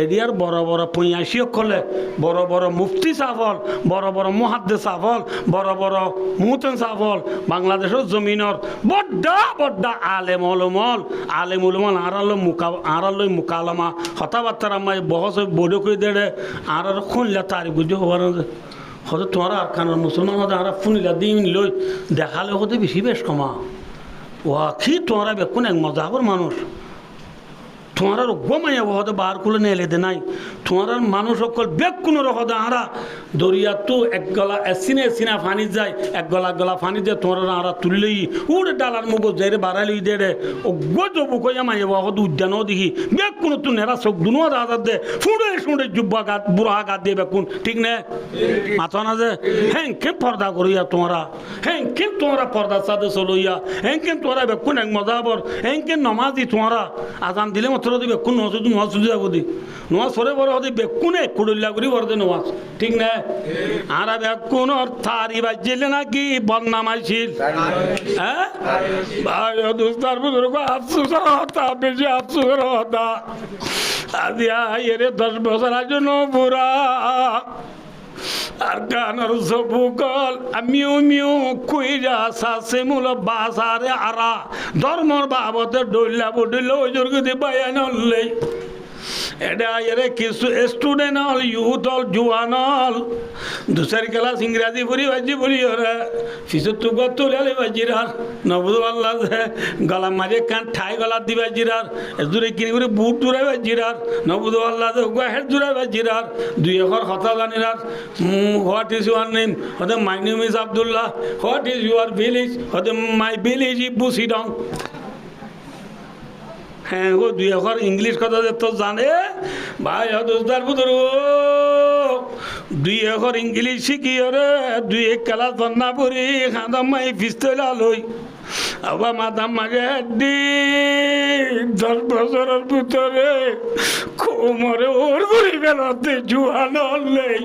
এডিয়ার বড় বড় পঁয়াশি কলে বড় বড় মুফতি সাফল বড় বড় মুহাদ্দিস সাফল বড় বড় মুহতেন সাফল বাংলাদেশের জমিনের বড্ডা বড্ডা আলেম উলমল আড়ালই মুকালামা হতাবার্তার আমায় বহস বড় করে দেড়ে আর খুনলে তারি বুঝে হবার হয়তো তোমার আর কানার মুসলমান হতে আর ফুনিলা দিন লই দেখালে হতে বেশি বেশ কমা ওয়া কি তোমরা বেকুন এক মজাবর মানুষ তোমার গোমাইয়া হতে বার খুলে নেলে দে নাই তোমার মানুষ সকল বেকুনের হতে আরা দরিয়া তো এক গলা সিনা ফানি যায় এক গলা ফানি দিয়ে তোমার আরা তুললেই উড়ে ডালার মুখ যাইরে বাড়াইলি দে রে ও গজব কইয়া মাইয়া হতে উদ্যানও দেখি বেকুন তো নেরা চোখ দুনো আজাদ দে শুঁড়ে জুব্বা গাত বুড়া গাত দিয়ে বেকুন ঠিক নে মাথা না যে হ্যাঁ কে পর্দা করিয়া তোমরা হ্যাঁ কে তোমরা পর্দা সাদে চলইয়া হ্যাঁ কে তোমরা বেকুন এক মজাবর হ্যাঁ কে নমাজি তোমরা আজান দিলে মতো বেকুন নোয়াজ শুধু যাবো দি নোয়াজ সরে বড় হতে বেকুনে কুড়িল্লা করি বড় নোয়াজ ঠিক না আর বেকুন থারি বাজিলে নাকি বদনামাইছিল হ্যাঁ ভাই দোস্তার বুজুর্গ আফসোস হতা বেশি আফসোস হতা আজিয়া এরে 10 বছর জন্য বুড়া আর গানার সবুকল আমিও কুইরা সাসে মূল বাসারে আরা ধর্মর বাবতে ডইলা বডইল ওই জোরকে বায়ান হলেই এটা এর কিছু স্টুডেন্ট হল ইউথ হল জুয়ান হল দুসর ক্লাস ইংরাজি পড়ি বাজি পড়ি ওরা ফিসে তুক তুলে বাজিরার নবুদ আল্লাহ গলা মাঝে কান ঠাই গলা দি বাজিরার দূরে কিনে করে বুট দূরে বাজিরার নবুদ আল্লাহ হেড দূরে বাজিরার 2 একর কথা জানিরার হোয়াট ইজ ইউর নেম হতে my name is Abdullah what is your village হতে মাই ভিলেজ ইজ বুসিডং হ্যাঁ ও 2 একর ইংলিশ কথা যে তো জানে ভাই দোস্তার পুত্র 2 একর ইংলিশ শিখি রে 2 ক্লাস বন্যা পড়ি খাঁদা মাই পিস্তলা লই আবার মাদাম মাঝে 10 বছরের ভিতরে কোমরে ওর ঘুরি বেলাতে জুয়ান হলেই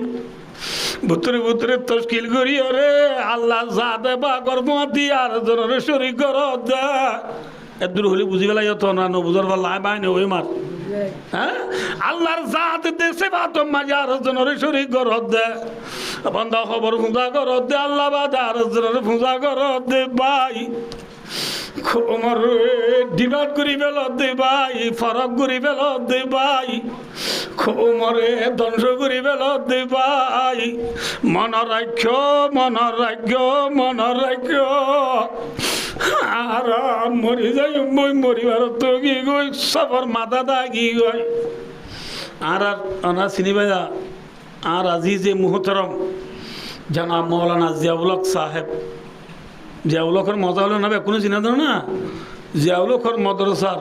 বুতরে তশকিল করি রে আল্লাহ যা দেবা কর্মতি আর জনের শরীর কর দা এদুর হলে বুঝি পেলাই তো না বুঝার পাল্লা বাইনে ওই মার হ্যাঁ আল্লাহর জাত দেশে বা তো মাঝে আর জনের শরীর গরত দে বন্ধা খবর ফুঁজা গরত দে আল্লাহ বাদ আর জনের ফুঁজা গরত দে ভাই আমার ডিমান্ড করি বেল দে ভাই ফরক করি বেল দে ভাই মরে ধ্বংস করি বেল দে ভাই মনৰ ৰাজ্য আর মরি যাই মই মরিবার তো কি গই সবর মাথা দাগি গই আর চিনি ভাইয়া আর আজিজে মুহতরম জনাব মৌলানা জিয়াউল হক সাহেব জিয়াউল হকের মজা হলো না কোনো চিনা ধর না জিয়াউল হকের মাদ্রাসার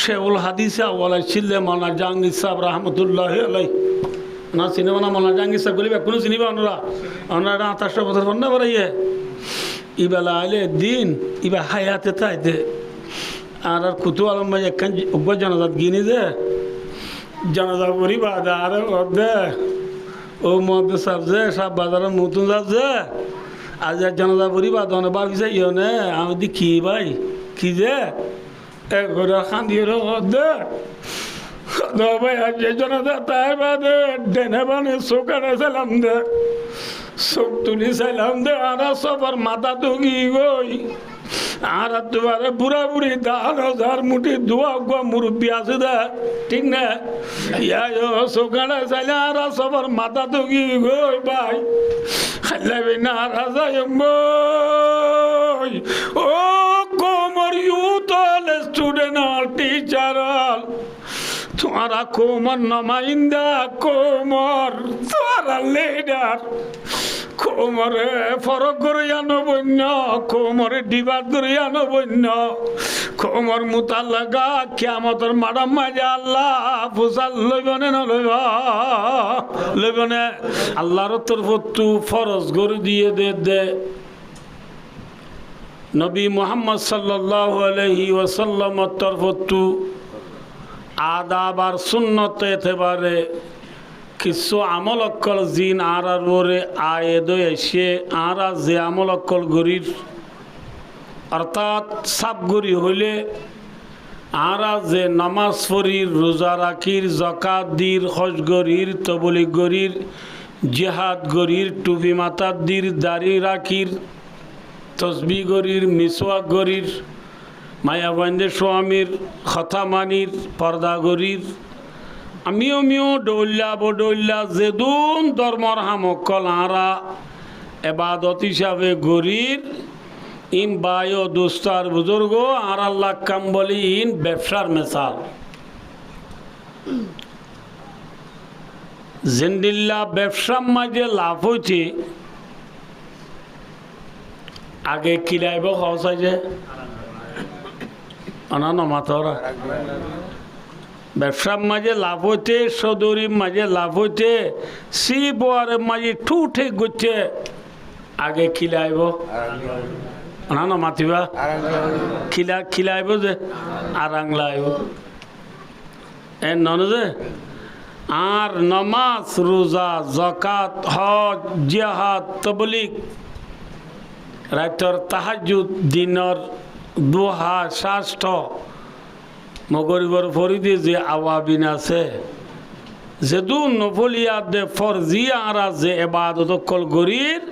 শেউল হাদিসে আওয়ালাই ছিলেন মৌলানা জাহাঙ্গীর সাহেব রহমতুল্লাহ আলাই না চিনেবা না মৌলানা জাহাঙ্গীর সাহেব বলিবা কোনো চিনিবা ওনারা 28 বছর বন্ধ বাড়াইয়ে ইবেলা আইলে দিন ইবা হায়াতে তাইতে আর কুতু আলম ভাই একখান জানাজাত গিনি দে জানাজা করি বাদা আর দে ও মদ সাহ যে সব বাজারের নতুন যাচ্ছে আজ জানাজা করি বাদ বার কিছু ইয়ে আমি দি কি ভাই কি যে ঘোরা খান্দিয়ে দে ভাই আজ জানাজা তাই বাদে ডেনে বানে শোকানে সালাম দে চোখ তুলি চাইলাম দে আর সবার মাথা দুগি গই আর তোমার বুড়া বুড়ি 10,000 মুঠি ধোয়া গো মুরব্বী আছে দে ঠিক না ইয়া চোখানে চাইলে আর সবার মাথা দুগি গই ভাই খাইলে না রাজা ও কোমর ইউথ স্টুডেন্ট টিচার তোমারা কোমর নমাইন্দা কোমর তোমারা লিডার কোমরে ফরক করিয়া নবন্য কোমরে ডিবাদ করিয়া নবন্য কোমর মুতাল লাগা কিয়ামতের মাডাম মাঝে আল্লাহ ফুসাল লইবনে লইবনে আল্লাহর তরফ তু ফরজ করে দিয়ে দে নবী মুহাম্মদ সাল্লাল্লাহু আলাইহি ওয়াসাল্লামের তরফ তু আদাব আর সুন্নত এতেবারে কিছু আমল অক্কল জিন আর ওরে আয়েদ এসে আর যে আমল অক্কল গরির অর্থাৎ সাপ গরি হইলে আরা যে নামাজ পড়ির, রোজা রাখির, জাকাত দির, হজ গরির, তবলিগ গরির, জিহাদ গরির, টুপি মাথার দির, দাড়ি রাখির, তসবি গরির, মিসওয়াক গরির, মায়া বন্ধে স্বামীর কথা মানির, পর্দা গরির, আমিও ডৌল্লা বডৌল্লা যেদুন ধর্মর হামকল আরা এবাদত হিসাবে গরির ইন বায়ো দুস্তার বুজুর্গ আর আল্লাহ কাম বলি ইন ব্যবসার মেসাল জিন্দিল্লা ব্যবসার মাঝে লাভ হইছে আগে কিলাইব খাওয়াই যে অনানো মাতরা ব্যবসার মাঝে লাভ হইতে সদরির মাঝে লাভ হইতে সি বোয়ারের মাঝে ঠুঠে গুচ্ছে আগে খিলাইব না না মাতিবা খিলাইব যে আরাংলাইব এ নন যে আর নমাজ রোজা জাকাত হজ জিহাদ তবলিগ রাতর তাহাজ্জুদ দিনর দুহা শাস্ত্র মগরিবর ফরিদে যে আওয়াবিন আছে যেদু নফলিয়া দে ফরজিয়া আরা যে এবাদত কল গরির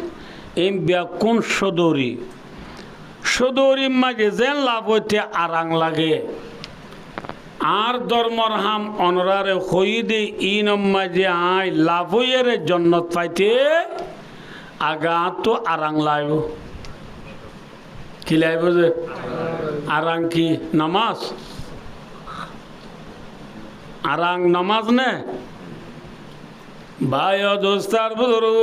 এম ব্যাকুন সদরি মাঝে যেন লাভ হইতে আরাং লাগে আর ধর্মর হাম অনরারে হইদে ইন মাঝে আই লাভ হইয়ের জন্নত পাইতে আগা তো আরাং লাইব কি লাইব যে আরাং কি নামাজ আরাং নামাজ নে ভাই দোস্তার বুজুর্গ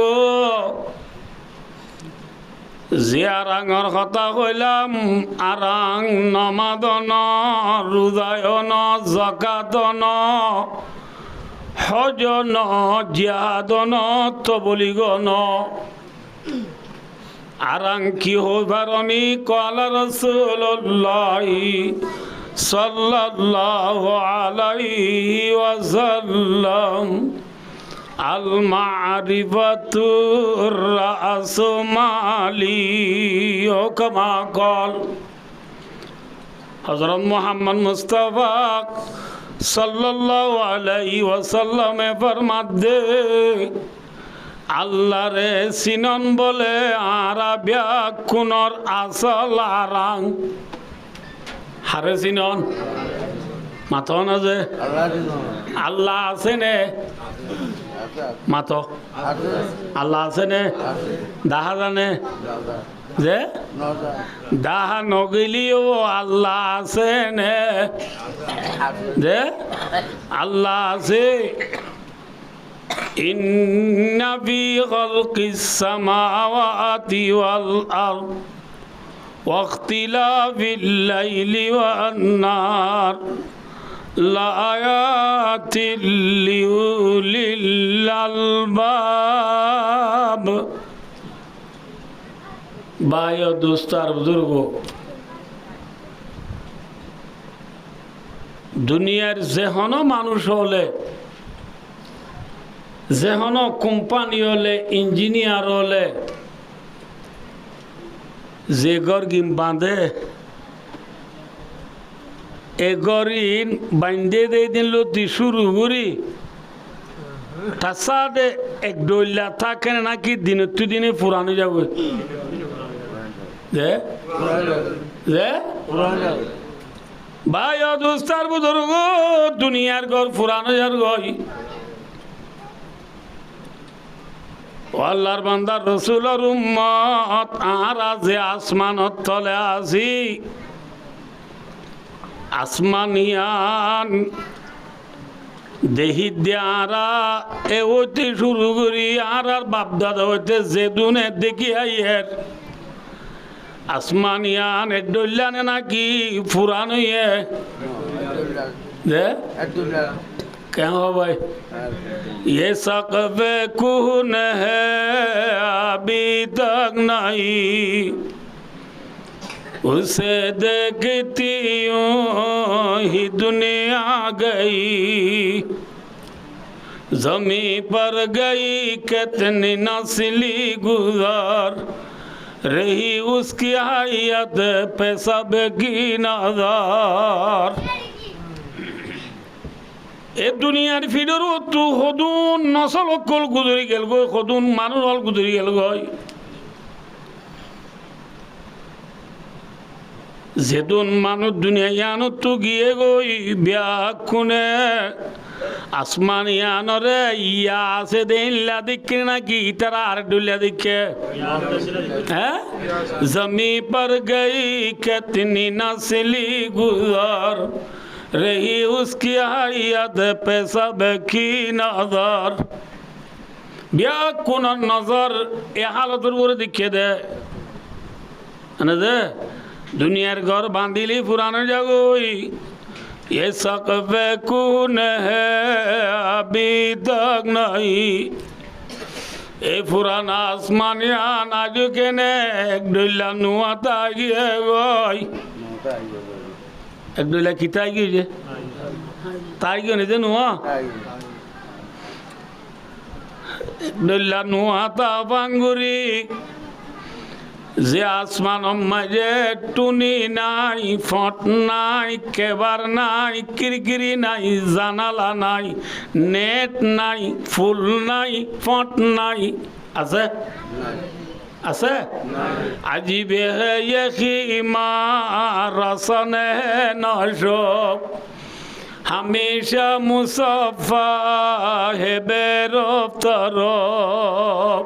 যে আরাঙর কথা কইলাম আরাং নমাদন রোজায়ন জাকাতন হজন জিহাদন তবলিগন আরাং কি হইবারনি কলা রাসূলুল্লাহ সাল্লাল্লাহু আলাইহি ওয়াসাল্লাম আল মারিফাতুর রাসু মালি ও কামা কল হযরত মুহাম্মদ মুস্তাফা সাল্লাল্লাহু আলাইহি ওয়াসাল্লামে ফরমাত দে আল্লাহ রে সিনন বলে আরাবিয়া কুনর আসল আরাং হারে সিনন মাতো না যে আল্লাহ আছে নে মাতো আল্লাহ আছে নে দাহা জানে যে দাহা নগিলিও আল্লাহ আছে নে যে আল্লাহ আছে ইন্না ফি খালকিস সামাওয়াতি ওয়াল আরদ ওয়াখতিলাফিল লাইলি ওয়ান নার লায়াতিল লিউলিল আলবাব বায় দোস্তার বুজুর্গ দুনিয়ার যেহনো মানুষ হলে যেহনো কোম্পানি হলে ইঞ্জিনিয়ার হলে যে গর গিম বাঁধে এগরিন বান্ধে দিয়ে দিন লতি শুরু করি তার সাথে এক ডইলা থাকে নাকি দিনে তুই দিনে পুরানো যাবে ভাই দোস্তার বুজুর্গ দুনিয়ার ঘর পুরানো যার গই আল্লাহর বান্দার রসুলের উম্মত আর যে আসমানত তলে আসি আসমানিয়ান দেহি দেয়ারা এ হইতে শুরু করি আর বাপদাদা হইতে যে দুনে দেখি আইয়ের আসমানিয়ান এ ডইলানে নাকি পুরানো क्या हो भाई ये सकवे कौन है अभी तक नहीं उसे देखती ही दुनिया गई जमी पर गई कितनी नस्ली गुजर रही उसकी हयात पे सब की नजर এ দুনিয়ার ফিডর তো সদুন নসল অকল গুজরি গেল গৈ সদুন মানুষ হল গুজরি গেল গৈ যেদুন মানুষ দুনিয়া ইয়ানত তো গিয়ে গই বিয়া কোনে আসমান ইয়ানরে ইয়া আছে দেইলা দিকে নাকি তারা আর ডুলিয়া দিকে হ্যাঁ জমি पर गई कितनी नस्ली गुजर रही उसकी हयात पे सबकी नजर বিয়া কোন নজর এ হালতের উপরে দেখিয়ে দেয় না দে দুনিয়ার ঘর বাঁধিলি পুরানো জাগই ये सकफ़ कौन है अभी तक नहीं ए पुराना आसमानियान आज के ने एक डुल्ला नुआ तागी है गोई एक डुल्ला की तागी जे तागी नहीं दे नुआ एक डुल्ला नुआ ता बांगुरी যে আসমান মাঝে টুনি নাই ফট নাই কেবার নাই কিরকিরি নাই জানালা নাই নেট নাই ফুল নাই ফট নাই আছে আছে আজিবে ইমা রসনে নশব हमेशा मुसफ़ा है बेरब तरब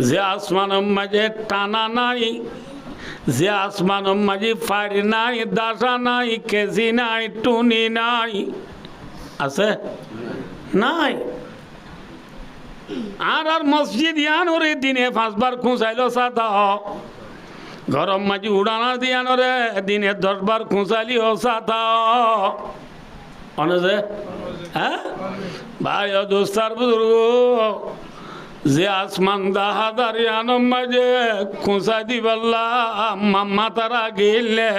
যে আসমানের মাঝে টানা নাই যে আসমানের মাঝে ফাড়ি নাই দাসা নাই কেজি নাই টুনি নাই আছে নাই আর মসজিদ ইয়ানোরে দিনে 5 বার খুঁচাইলো সাদা গরম মাঝে উড়ানা দিয়ানোরে দিনে 10 বার খুঁচাইলিও সাদা অনেছে হ্যাঁ ভাই দোস্তার বুজুর্গ যে আসমান দাহাদার ইয়ানোর মাঝে খুঁচাই দিবাল্লা মাম্মা তারা গেলে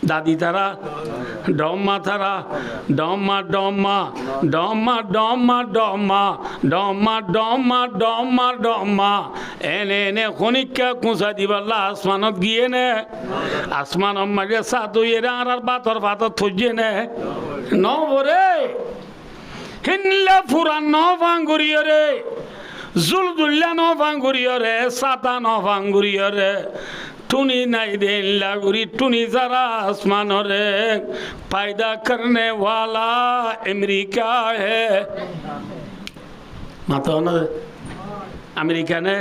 দাদি তারা ডম্মা তারা ডম্মা ডম্মা ডম্মা ডম্মা ডম্মা ডম্মা ডম্মা ডম্মা ডম্মা এনে এনে খনিকা কুঁচা দিবাল্লা আসমানত গিয়ে নে আসমানের মাঝে সাতুয়ে আর বাতর ফাতর থুজিয়ে নে নবরে হিনলা ফুরা নভাঙ্গুরিয়ে রে জুলদুল্লা নভাঙ্গুরিয়ে রে সাতা নভাঙ্গুরিয়ে রে टुनी नहीं देन लागुरी टुनी जरा आसमान रे पैदा करने वाला अमेरिका है माता ना अमेरिका ने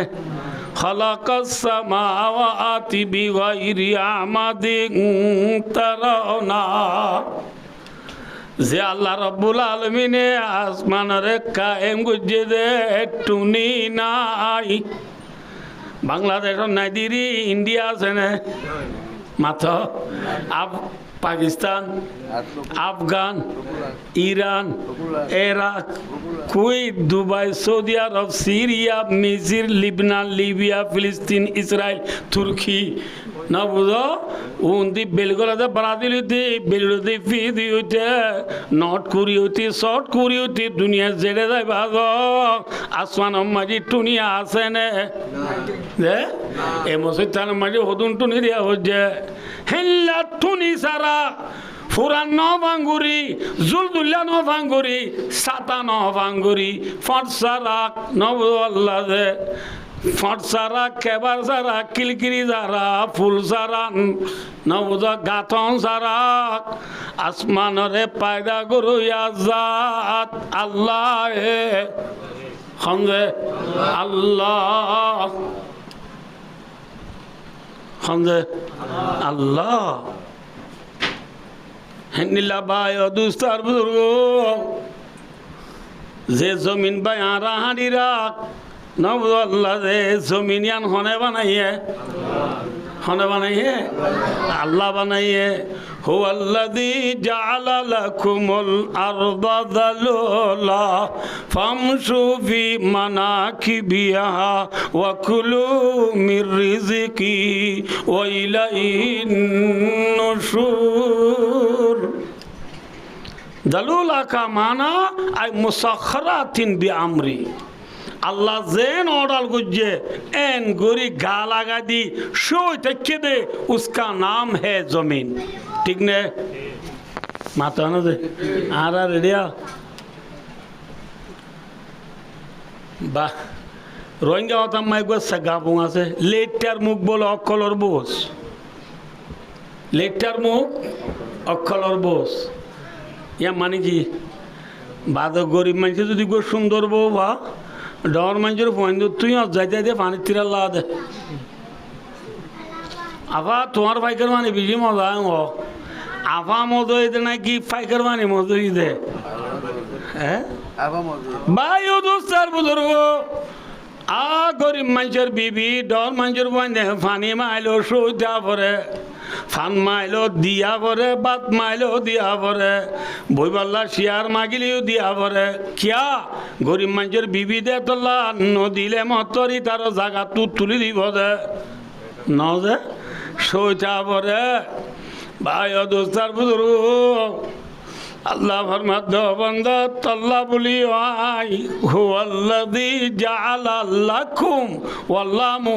खलक़स समावाति बिगैरि आमदिन तरौना যে আল্লাহ রব্বুল আলামিনে আসমান রে কায়েম গুজে দে টুনি নাই বাংলাদেশের নাই দিদি ইন্ডিয়া আছে না মাত্র Pakistan Afghan Iran Iraq Kuwait Dubai Saudi Arab Syria মিসর লিবনান লিবিয়া ফিলিস্তিন ইসরায়েল তুর্কি না বুঝো উন্দি বেলগোলাতে ব্রাজিল হইতে বেলুড়তে ফিদি হইতে নর্থ কোরিয়া হইতে সাউথ কোরিয়া হইতে দুনিয়া জেড়ে যায় ভাগ আসমান মাঝি টুনিয়া আছে নে যে এ মসজিদ মাঝে হদুন টুনি দিয়া হচ্ছে হেল্লা টুনি সারা ফুরান নভাঙ্গুরি জুলদুল্লা নভাঙ্গুরি সাতা নভাঙ্গুরি ফট সারা নব আল্লাহ দে ফট সারা কেবার সারা কিলকিরি সারা ফুল সারা নবুজ গাথন সারা আসমানরে পায়দা করু আজাদ আল্লাহ হে খন্দে আল্লাহ খন্দে আল্লাহ হেনিলা ভাই দুস্তার বুজুর্গ যে জমিন ভাই আরা হাঁড়ি রাখ নবুজ আল্লাহ যে জমিন ইয়ান হনে বানাইয়ে আল্লাহ বানাইয়ে হু আল্লাযী জাআলা লাকুমুল আরদা যালুলা ফামশু ফি মানাকিবিহা ওয়া কুলু মির রিজকি ওয়া ইলাইহিন নুশুর যালুলা কা মানা আই মুসাখখারাতিন বিআমরি আল্লাহ যেন অর্ডার গুজে এন গরি গা লাগা দি সই থেকে দে উসকা নাম হে জমিন ঠিক নে মাথা না যে আর রেডিয়া বাহ রোহিঙ্গা হতাম মাইগুয়া গাবুং আছে লেটার মুখ বলে অক্ষলর বোস লেটার মুখ অক্ষলর বোস ইয়া মানে কি বাদ গরিব মানুষ যদি গো সুন্দর বউ বা ডর মানুষের ফোন তুই যাইতে দিয়ে পানির তিরাল লা দে আফা তোমার পাইকার মানে বেশি মজা আফা মজা হইতে নাকি পাইকার মানে মজা দে হ্যাঁ ভাই ও দোস্তার বুজুর্গ গরিব মানুষের বিবি ডর মানুষের বোন ফানি মাইলো সৌদা পরে ফান মাইলো দিয়া পরে বাত মাইলো দিয়া পরে বইবাল্লা শিয়ার মাগিলেও দিয়া পরে কিয়া গরিব মানুষের বিবি দে তোলা নদিলে মতরি তার জায়গা তুলি দিব দে ন যে সৌদা পরে ভাই ও দোস্তার বুজুর্গ আল্লাহ ফরমাতে বান্দা তাল্লা বলি আই হুয়াল্লাযী জাআলা লাকুম ওয়াল্লাহু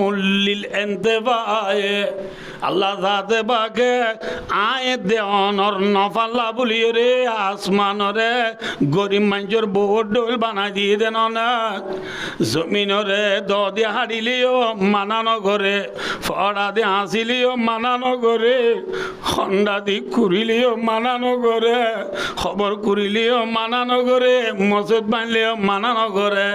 লিল ইনতিফায়ে আল্লাহ জাতে বাকে আয় দেওয়ানোর নফাল্লা বলি রে আসমানরে গরিব মানুষের বহুত ডোল বানাই দিয়ে দেন না জমিনরে দ দিয়ে হারিলিও মানানো করে ফড়া দিয়ে হাসিলিও মানানো করে হন্ডা দি কুড়িলিও মানানো করে খবর করিলেও মানানো করে মসজিদ বানলেও মানানো করে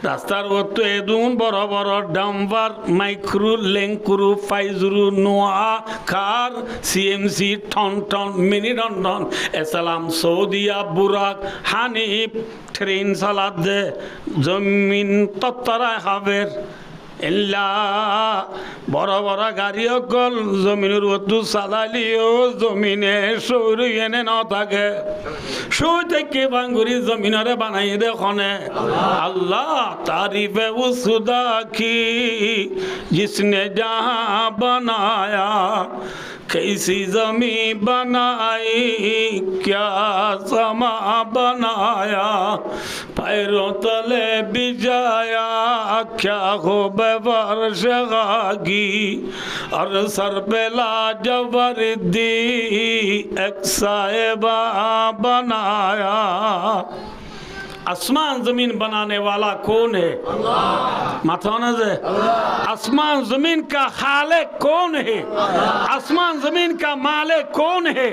রাস্তার ওতো এদুন বড় বড় ডাম্পার মাইক্রো লেঙ্কুরু ফাইজুরু নোয়া কার সিএমসি টন টন মিনি টন এসালাম সৌদিয়া বুরাক হানিফ ট্রেন চালাত দে জমিন তত্তরায় হাবের এল্লা বড় বড় গাড়ি অকল জমিনের ওতু চালালিও জমিনে সৌর এনে ন থাকে সৌ থেকে বাঙ্গুরি জমিনরে বানাই দেখনে আল্লাহ তারিফে উসুদা কি জিসনে যাহা বানায়া कैसी जमी बनाई क्या समा बनाया पैरों तले बिजाया क्या हो बेवर्श गागी और सर पे लाजवर्दी एक साहिबा बनाया आसमान जमीन बनाने वाला कौन है माथा से आसमान जमीन का खालिक कौन है आसमान जमीन का मालिक कौन है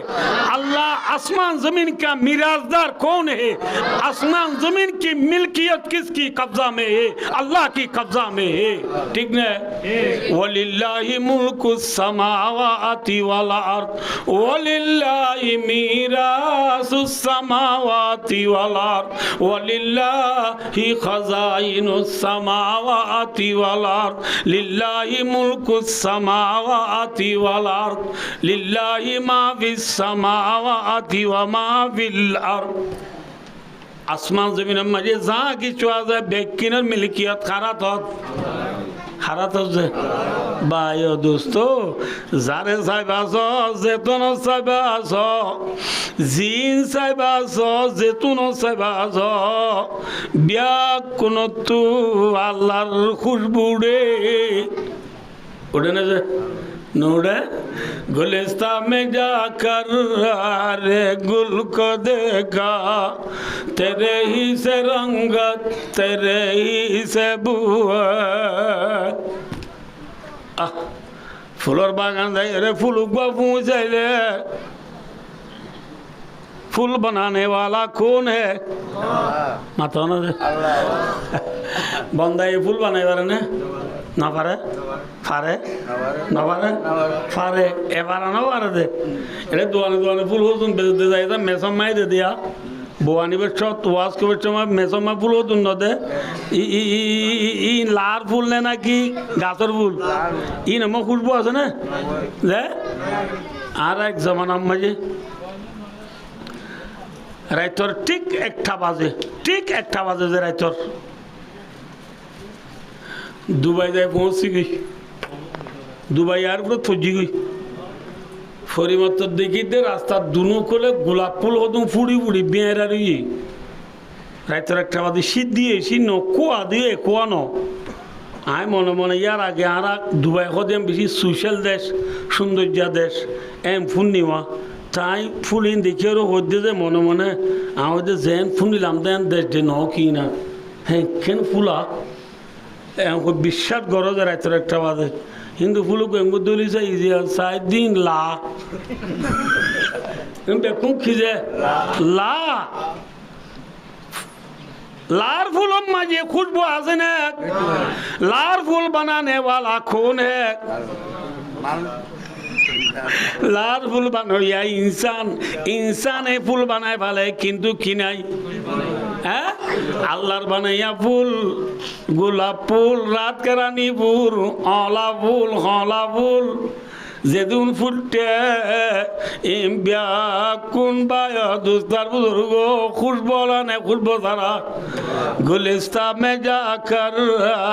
अल्लाह आसमान जमीन का मिराजदार कौन है आसमान जमीन की मिल्कियत किसकी कब्जा में है अल्लाह की कब्जा में है ठीक न वलिल्लाहि मुल्कु समावाति वल अर्द वलिल्लाहि मीरासुस समावाति वल अर्द लिल्लाहि खज़ाइनुस समावाति वल अर्द लिल्लाहि मुल्कुस समावाति वल अर्द लिल्लाहि मा फिस समावाति व मा फिल अर्द आसमान जमीन मजे जा किछु আছে বেকিনের মিলকিয়ত খারাত হারাত হচ্ছে ভাই ও দোস্ত যারে চাইবাছ যেতন চাইবাছ জিন চাইবাছ যেতুন চাইবাছ বিয়া কোনো তু আল্লাহর খুশবু রে ওঠে না যে नूरे गुलिस्ता में जाकर रे गुल को देखा तेरे ही से रंगत तेरे ही से बुआ फूलर बागान रे फूल पूछे फूल बनाने वाला कौन है माता ना बंदा ये फूल बनाए बारे ने ना पारे फारे ना पारे फारे ए बारा ना पारे दे ये दुआने दुआने फूल हो तुम बेच दे जाए तो मैं समय दे दिया बुआनी बच्चों तो वास के बच्चों में मैं समय फूल हो तुम ना दे ई लार फूल ने ना की गातर फूल ई नमक खुशबू आसे ना दे आ रहा एक ज़माना मजे राइटर ठीक एक था बाजे जे राइटर दुबई जाए पहुँची गई दुबई एयरपोर्ट फौजी गई फरी मत देखी दे रास्ता दोनों को ले गुलाब फूल हो तुम फूड़ी फूड़ी बेरा रही राइटर एक था बाजे शीत दिए शीत नो कुआ दिए कुआ नो आए मने मने यार आगे आरा दुबई को दें बिसी सोशल देश सुंदर देश एम फुन्नी वा তাই ফুলিন দেখি আরো হইতে যে মনে মনে আমাদের যেন ফুলিলাম দেন দেশ যে ন কি না হ্যাঁ কেন ফুলা বিশ্বাস গরজ রাইতের একটা বাজে কিন্তু ফুলু গেঙ্গু দলি চাই যে 4 দিন লা বেকুম খিজে লা लार फूल माजे खुशबू आसन है लार फूल बनाने वाला कौन है लार फूल बनो या इंसान इंसान है फूल बनाए वाले किंतु की नहीं है अल्लाह बनाया फूल गुलाब फूल रात के रानी फूल आला फूल हाला फूल যেদিন ফুটে ইম্বিয়া কোন বায়া দুস্তার বুজুর্গ খুশবু লানে খুশবু তারা গুলিস্তা মে যাকর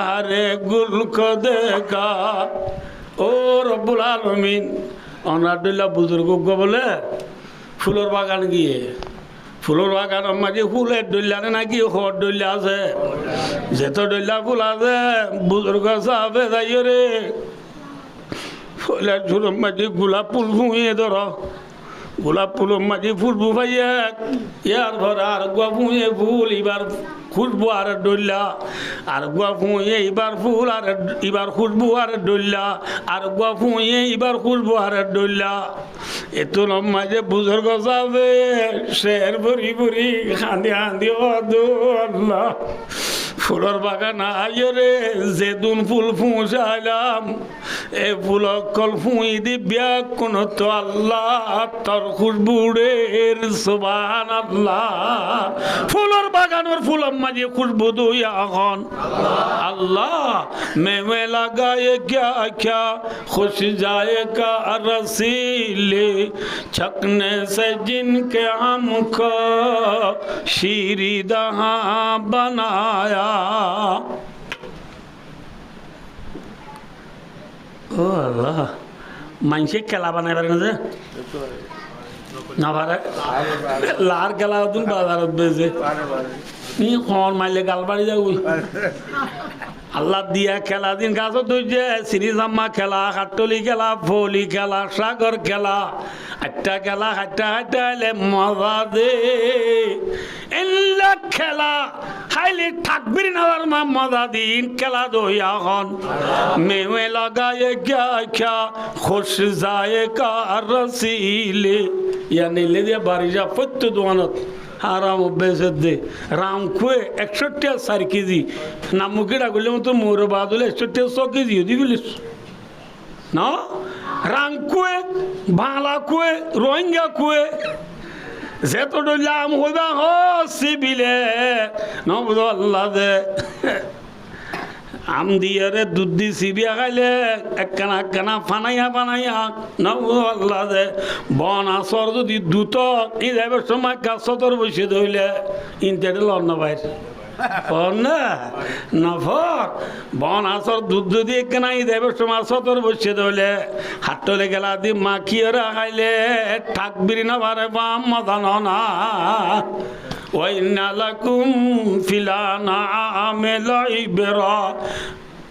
হরে গুল কো দেখা ও রব্বুল আলামিন অনাদুল্লাহ বুজুর্গ গো বলে ফুলের বাগান গিয়ে ফুলের বাগানের মাঝে ফুলের ডইলা নাকি হর ডইলা আছে যেত ডইলা ফুল আছে বুজুর্গ সাহেব যাইও রে ফুলের ঝুড়োর মাঝে গোলাপ ফুল ভুঁয়ে ধর গোলাপ ফুলের মাঝে ফুল বুঝাইয়া ইয়ার ধর আর গুয়া ভুঁয়ে ফুল এবার খুশবু আর ডইলা আর গুয়া ভুঁয়ে এবার ফুল আর এবার খুশবু আর ডইলা আর গুয়া ভুঁয়ে এবার খুশবু আর ডইলা এতো মাঝে বুজুর্গ যাবে শের ভরি ভরি খান্দি খান্দি আল্লাহ ফুলের বাগান আইরে যেদিন ফুল ফুঁসাইলাম এ ফুল অকল ফুঁই দিব্যা কোন তো আল্লাহ তোর খুশবুড়ের সুবহানাল্লাহ ফুলের বাগানের ফুলের মাঝে খুশবু দুই এখন আল্লাহ মেমে লাগায়ে क्या क्या खुश जाएगा रसीले छकने से जिनके हमको शीरी दहां बनाया ও আল্লাহ মানুষে খেলা বানাই পারে না যে না পারে লার খেলা তুমি বাজারত বেজে নি খন মাইলে গাল বাড়ি যাবি আল্লাহ দিয়া খেলা দিন গাছত ধরছে সিরিজাম্মা খেলা হাট্টলি খেলা ফলি খেলা সাগর খেলা আটটা খেলা হাট্টা হাট্টা এলে মজা দে এল্লা খেলা হাইলে থাকবির নাওয়ার মা মজা দিন খেলা দইয়া হন মেমে লাগায়ে ক্যা ক্যা খুশ জায়েগা রসিলে ইয়া নিলে দিয়ে বাড়ি যা পত্য দোয়ানত আরাম বেসে দে রাম খুয়ে 61 কেজি নামুকিটা করলে মতো মোর বাদ হলে 61 কেজি দিবিলিস না রাম খুয়ে ভালা খুয়ে রোহিঙ্গা খুয়ে যেত ডলাম হইবা হ সিবিলে নবুদ আল্লাহ দে আম দিয়ে রে দুধ দি সিবিয়া খাইলে একখানা একখানা ফানাইয়া ফানাইয়া নবুদ আল্লাহ দে বন আসর যদি দুত এই যাইবার সময় গাছতর বসে ধইলে ইনতেটে লড়না বাইর না নফর বন আসর দুধ যদি একখানা এই যাইবার সময় সতর বসে ধইলে হাটলে গেলা দি মাখিয়ে রাখাইলে ঠাকবিরি না পারে বাম মদান না وإن لكم في الأنعام لعبرة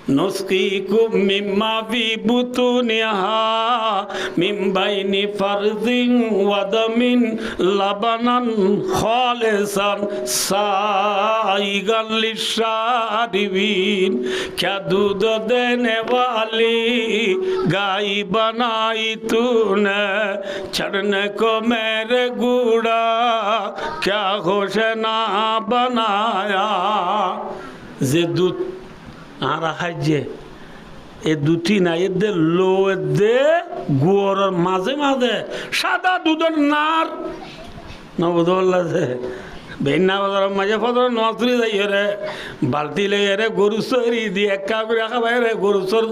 نسقيكم مما في بطونها من بين فرث ودم لبنا خالصا سائغا للشاربين क्या दूध देने वाली गाय बनाई तूने चढ़ने को मेरे गुड़ा क्या घोषणा बनाया जे दूध আর হাইজে এ দুটি না এদের লো দে গুয়ার মাঝে মাঝে সাদা দুধের নার নবদল্লা যে বেন্না বাজার মাঝে ফদর নজরি যাই রে বালতি লেগে রে গরু চরি দিয়ে একা করে খাবাই রে গরু চর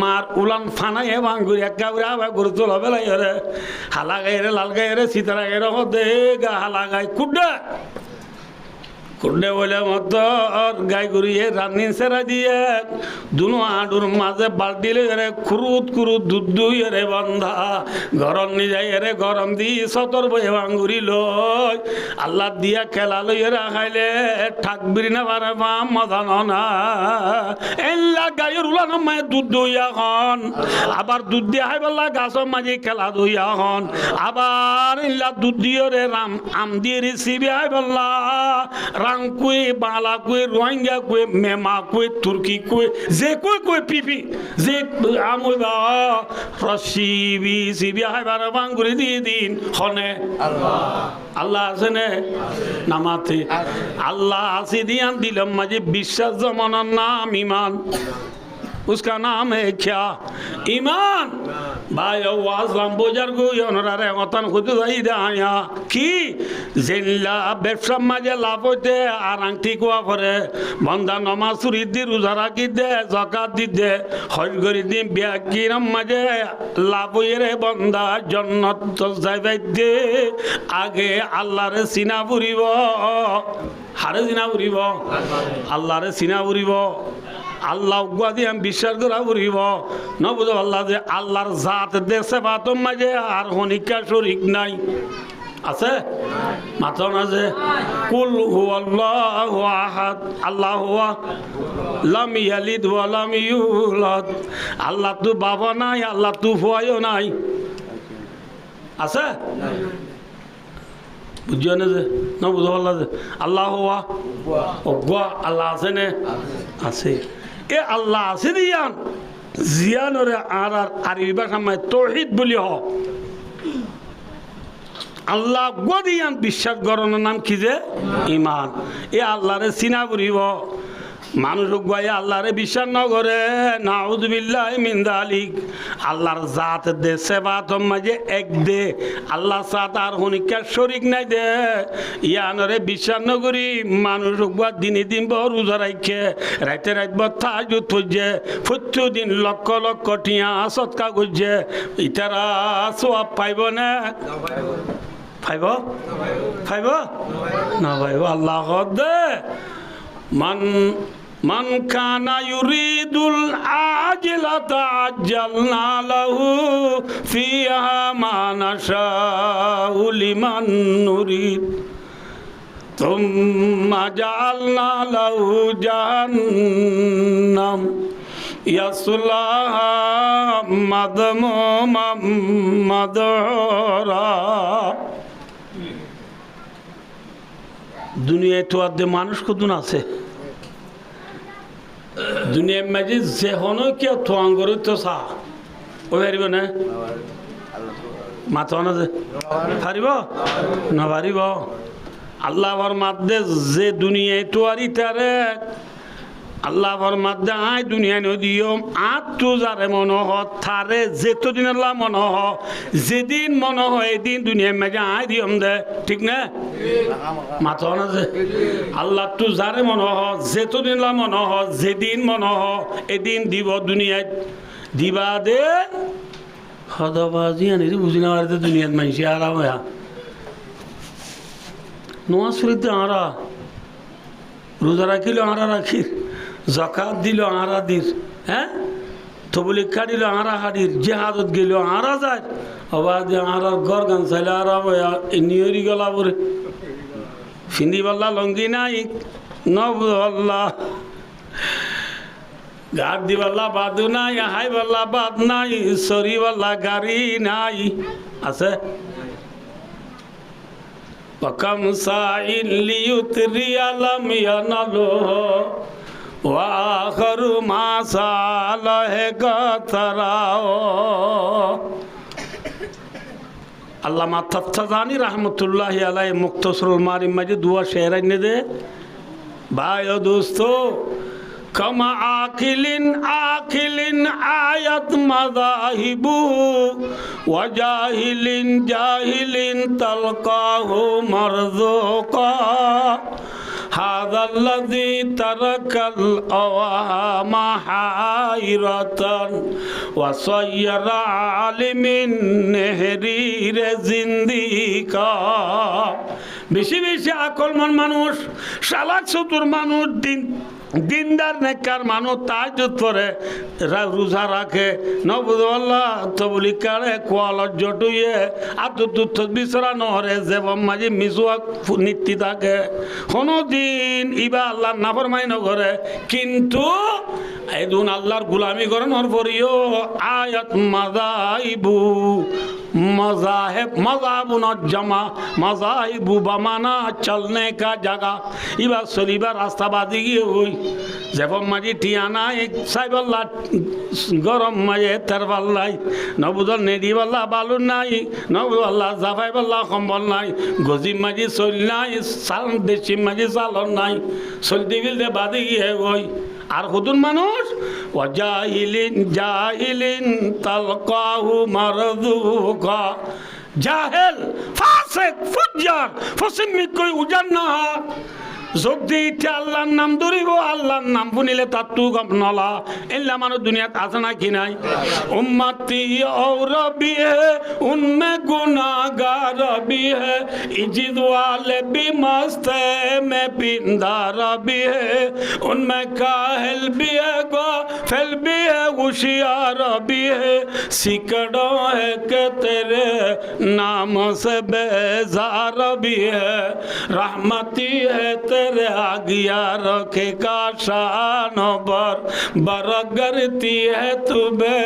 মার উলান ফানাই হে ভাঙুরি একা করে খাবাই গরু চল হবে লাই রে হালা গাই রে লাল গাই রে সীতারা গাই রে দে গা হালা গাই কুডা কুন্ডে বলে মতর গাই গড়িয়ে রান্নি সেরা দিয়ে দুনো আডুর মাঝে বাল্টি রে কুরুত কুরুত দুধ দুই রে বন্ধা গরম নি যাই রে গরম দি সতর বয়ে ভাঙ্গুরি লই আল্লাহ দিয়া খেলা লই রাখাইলে ঠাকবির না পারে বাম মজান না এল্লা গায়ের উলানো মায়ে দুধ দইয়া হন আবার দুধ দিয়া হাই বললা গাছের মাঝে খেলা দইয়া হন আবার এল্লা দুধ দিয়ে রে রাম আম দিয়ে রেসিবি হাই বললা রাং কুয়ে বাংলা কুয়ে রোহিঙ্গা কুয়ে মেমা কুয়ে তুর্কি কুয়ে যে কুয়ে পিপি যে আমই বা রসিবি সিবি হাইবার বাঙ্গুরি দিয়ে দিন হনে আল্লাহ আছে নে নামাতে আল্লাহ আছে দিয়ান দিলাম মাঝে বিশ্বাস জমানার নাম ইমান उसका नाम है क्या ईमान भाई आवाज़ बोझार को योनरारे वतन खुद जाई दाया की जिल्ला बेफ्रम मजे लाभोते आरंगटी को आफरे बंदा नमाज सुरीदी रोज़ा की दे ज़कात दी दे हज करी दी ब्याकीरम मजे लाभोये बंदा जन्नत तो जाए दे आगे अल्लाह रे सीना बुरीबो हारे सीना बुरीबो अल्लाह रे सीना बुरीबो আল্লাহ উগ্বাদি আমি বিশ্বাস করা বুঝিব নবুঝ আল্লাহ যে আল্লাহর জাত দেশে বাতম মাঝে আর হনিকা শরিক নাই আছে মাথা না যে কুল হুয়াল্লাহু আহাদ আল্লাহ হুয়া লাম ইয়ালিদ ওয়া লাম ইউলাদ আল্লাহ তু বাবা নাই আল্লাহ তু ফুয়ায়ও নাই আছে বুঝিও না যে নবুঝ আল্লাহ যে আল্লাহ হুয়া উগ্বা আল্লাহ আছে নে আছে এ আল্লাহ আছে দিয়ান জিয়ানরে আর ভাষা মায় তৌহিদ বলি হ আল্লাহ গদিয়ান বিশ্বাস গরনের নাম কি যে ইমান এ আল্লাহরে চিনা বুড়িব মানুষ গায়ে আল্লাহরে বিশ্বাস ন করে নাউযুবিল্লাহি মিন যালিক আল্লাহর জাত দে সেবাত মাঝে এক দে আল্লাহ সাথ আর হনিকা শরীক নাই দে ইয়ানরে বিশ্বাস ন করি মানুষ গা দিনে দিন বড় রোজা রাখে রাতে রাত তাহাজ্জুদ পড়ছে প্রতিদিন লক্ষ লক্ষ টিয়া সদকা করছে ইতারা সওয়াব পাইব না পাইব পাইব না পাইব আল্লাহ দে من كان يريد العاجلة عجلنا له فيها ما نشاء لمن نريد ثم جعلنا له جهنم يصلاها مذموما مدحورا দুনিয়ায় তো আদে মানুষ কতজন আছে দুনিয়ার মাঝে যে হন কে তোয়াঙ্গর তো সা ও পারিব না মাথা না যে পারিব না পারিব আল্লাহর মাধ্যে যে দুনিয়ায় তোয়ারি তারে আল্লাহর মাধ্যে আয় দুনিয়া নদিও আত্মু যারে মন হ থারে যেতদিন আল্লাহ মন হ যেদিন মন হয় এদিন দুনিয়ার মাঝে আয় দিয়ম দে ঠিক না মাথা না যে আল্লাহ তু যারে মন হ যেতদিন আল্লাহ মন হ যেদিন মন হ এদিন দিব দুনিয়ায় দিবা দে হদবাজি আনি বুঝি না পারে দুনিয়াত মানুষ আরাম হয়া নোয়া শরীরতে আরা রোজা রাখিল আরা রাখি জাকাত দিল আরা দির হ্যাঁ তবলিগা দিল আরা হাডির জেহাদত গেল আরা যায় আবার আরার ঘর গান চাইলে আরা নিয়রি গলা পরে ফিন্দি পাল্লা লঙ্গি নাই নবল্লা গাড় দি পাল্লা বাদু নাই হাই পাল্লা বাদ নাই সরি পাল্লা গাড়ি নাই আছে وكم سائل ليطري لم ينله وآخر ما ساله قتراو আল্লামা তাফতাজানি রহমতুল্লাহি আলাইহি মুক্তাসরুল মারিম মাঝে দুয়া শের এনে দে ভাই ও দোস্ত কমা আকিলিন আয়াত মাযাহিবু ওয়া জাহিলিন তালকাহু মারযুকা هذا الذي ترك الأوهام حائرة وصير عالم نهرير زنديقا বেশি বেশি আকলমান মানুষ, চালাক চতুর মানুষ, দিনদার নেককার মানুষ তাহাজ্জুদ পড়ে, রোজা রাখে, নবুদুল্লাহ তবলি কারে কোয়ালত জটুয়ে আতুতুত বিছরা নহরে জেবম মাঝি মিসওয়াক নীতি থাকে, কোনদিন ইবা আল্লাহর নাফরমানি নকরে, কিন্তু এদুন আল্লাহর গুলামি করেন ওর পরিও আয়াত মাযাইবু मज़ाहिब मज़ाब जमा मज़ाहिब बमाना चलने का जगह इबा सलीबा रास्ता बादी गए हुई जब मजी टियाना एक साइबल्ला गरम मजे तरवल्लाई नबुदल नेडी वल्ला बालू नाई नबुदल्ला जाफाई वल्ला खम्बल नाई गोजी मजी सोलनाई साल देशी मजी सालन नाई सोलती बिल दे बादी गए हुई আর হুদুন মানুষ ওয়াজাহিলিন জাহিলিন তালকাহু মারদুকা জাহেল ফাসিক ফুজ্জার ফসিমিক কই উজান্না যদি আল্লাহর নাম ধরিব আল্লাহর নাম শুনিলে তার তু গম নলা এলা মানুষ দুনিয়াত আছে না কি নাই উম্মতি औरबी है उनमें गुनाहगार भी है इज्जत वाले भी मस्त है मैं पिंदार भी है उनमें काहिल भी है गाफिल भी है होशियार भी है सिकड़ो है कि तेरे नाम से बेजार भी है रहमती है तेरे आगिया रखे का शान बरगरती है तुबे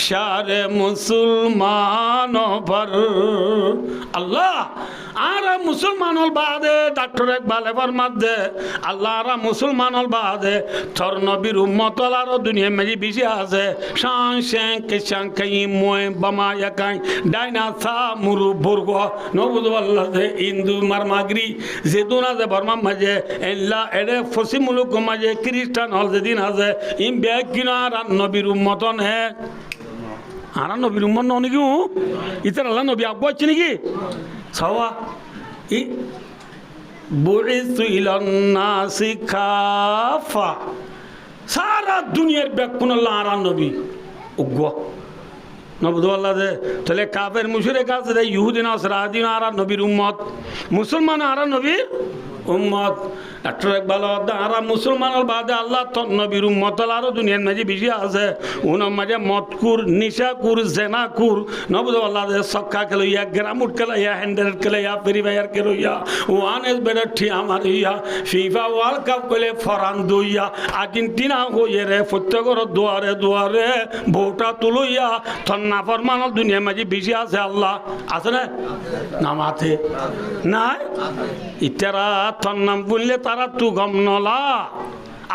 शारे मुसलमानों पर अल्लाह आरा मुसलमान बादे डॉक्टर इकबाल फरमाते अल्लाह आरा मुसलमान बादे थर नबीर उम्मत आरो दुनिया में जी बिजी आसे शान शें के शंकई मोय बमाया काई डाइना सा मुरु बुर्गो नबुद वल्लाह दे हिंदू मरमागरी जेदुना दे बर्मा मजे एल्ला एडे फसी मुलुक मजे क्रिश्चियन हल दिन आसे इन बैग किनारा नबीर उम्मतन है आरा नबीर उम्मत नोनी क्यों इतना अल्लाह नबी आपको अच्छी नहीं की सवा बुइसु इलन नासि काफा सारा दुनियार बेकुन अल्लाह आरा नबी उग्गो नबुदुल्लाह दे तले काफिर मुशरिक आसे दे यहूदी नासरानी आरा नबीर उम्मत मुसलमान आरा नबी उम्मत डॉक्टर इकबाल आरा मुसलमान बादे अल्लाह तो नबीर उम्मत आरो दुनिया में जी बिजी आसे उन मजे मदकुर निशाकुर जेनाकुर नबुदुल्लाह दे सक्का के लइया ग्रामुट के लइया हैंडल के लइया फ्री फायर के लइया वन इज बेटर ठी हमारिया फीफा वर्ल्ड कप के लिए फरान दुइया अर्जेंटीना को ये रे फुत्तगर दुआरे दुआरे भोटा तुलइया तन्ना फरमान दुनिया में जी बिजी आसे अल्लाह आसने नामाते ना इतरा तन्नाम बुल्ले तारा तू गम नला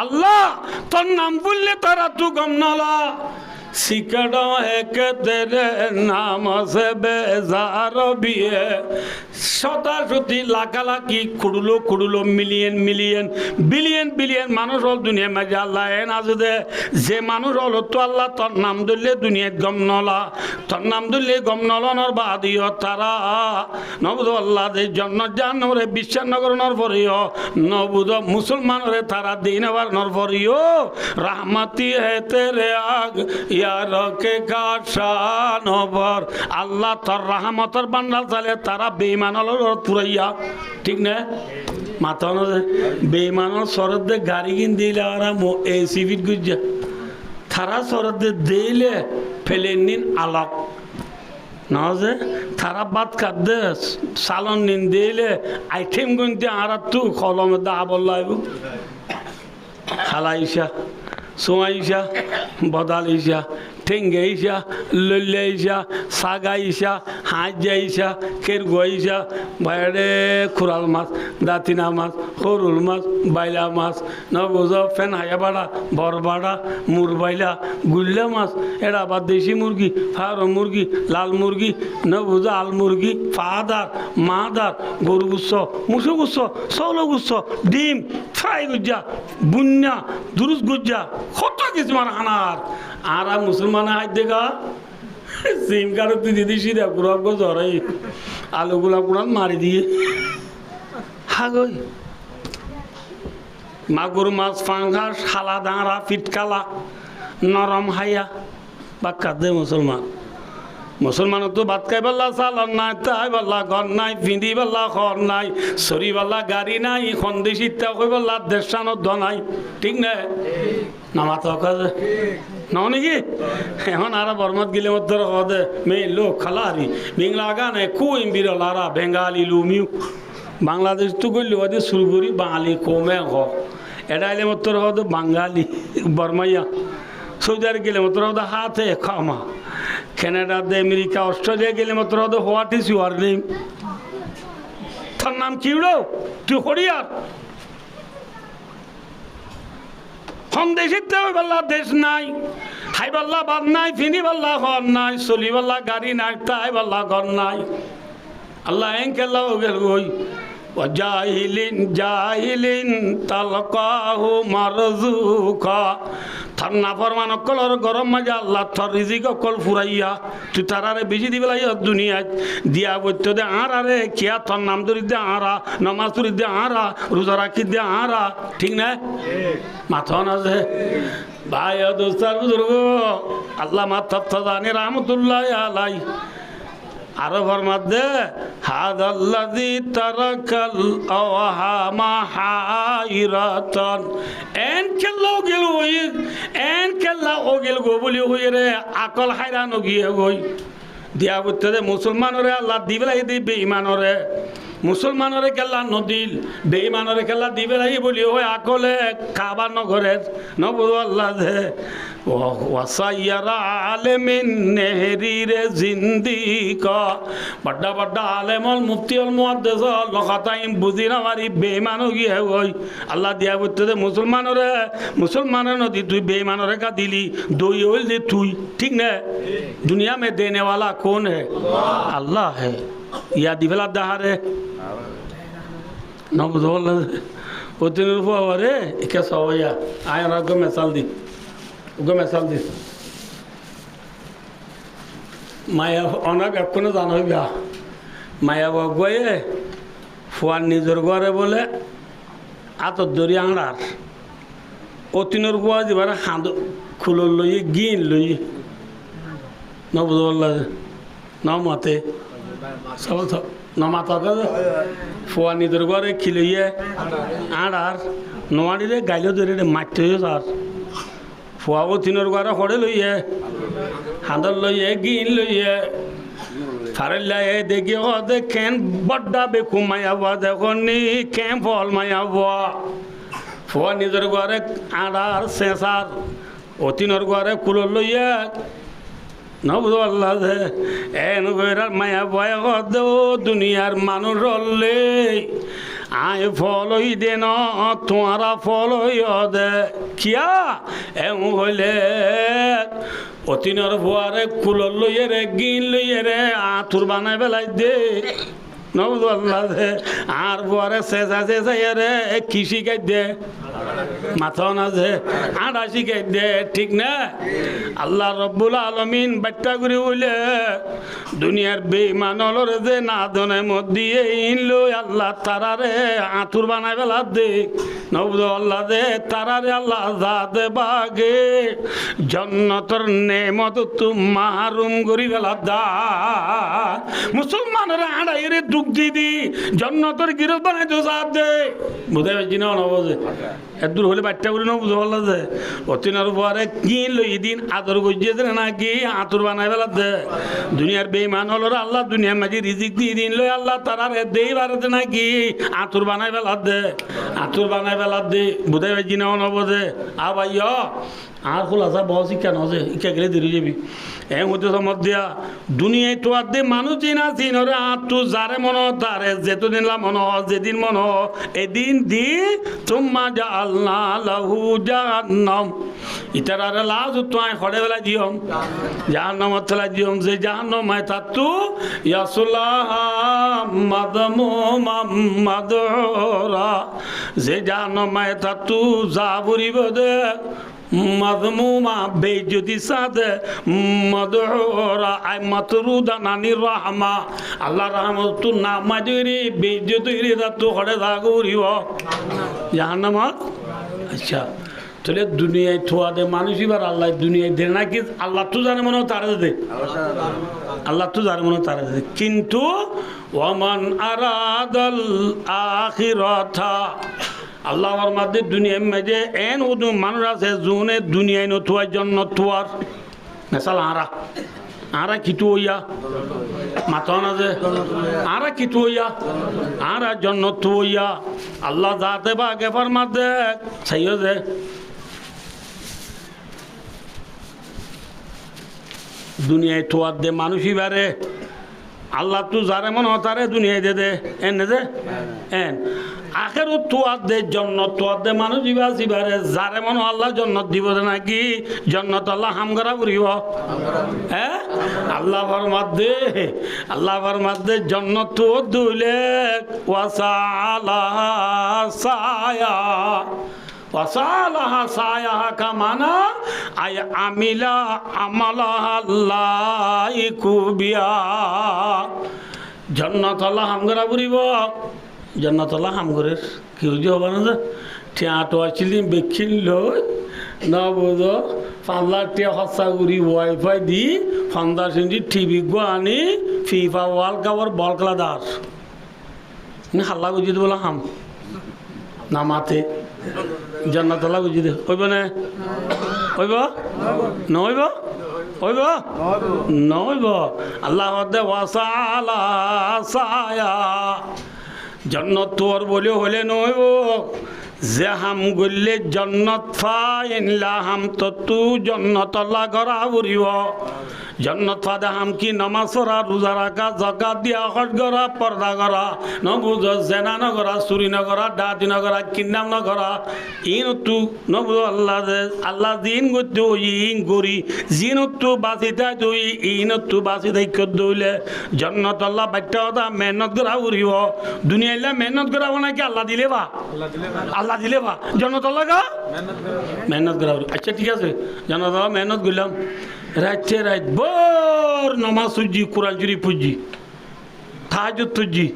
अल्लाह तन्नाम बुल्ले तारा तू गम नला सिकड़ो है कि तेरे नाम से बेजार भी है शता शती लाखा लाखी खुड़ुलो खुड़ुलो मिलियन मिलियन बिलियन बिलियन मानुष हल दुनिया में जा अल्लाह है ना जुदे जे मानुष हल तो अल्लाह तोर नाम दुल्ले दुनिया गम नला तोर नाम दुल्ले गम नलानर बादियो तारा नबुदो अल्लाह दे जन्नत जानरे বিশ্বাস নগর নর পরিও নবুদো মুসলমান রে তারা দিনবার নর পরিও रहमती है तेरे आग यार के शान पर अल्लाह तोर रहमतर बंडाल चले तारा बेईमान पुरैया ठीक ना माता बेईमान शरद दे गाड़ी किन दिले एसी फिट गुजा थारा शरद दे दिले फेलेनिन अलग ना जे थारा बात कर दे सालन निन दिले आइटम गुनते आरा तू कलम दा बोलाइबो खालाइशा सोआइशा बदालिशा ঠেঙ্গেইসা লইলেইসা সাগাইসা হাঁজাইসা কেরগইসা বাইরে খুরাল মাছ দাঁতিনা মাছ হরুল মাছ বাইলা মাছ নবুজ ফেন হাইয়াবাড়া বরবাড়া মুরবাইলা গুল্লা মাছ এটা আবার দেশি মুরগি ফার্ম মুরগি লাল মুরগি নবুজ আল মুরগি ফাদার মাদার গরু গুচ্ছ মুসু গুচ্ছ সৌল গুচ্ছ ডিম ফ্রাই গুজ্জা বুন্যা দুরুস গুজ্জা কত কিছু মার হানার आरा मुसलमान आज देखा सिम कार्ड तुझे दीदी सीधा पूरा को जोराई आलू गुला कुरान मारी दिए हाँ गई मागुर मास फांगास खाला दांरा फिटकाला नरम हाया बाक्का दे मुसलमान মুসলমানত তো ভাত খাই পাল্লা চালন নাই, তাই পাল্লা ঘর নাই, পিঁধি পাল্লা ঘর নাই, চরি পাল্লা গাড়ি নাই, সন্দেশ ইত্যা কই পাল্লা দেশানত নাই, ঠিক না? নামাতো কাজে নাও নাকি এখন আর বর্মত গেলে মধ্যে দে মেয়ে লোক খালারি বিংলা গানে কুইম বিরলারা বেঙ্গালি লুমিউ বাংলাদেশ তো গেলে ওদের শুরু করি বাঙালি কমে হ এটা এলে মতো হতো বাঙালি বর্মাইয়া সৌদি আরব গেলে মতো হতো হাতে খামা কানাডা দে আমেরিকা অস্ট্রেলিয়া গেলে মতো হতো হোয়াট ইজ ইউর নেম তার নাম কি উড়ো তুই হরিয়ার দেশিতে বললা দেশ নাই হাই বললা বাদ নাই ফিনি বললা ঘর নাই চলি বললা গাড়ি নাই তাই বললা ঘর নাই আল্লাহ এনকেল্লা গেল গই জাহিলিন জাহিলিন তালকাহু মারজুকা থার নাফরমান অকলর গরম মাঝে আল্লাহ থর রিজিক অকল ফুরাইয়া তুই তারারে বেশি দিবে লাই দুনিয়ায় দিয়া বইত দে আরে কিয়া থর নাম ধরি দে আরা নমাজ ধরি দে আরা রোজা রাখি দে আরা ঠিক না মাথন আছে ভাই দোস্তার বুজুর্গ আল্লাহ মাতানি রহমতুল্লাহ আলাই আরো ফরমাদে হাদাল্লাযী তারাকাল আওহামা হাইরাতান এন কেল্লা গেল ওই এন কেল্লা ও গেল গো বলি হই রে আকল হায়রান গিয়ে গই দিয়া বুঝতে মুসলমানরে আল্লাহ দিবেলাই দি বেঈমানরে মুসলমানরে কেল্লা নদিল বেঈমানরে কেল্লা দিবেলাই বলি হই আকলে কাবা নগরের নবুল আল্লাহ দে ওয়াসাইয়ারা আলেমিন নেহরিরে জিন্দিকা বড়া বড়া আলেমল মুফতিউল মুহাদ্দিস লখাতাইম বুঝি না মারি বেঈমান গিয়ে হই আল্লাহ দিয়া বলতে মুসলমানরে মুসলমানের নদী তুই বেঈমানরে কা দিলি দই হইল দে তুই ঠিক না দুনিয়া में देने वाला कौन है अल्लाह है या दिवला दहारे न बोल ওদিন রে একে সবাইয়া আয় রাগ মেসাল দি ওকে মেসাল দি মায়া অনেক এক্ষণে জানো বিয়া মায়া বয়ে ফুয়ার নিজের ঘরে বলে আতর দরি আঙড়ার অতিনের বুয়া যাবার হাঁদ খুলো লই গিন লই নবুল্লাহ ন মতে সব নমাতা ফুয়া নিজের ঘরে খিলইয়ে আড়ার নোয়াড়িরে গাইলে ধরে মারতে হয়ে যার ফুয়া অতিনের ঘরে হরে লইয়ে হাঁদর লইয়ে গিন লইয়ে ফারেল্লায় দেখি দেখেন বড্ডা বেকু মায়াবা দেখনি কেম ফল মায়াবা ফুয়া নিজের ঘরে আড়ার শেষার অতিনের ঘরে কুলো লইয়া নবুদ আল্লাহ দে এন গইরার মায়া বয় দে দুনিয়ার মানুষ রললে আয় ফলই দে ন তোমারা ফলই দে কিয়া এম হইলে অতিনর ভুয়ারে কুলর লইয়ে রে গিন লইয়ে রে আঁতুর বানাই বেলাই দে নবুদ আল্লাহ দে আর ভুয়ারে চেঁচা চেঁচাইয়ে রে কি শিখাই দে মাথা না যে আড়া শিখাই দে ঠিক না আল্লাহ রব্বুল আলমিন বাট্টা করে বলে দুনিয়ার বেঈমানরে যে না দনের মধ্যে ইনলো আল্লাহ তারারে আঁতুর বানাই বেলা দে নবুদ আল্লাহ দে তারারে আল্লাহ যাতে বাগে জন্নতর নেমত তুম মাহরুম করি বেলা দা মুসলমানরা আড়াই রে দুঃখ দিদি জন্নতর গিরফ বানাই তো সাথ দে বুঝে পারছি না নবজে এদূর হলে বাচ্চা করে নেবো বুঝতে পারল যে অতিনার পরে কিন লই দিন আদর গজিয়ে নাকি আতুর বানাই বেলা দে দুনিয়ার বেঈমান হলো আল্লাহ দুনিয়ার মাঝে রিজিক দিয়ে দিন লই আল্লাহ তারা দেই বাড়াতে নাকি আতুর বানাই বেলা দে আতুর বানাই বেলা দে বুঝতে পারছি না নবজে আ ভাইয়া আর খোলা আসা বহ শিক্ষা নজে ইচ্ছা গেলে দেরি যাবি এম হতে সমধ্যা দুনিয়ায় তো আর দে মানুষ চিনা চিনরে আত্মু যারে মন তারে যেতদিন মন যেদিন মন এদিন দি তোমা যা আল্লাহ লাহু জাহান্নাম ইতারারে লাজ তুই খড়ে বেলা দিয়ম জাহান্নাম তলা দিয়ম যে জাহান্নাম মাই তাতু ইয়াসুল্লাহ মাদমুমাম মাদরা যে জাহান্নাম মাই তাতু জাবুরিব দে মজমুমা বেজতি সাথে মদরা আই মাতরুদা নানি রহমা আল্লাহ রহমত না মাজুরি বেজতি রে তো হড়ে দাগুরিব জাহান্নামত আচ্ছা তাহলে দুনিয়ায় থোয়া দে মানুষ এবার আল্লাহ দুনিয়ায় দে নাকি আল্লাহ তো জানে মনে হয় তারা দে আল্লাহ তো যার মনে তারা দেয়। কিন্তু ওয়ামান আরাদাল আখিরাতা আল্লাহর মধ্যে দুনিয়ার মাঝে এন উদু মানুষ আছে জুনে দুনিয়ায় নতুয়ার জন্য তুয়ার মেসাল আরা কিটু হইয়া মাথন আছে আরা কিটু হইয়া আরা জন্য তু হইয়া আল্লাহ যাতে বা গেফার মধ্যে সেই যে দুনিয়ায় তোয়ার দে মানুষই বারে আল্লাহ তু যারে মনে তারে দুনিয়ায় দে এনে দে এন আখের তোয়ার দে জন্নত তোয়ার দে মানুষ ইবারে যারে মনে আল্লাহ জন্নত দিব নাকি জন্নত আল্লাহ হাম করা করিব হ্যাঁ আল্লাহ ফরমাদে জন্নত তো দুলে ওয়াসালাহা সায়া ওয়াসালাহা সায়াহা কামানা আই আমিলা আমালাহা লাইকু বিয়া জন্নত আল্লাহ হাম করা করিব জন্নত আল্লাহ হাম করে কি হইতে হবে না ঠেয়াটো আসছিলি বেখিন লই না বোঝ 5 লাখ টাকা খরচা করি ওয়াইফাই দি 15 ইঞ্চি টিভি গো আনি ফিফা ওয়ার্ল্ড কাপর বল খেলা দাস হাল্লা বুঝি বলা হাম না মাতে জন্নত আল্লাহ বুঝি দে হইব না হইব নহইব হইব নহইব আল্লাহ দে ওয়াসালা সায়া জন্নত তোর বলে হলে নহইব যে হাম গলে জন্নত ফাইনলা হাম তো তু জন্নত আল্লাহ করা বুড়িব জন্নত ফাদে হাম কি নামাজ পড়া রোজা রাখা জাকাত দিয়া হজ করা পর্দা করা নবুজ জেনা নগরা চুরি নগরা ডাতি নগরা কিন্নাম নগরা ইন তু নবুজ আল্লাহ দিন গতি ইন গরি জিন তু বাঁচিতা তুই ইন তু বাঁচি থাক দইলে জন্নত আল্লাহ বাচ্চা মেহনত করা বুড়িব দুনিয়াইলে মেহনত করাবো নাকি আল্লাহ দিলে বা আল্লাহ দিলে বা জন্নত আল্লাহ গা মেহনত করা আচ্ছা ঠিক আছে জন্নত আল্লাহ মেহনত করলাম রাইতে রাইত বর নমাজ সুজি কোরআন শরীফ পুজি তাহাজ্জুদ তুজি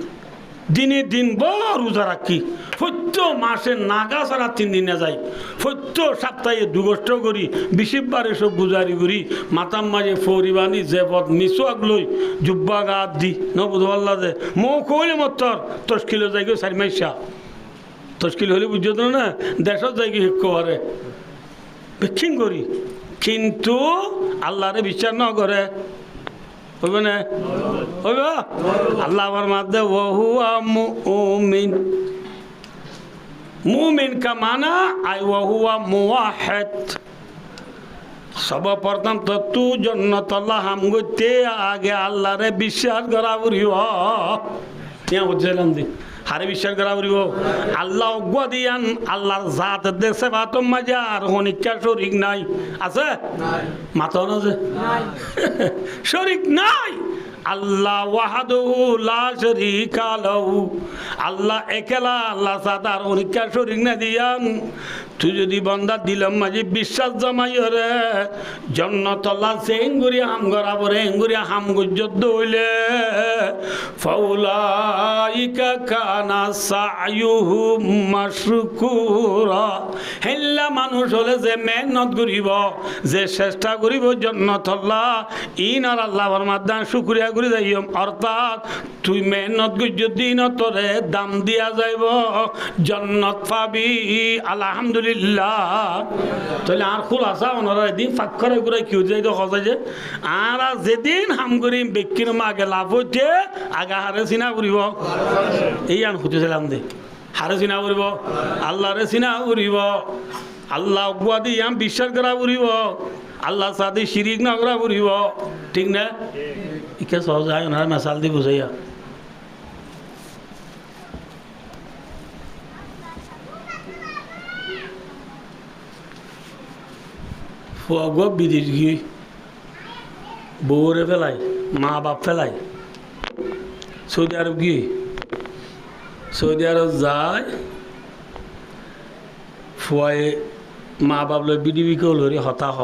দিনে দিন বর রোজা রাখি প্রত্য মাসে নাগা ছাড়া 3 দিনে যাই প্রত্য সপ্তাহে 2 কষ্ট করি 20 বার এসব গুজারি করি মাতাম মাঝে ফরিবানি জেবত মিসওয়াক লই জুব্বা গাত দি নবুদ আল্লাহ দে মো কইলে মতর তশকিল যাই গো 4 মাসা তশকিল হলে বুঝত না দেশত যাই গো করে বেখিং করি কিন্তু আল্লাহরে বিশ্বাস না করে হইব না হইব আল্লাহ আমার মাধ্যমে ওহুয়া মুমিন মুমিন কা মানা আই ওহুয়া মুওয়াহিদ সর্বপ্রথম তো তু জন্নত আল্লাহ হাম গইতে আগে আল্লাহরে বিশ্বাস করা বুড়িব ત્યાં বুঝলাম দি হারে বিশ্বাস করা বুড়িব আল্লাহ অজ্ঞা দিয়ান আল্লাহর জাত দেশে বাতম মাঝে আর হনিকা শরিক নাই আছে মাতন আছে শরিক নাই আল্লাহ ওয়াহাদুহু লা শারীকা লাহু আল্লাহ একলা আল্লাহ সাদার হনিকা শরিক না দিয়ান তুই যদি বন্দা দিলাম মাঝে বিশ্বাস জমাই রে জন্নত আল্লাহ সেঙ্গুরি হাম গরা পরে এঙ্গুরি হাম গুজ্জত হইলে ফাউলাইকা কানা সায়ুহুম মাশকুরা হেল্লা মানুষ হলে যে মেহনত করিব যে চেষ্টা করিব জন্নত আল্লাহ ইনার আল্লাহর মাধ্যমে শুকরিয়া করে যাইম অর্থাৎ তুই মেহনত গুজ্জত দিন তোরে দাম দিয়া যাইব জন্নত পাবি আলহামদুলিল্লাহ তাহলে আর খুল আসা ওনারা এদিন ফাঁকরে ঘুরে কেউ যাই তো হজে যে আর যেদিন হাম করিম বেকির আগে লাভ হইতে আগে হারে চিনা করিব এই আন খুঁজেছিলাম দে হারে চিনা করিব আল্লাহরে চিনা করিব আল্লাহ গুয়া দিয়ে আম বিশ্বাস করা করিব আল্লাহ সাথে শিরিক না করা করিব ঠিক না ইকে সহজ হয় ওনারা মেসাল দিয়ে বুঝাইয়া ফুয়াগো বিদেশ গিয়ে বউরে ফেলাই মা বাপ ফেলাই সৌদি আরব গিয়ে সৌদি আরব যায় ফুয়ায়ে মা বাপ লয় বিডিবিকে লরি হতাশ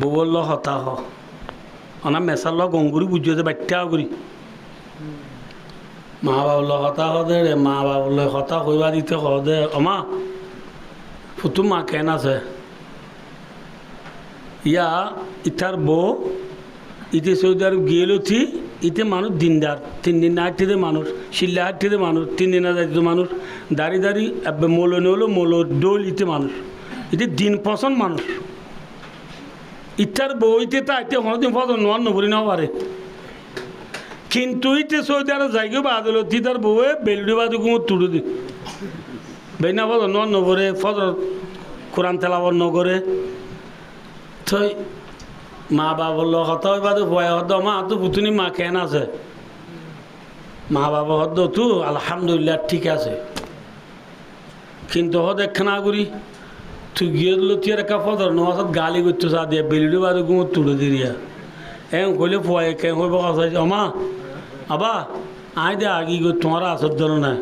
বউর ল হতাশ অনা মেসার ল গঙ্গুরি বুঝিয়ে বাচ্চা করি মা বাপ ল হতাশ দে রে মা বাপ লয় হতাশ হইবা দিতে দে অমা ফুটু মা কেন আছে ইয়া ইটার বউ ইতে সৌদি আরব গিয়েলছি ইতে মানুষ দিনদার 3 দিন না হাঁটতে মানুষ শিল্লা হাঁটতে মানুষ 3 দিন না যাইতে মানুষ দাঁড়িয়ে দাঁড়িয়ে মোলো নলো মোলো ডোল ইতে মানুষ ইতে দিন পছন্দ মানুষ ইটার বইতে তা ইতে কোনোদিন ফসল নোয়ার নবরি না পারে কিন্তু ইতে সৌদি আরব যাইগো বাদল তার বউয়ে বেলুড়ি বাদু কুমোর তুড়ে দি বেনা ফসল নোয়ার নবরে ফসল কোরআন তেলাবর নগরে থই মা বাবার লোক হত বাদে ভয় হত মা তো পুতুনি মা কেন আছে মা বাবা হদ তু আলহামদুলিল্লাহ ঠিক আছে কিন্তু হদ একখানা করি তুই গিয়ে দিল তুই একটা ফদর নোয়াশত গালি করতে চা দিয়ে বেলুড়ি বাদে গুমো তুলে দিয়া কইলে ফুয়াই কে হইব কথা মা আবা আই দে আগি গো তোমার আসর ধরো না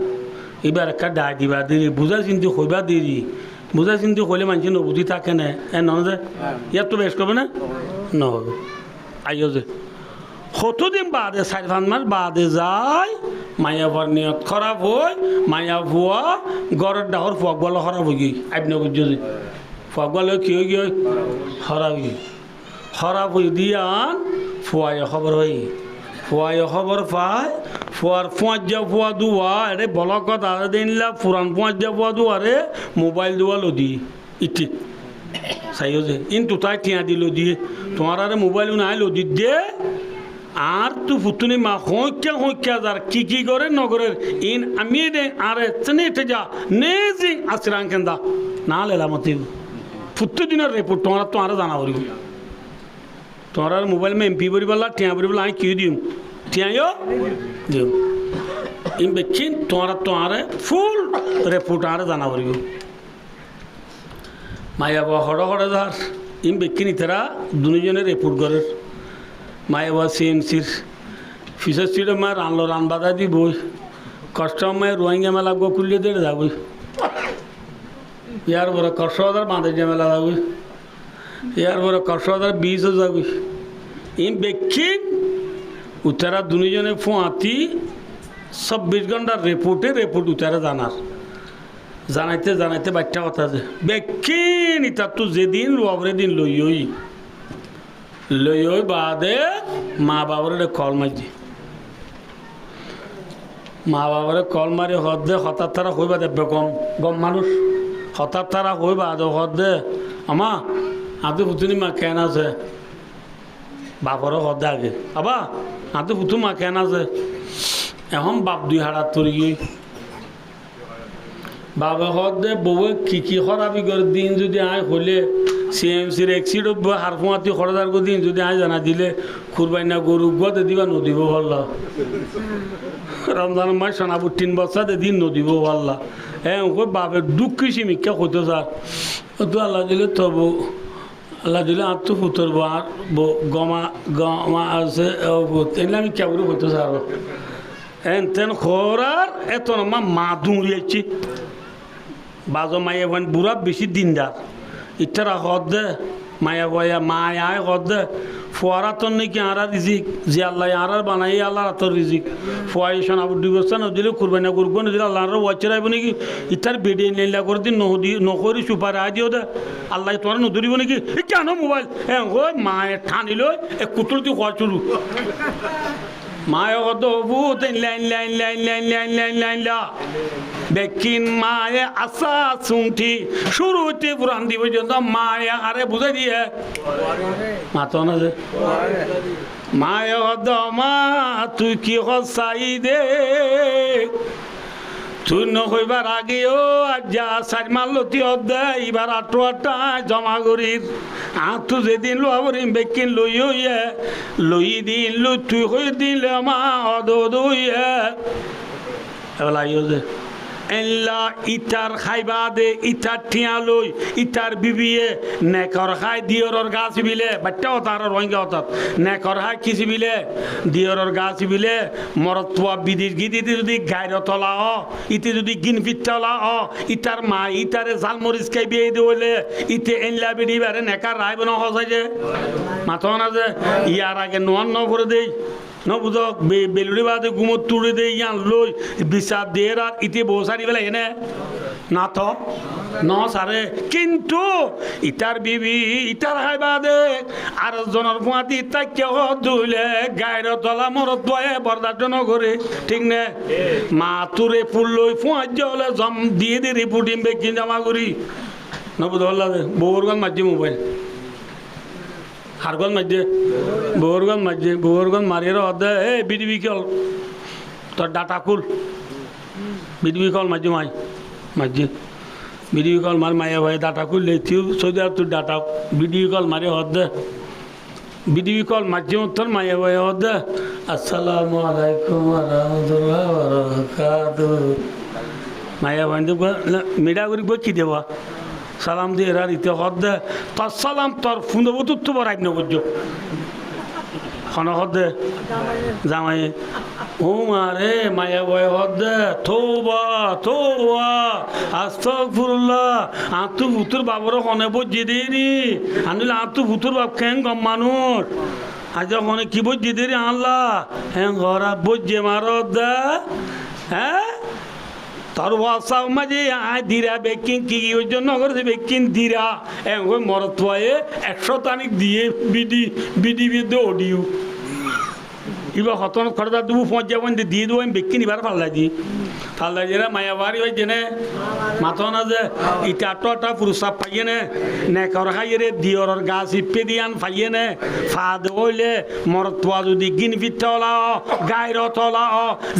এবার একটা ডাক দিবা দেরি বুঝা চিন্তি হইবা দেরি বুঝা চিন্তি হইলে মানুষ নবুদ্ধি থাকে না নয় যে ইয়ার তো বেশ করবে না নহবে আইও যে কতদিন বাদে 4-5 মাস বাদে যায় মায়া ভর নিয়ত খারাপ হয় মায়া ভুয়া গড়ের ডাহর ফুয়াকবালা খারাপ হয়ে গিয়ে আপনি বুঝছো যে ফুয়াকবালা কি হয়ে গিয়ে খারাপ হয়ে দিয়ে আন ফুয়ায় খবর হয় ফুয়ায় খবর পায় ফুয়ার ফুঁয়া ফুয়া দুয়া আরে বল কথা দিনলা পুরান ফুঁয়া ফুয়া দুয়ারে মোবাইল দুয়া লদি ইটি চাইও যে কিন্তু তাই টিয়া দিল দিয়ে তোমার আরে মোবাইল নাই লদি দে আর তু ফুতুনি মা হইক্যা যার কি করে নগরের ইন আমি দে আরে চনে যা নেজি আসরান কেন্দা না লেলামতি ফুত্তু দিনের রিপোর্ট তোমার তো আরে জানা করি তোমার আর মোবাইল মে এমপি বলি বললা টিয়া বলি বলা আমি কি দিম টিয়াও দিম ইন বেকিন তোমার তো আরে ফুল রিপোর্ট আরে জানা করি মায়া বা হড় যার ইন বেকিন ইতারা দুজনের রিপোর্ট করে মায়ে বা সিএমসির ফিসের সিটে মা রানলো রান বাধা দিবই কষ্ট মায়ের রোহিঙ্গা মেলা গো খুললে দেড়ে যাবই ইয়ার বড় কষ্ট হাজার বাঁধে মেলা যাবই ইয়ার বড় কষ্ট হাজার 20 যাবই ইম বেক্ষি উত্তরা দুজনে ফুঁয়াতি 24 ঘন্টার রিপোর্ট উত্তরা জানার জানাইতে বাচ্চা কথা যে বেক্ষিন ইতার তো যেদিন লোবরে দিন লই বাদে মা বাবার কল মারি মা বাবার কল মারি হদ দে হঠাৎ তারা হইবা দেবে গম মানুষ হঠাৎ তারা হইবা হদ দে আমা আদে পুতুনি মা কেন আছে বাপরও হদ দে আগে আবা আদে পুতু মা কেন আছে এখন বাপ 2 হাড়াত তরি গিয়ে বাবা হদ দে বউয়ে কি খরাবি করে দিন যদি আয় হলে সিএমসির এক্সিডেন্ট হার ফুঁয়াতি খরচার দিন যদি আয় জানা দিলে খুরবাইনা গরু গদে দিবা নদীব ভাল্লা রমজান মাস সোনাপুর 3 বছর দিন নদীব ভাল্লা ওই বাপের দুঃখ সীমিকা হতো স্যার তো আল্লাহ দিলে তবু আল্লাহ দিলে আর তো ফুতরবো আর গমা আছে এলে আমি কেবল হতো স্যার তেন খরার এত মা দুঁড়িয়েছি বাজো মায়ে বুড়া বেশি দিনদার ইটারা হদ দে মায়া বয়া মায়ায় হদ দে ফুয়ারা তোর নাকি আরা রিজিক যে আল্লাহ আরার বানাই আল্লাহ তোর রিজিক ফুয়াই সোনাবু 2 বছর নদিলে কুরবানি করব না দিলে আল্লাহর ওয়াচের আইব নাকি ইটার বেডে নেলা করে দিন নহরি সুপার আদিও দে আল্লাহ তোর নদরিব নাকি কেন মোবাইল ও মায়ে ঠানিল কুতুল তুই হওয়া চুরু মায়ে হদ হবু লাইন বেকিন মায়ে আসা শুনটি শুরুতে পুরান দিব পর্যন্ত মায়ে আরে বুঝে দিয়ে মাতো না যে মায়ে হদ মা তুই কি হসাই দে তুই নহইবার আগেও আর যা 4 মাল লতি দে এবার 8টা জমা করির আর তুই যেদিন লোয়াবরিম বেকিন লই দিন তুই হয়ে দিলে মা অদ দইয়ে এবার আইও যে এল্লা ইটার খাইবা দে ইটার ঠিয়া লই ইটার বিবিয়ে নেকর খাই দিয়রর গাছ বিলে বাচ্চা তার রোহিঙ্গা হঠাৎ নেকর খাই কিছি বিলে দিয়রর গাছ বিলে মরত পোয়া বিদির গিদিতে যদি গাইর তলা ইতে যদি গিন পিঠলা ইটার মা ইটারে জালমরিচ খাই বিয়ে দিলে ইতে এনলা বিড়ি বারে নেকার রাইব না হসাই যে মাথা না যে ইয়ার আগে নোয়ান ন করে দেই বুঝক বেলুড়ি বাদে গুমত তুড়ে দিয়ে ইয়ান লই বিচার দিয়ে আর ইতি বউ সারি বেলা এনে না তো ন সারে কিন্তু ইটার বিবি ইটার হাই বাদে আর জনের গুয়াতি ইটা কেউ ধুইলে গায়ের তলা মরত বয়ে বরদার করে ঠিক নে মা তুরে ফুল লই ফুঁয়াজ হলে জম দিয়ে দিয়ে রিপোর্টিং বেকিন জমা করি ন বুঝল বউর গান মাঝে মোবাইল হারগল মাঝে বউর গান মারিয়ে অদে এ বিডিবি কল তোর ডাটা খুল বিডিবি কল মাঝে মাঝে ভিডিও কল মার মায়া ভাই ডাটা খুললে তুই সৌদি আরব তোর ডাটা ভিডিও কল মারে হদে ভিডিও কল মাঝে তোর মায়া ভাই হদে আসসালামু আলাইকুম ওয়া রাহমাতুল্লাহি ওয়া বারাকাতুহু মায়া ভাই মিডা করি বকি দেবা সালাম দিয়ে এরা দিতে হদে তোর সালাম তোর ফোন দেবো তো বড় আইব না বুঝছো খন হদে জামাই ও মারে মায়া বয় হদে থৌবা আস্তাগফিরুল্লাহ আতু ভুতুর বাবর হনে বজ্জি দেরি আনিলে আতু ভুতুর বাপ খেং গম মানুষ আজ হনে কি বজ্জি দেরি আনলা হ্যাঁ ঘরা বজ্জে মারদ হ্যাঁ তোর ওয়াসাও মাঝে আয় দিরা বেকিং কি ওই জন্য করে বেকিং দিরা ওই মরত পয়ে 100 তারিখ দিয়ে বিডি অডিও এবার হতন খরচা দেবো 50 দিয়ে দেবো আমি বেকি নিবার ফাল্লাজি রা মায়া বাড়ি হয়ে জেনে মাথো না যে ইটা টা পুরুষাপ পাইয়ে নে নেকর খাইয়ে রে দিয়র গাছ ইপে দিয়ান পাইয়ে নে ফাদ হইলে মরতুয়া যদি গিন পিঠা হলা গায়ের হলা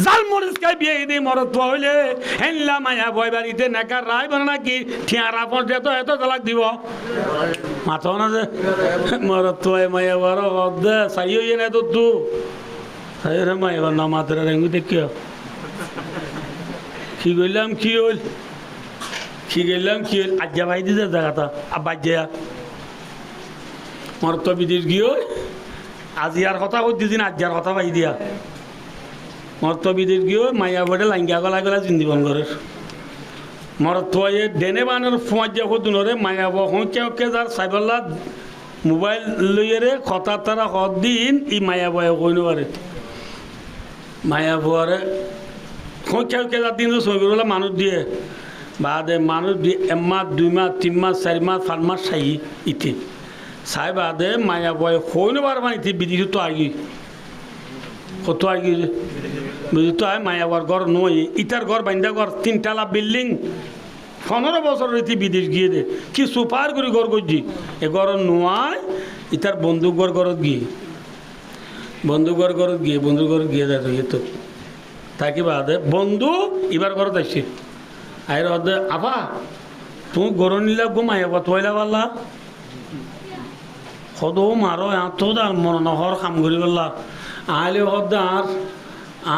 জাল মরিচ খাই বিয়ে দিয়ে মরতুয়া হইলে হেনলা মায়া বয় বাড়িতে নেকার রায় বলে নাকি ঠিয়ারা পড়ে তো এত তালাক দিব মাথো না যে মরতুয়া মায়া বড় দে সাই হইয়ে না তো তু রে মায়া না মাত্রা রেঙ্গু দেখিও কি করলাম কি হল আজ্জা ভাই দিতে জায়গাটা আব্বাজ্জা মর তো বিদেশ গিয়ে আজি আর কথা কই দিদিন আজ্জার কথা ভাই দিয়া মর তো বিদেশ গিয়ে মাইয়া বটে লাঙ্গা গলা জিন্দিবন করে মর তো এ ডেনে বানের ফোঁয়াজ যা দুনরে মায়া কে যার সাইবল্লা মোবাইল লইয়ে কথা তারা হদ দিন ই মায়া বয় কইন পারে মায়া বরে কে যার দিন সইগুলো মানুষ দিয়ে বাদে মানুষ দিয়ে 1 মাস 2 মাস 3 মাস 4 মাস 5 মাস চাই ইতি চাই বাদে মায়া বয় কইন পারবা ইতি বিদিত তো আগি কত আগি বুঝি তো আয় মায়া বর ঘর নই ইটার ঘর বান্ধা ঘর 3 তলা বিল্ডিং 15 বছর রীতি বিদেশ গিয়ে দে কি সুপার করে ঘর করছি এ ঘর নোয়ায় ইটার বন্ধু ঘর গিয়ে দেয় তো তাকে বাদে বন্ধু এবার ঘরত আসছে আয়ের হদে আফা তুমি গরু নিলে ঘুমাই আবার তোলা পারলা সদৌ মারো তো আর মনে নহর কাম করি পারলা আইলে হদে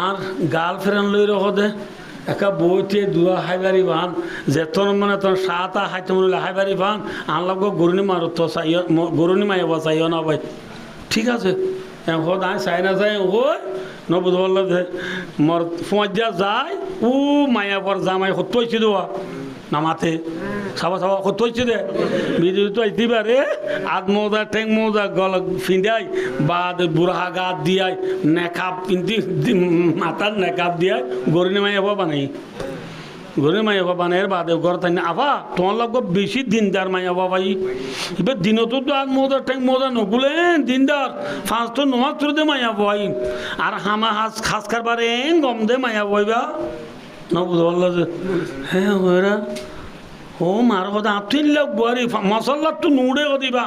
আর গার্লফ্রেন্ড লই হদে একা বইতে দুয়া হাইবারি ভান যেতন মানে তোর 7 হাইতে মনে হাইবারি ভান আনলাম গরুনি মারো তো গরুনি মাইবা চাইও না ভাই ঠিক আছে হদ আয় চাই না চাই ওই নবুধ বললো যে মর ফোঁজা যায় ও মায়া পর জামাই সত্য হয়েছে দেওয়া নামাতে সাবা সত্য হয়েছে দে বিদ্যুৎ তো দিবারে আধ মৌজা ঠেং মৌজা গল ফিন্দাই বাদ বুড়া গাত দিয়াই নেকাপ পিন্তি মাথার নেকাপ দিয়াই গরিনে মাইয়া বানাই গরিনে মাইয়া বানাইয়ের বাদে ঘর তাই না আভা তোমার লগ বেশি দিনদার মাইয়া বাবাই এবার দিনতো তো আধ মৌজা ঠেং মৌজা নগুলেন দিনদার 5 তো 9 তোর দে মাইয়া বই আর হামা হাস খাস কারবারে গম দে মাইয়া বইবা নবুধ বললো যে হ্যাঁ ওরা ও মার কথা আতুন লোক বরি মশলা তো নুড়ে দিবা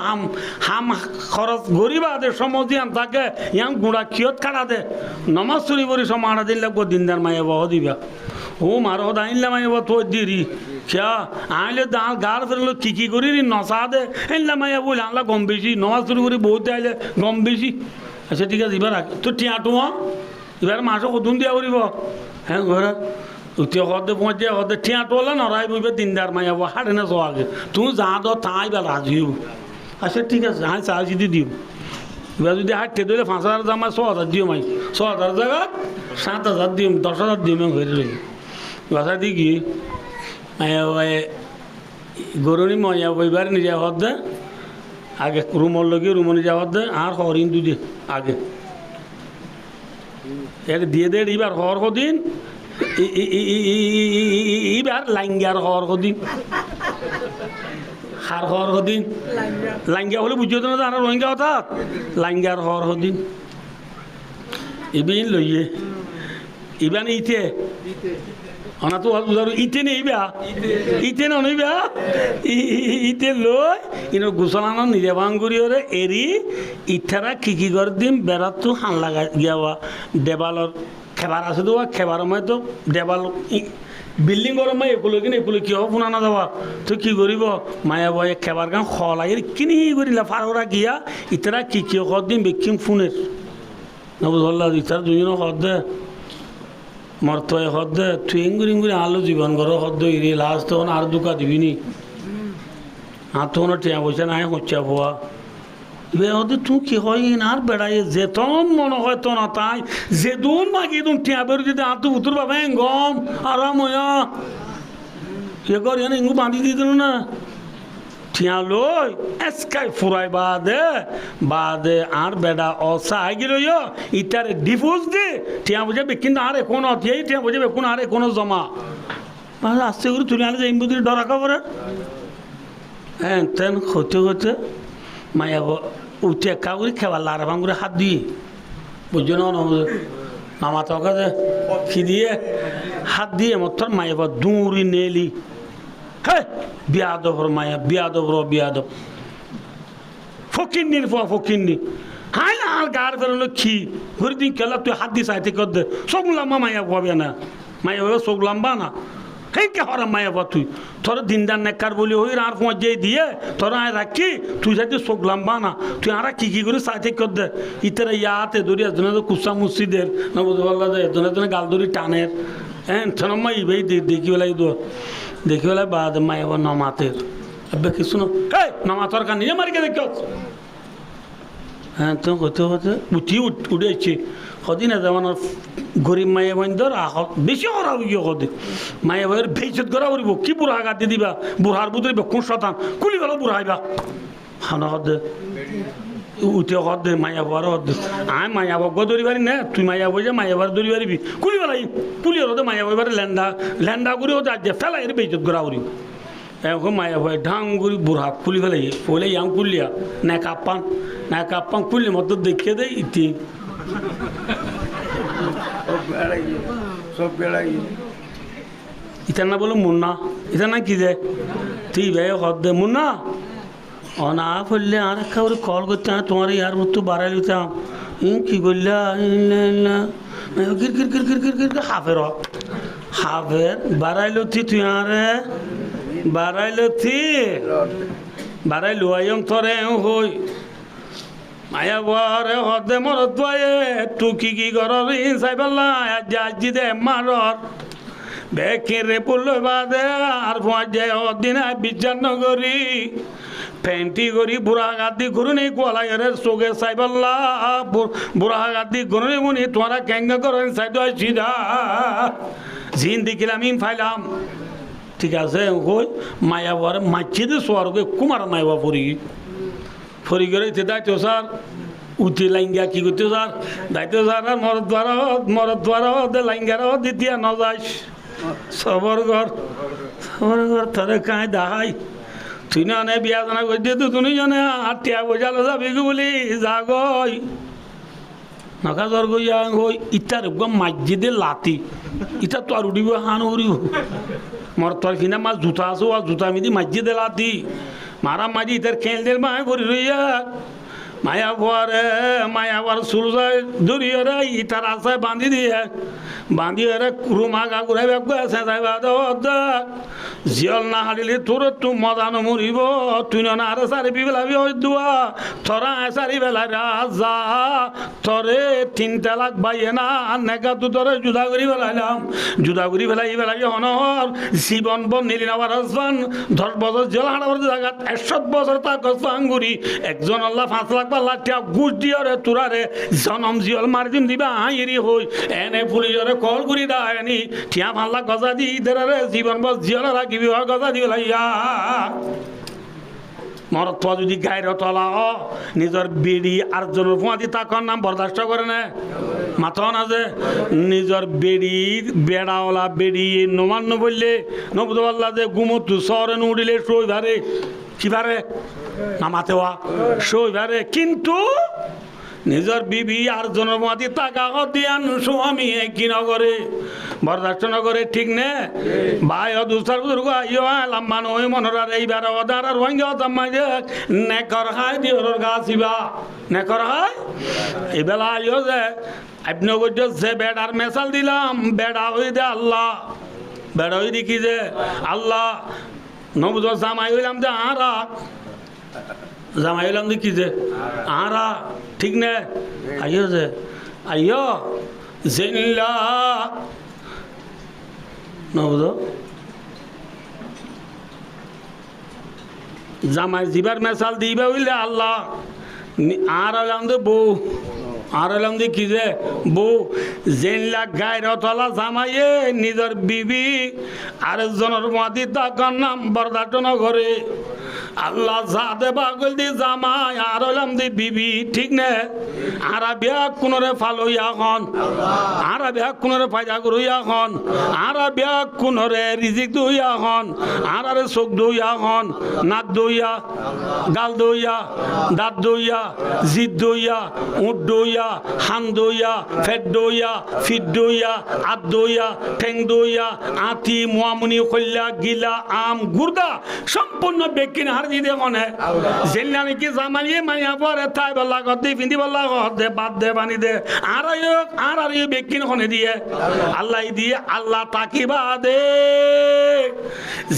হাম খরচ গরিবা দে সমজি আন থাকে ইয়াং গুড়া কিয়ত কাটা দে নমাজ চুরি বরি সমাড়া দিন লাগবো দিনদার মাইয়া বহ দিবা ও মার কথা আইনলে মাইয়া তো দিরি খেয়া আইলে গার ফেরলো কি করি নচা দে আইনলা মাইয়া বলে আনলা গম বেশি নমাজ চুরি করি বহুত আইলে গম বেশি আচ্ছা ঠিক আছে এবার তো টিয়াটো এবার মাসে কতুন দিয়া করিব হ্যাঁ ঘরে উঠিয়ে হদে পৌঁছে হদে ঠিয়া টোলা নড়াই বইবে দিনদার মাইয়াব হাড়ে না সো আগে তুমি যা দো তাই বা রাজিও আচ্ছা ঠিক আছে হ্যাঁ চা যদি দিও এবার যদি হাঁটতে দিলে 5,000 দাম 6,000 দিও মাই 6,000 জায়গা 7,000 দিও 10,000 দিও হয়ে রইল বাসা দি কি মাইয়া গরুনি মাইয়া বইবার নিজে হদে আগে রুমর লগে রুমর নিজে হদে আর হরিণ দুধে আগে এর দিয়ে দে এবার হর হদিন এবার লাইঙ্গার হর হদিন হার হর হদিন লাইঙ্গা হলে বুঝিয়ে তো না রোহিঙ্গা অর্থাৎ লাইঙ্গার হর হদিন ইবিন লইয়ে ইবান ইতে অনা তো বুঝার ইতে নেইবা ইতে নইবা ইতে লই ইনো গুছলানো নিজে ভাঙ্গুরি ওরে এরি ইথারা কি করে দিম বেড়াত তো হান লাগা গিয়াওয়া দেবালর খেবার আছে তো খেবার ময় তো দেবাল বিল্ডিং গরম মাই এগুলো কিনে এগুলো কি হব শুনা না যাওয়া তো কি করিব মায়া বয়ে খেবার গান খলাই কিনি করিলা ফাররা গিয়া ইতারা কি কর দিম বেকিম ফোনের না বুঝল্লা ইতার দুজন হদ দে মর্তয় হদ দে তুই ইঙ্গুরি আলো জীবন ঘর হদ ইরি লাস্ট তখন আর দুকা দিবি নি আর তখন টিয়া পয়সা নাই হচ্ছা হওয়া হতে তুই কি হয় আর বেড়াই যেতন মনে হয় তো না তাই যে দুন মাগি দুন টিয়া বেরো যদি আর তো উত্তর পাবে গম আরাম হইয়া এ কর ইঙ্গু বাঁধি দিয়ে দিল না ঠিয়া লই এসকাই ফুরাই বাদে আর বেড়া অসা গেল ইটারে ডিফুজ দে ঠিয়া বুঝাবে কিন্তু আর এখনো অতিয়াই ঠিয়া বুঝাবে কোন আর এখনো জমা আস্তে করে তুলে আনে যে ইম্বুদির ডরা খবরে হ্যাঁ তেন হতে মায়া উঠে একা করে খেবার লার ভাঙুরে হাত দিয়ে বুঝছো না মামা তকা যে কি দিয়ে হাত দিয়ে মতর মায়া বা দৌড়ি নেলি হে বিয়াদব মায়া বিয়াদব ফকিন্নির ফকিন্নি হাই আর গার ফেরলো খি ঘুরি দিন খেলা তুই হাত দিয়ে চাইতে কর দে সব লম্বা মায়া পাবে না মায়া হবে সব লম্বা না হেঁকে হরা মায়া বা তুই তোর দিনদার নেকার বলি হই আর পৌঁছে দিয়ে তোরা আয় রাখি তুই যাতে চোখ লম্বা না তুই আর কি করে চাইতে কর দে ইতারা ইয়াতে ধরি এজনে তো কুসা মুসিদের না বুঝতে পারলা যে এজনে গাল ধরি টানের হ্যাঁ মা ইবেই দেখি বেলাই বাদ মায়া বা নমাতের আবে কিছু না হে নমাতর কান নিয়ে মারিকে দেখি হ্যাঁ তো হতে উঠেছি সদিন যেমন গরিব মায়ে বন্ধ বেশি করা গিয়ে সদিন মায়ে বইয়ের ভেজত করা করিব কি বুড়া গাদি দিবা বুড়ার বুধ বেকুন শতান কুলি গেল বুড়াইবা হানা হদে উঠে হদে মায়া বার হদে আয় মায়া বগ ধরি পারি না তুই মায়া বই যে মায়া বার ধরি পারিবি কুলি বেলাই কুলি হতে মায়া বইবার ল্যান্ডা করে হতে আজ ফেলা এর ভেজত করা করিব এখন মায়া ভয় ঢাঙ্গুরি বুড়া খুলি ফেলে বলে ইয়াং কুলিয়া না কাপ্পান কুলি মতো দেখিয়ে দেয় ইতি ইতার না বলো মুন্না ইতার না কি যে তুই ভাই হদ দে মুন্না ও না বললে আর একটা করে কল করতে তোমার ইয়ার মতো বাড়াই লিতাম কি করলা হাফের বাড়াইলো তুই আরে বাড়াইলো আয়ং তোরে হই মায়া বারে হদে মরত পায়ে তু কি করর চাই পাল্লা আজি দে মারর বেকিরে পুলো বাদে আর পৌঁছে দিন বিচার নগরী ফেন্টি করি বুড়া গাদি ঘুরুনি কোয়ালাইরে চোখে চাই পাল্লা বুড়া গাদি ঘুরুনি মুনি তোমরা কেঙ্গা করেন চাইদ সিধা জিন দেখিলাম ইম ফাইলাম ঠিক আছে কই মায়া বারে মাছিতে সোয়ারকে কুমার মাইবা ফরি করে দায়িত্ব স্যার উঠি লাইঙ্গা কি করতে স্যার দায়িত্ব স্যার আর মরদ দ্বারা লাইঙ্গারা দ্বিতীয় ন যাইস সবর ঘর তোরে কাঁই দেখাই তুই না বিয়া জানা করতে তো তুমি জানে আটিয়া বোঝালো যাবি বলি যা গই নকা জ্বর গইয়া হই ইটার মাঝিদে লাতি ইটা তো আর উঠিব হান উড়িব মর তোর কিনা মাছ জুতা আছো আর জুতা মিদি মাঝিদে লাতি মারা মাঝি ইতার খেল দিল মায় করি রইয়া মায়া বার চুল যায় ধরিয়ে রে ইটার আশায় বাঁধিয়ে রে রুমা গা ঘুরাই আছে জিয়ল না হারিলে তোর তো মজা নমরিব তুই না আরে সারি বেলাবি ওই দুয়া তোরা সারি বেলা রাজা তোরে 3 লাখ বাইয়ে না নেগা তু তোরে জুদা করি বেলাই হনর জীবন বন নিলি না রাজবান 10 বছর জেল হাঁটাবার জায়গা 100 বছর তা করি একজন আল্লাহ 5 লাখ লাঠিয়া ঘুষ দিয়ে রে তোরা রে জনম জিয়ল মারি দিম দিবা হাইরি হই এনে পুলিশরে কল করি দায়নি ঠিয়া 5 লাখ গজা দি রে জীবন বস জিয়ল রাখিবি গজা দি লাইয়া মরত যদি গায়ের তলা নিজের বেড়ি আর জনের ফুঁয়াদি তাকর নাম বরদাস্ত করে না মাথা না যে নিজের বেড়ির বেড়াওয়ালা বেড়ি নমান্য বললে নবদুল্লাহ যে গুমতু শহরে উড়িলে সই ভারে কি ভারে নামাতে হওয়া সই ভারে কিন্তু নিজের বিবি আর জনমাতি টাকা দিয়ান স্বামী কি নগরে বরদাস্ত নগরে ঠিক নে ভাই দুসার বুজুর্গ আইও লাম্বা নয় মনোরার এইবার ওদার আর ওয়াঙ্গে তাম্মাই যে নেকর হাই দিওর গাছিবা নেকর হাই এবেলা আইও যে আপনি গজ্জ যে বেড়ার মেসাল দিলাম বেড়া হই দে আল্লাহ বেড়া হই দেখি যে আল্লাহ নবুজ জামাই হইলাম যে আরা জামাই হইলাম দেখি যে আরা ঠিক নে আইও যে আইও জিল্লা নবুজ জামাই জিবার মেসাল দিবে হইলে আল্লাহ আর হইলাম যে বউ আর হইলাম যে কি যে বউ জেনলা গায়ের তলা জামাইয়ে নিজের বিবি আরেকজনের মাদি তাকার নাম বরদাস্ত নগরে আল্লাহ যা দেবা গল দি জামাই আর হইলাম দি বিবি ঠিক নে আরা বিয়া কোনরে ফালইয়া হন আরা বিয়া কোনরে ফায়দা করইয়া হন আরা বিয়া কোনরে রিজিক দইয়া হন আরারে চোখ দইয়া হন নাক দইয়া গাল দইয়া দাঁত দইয়া জিদ দইয়া উঠ দইয়া হান দইয়া ফেট দইয়া ফিট দইয়া আত দইয়া ঠেং দইয়া আতি মোয়ামুনি কল্যা গিলা আম গুর্দা সম্পূর্ণ বেকিন হার দি দে মনে জেলা নাকি জামালিয়ে মানিয়া পরে তাই বল্লা গদ্দি পিন্ধি বল্লা গদ্দে বাদ দে বানি দে আর বেকিন খনে দিয়ে আল্লাহ দিয়ে আল্লাহ তাকিবা দে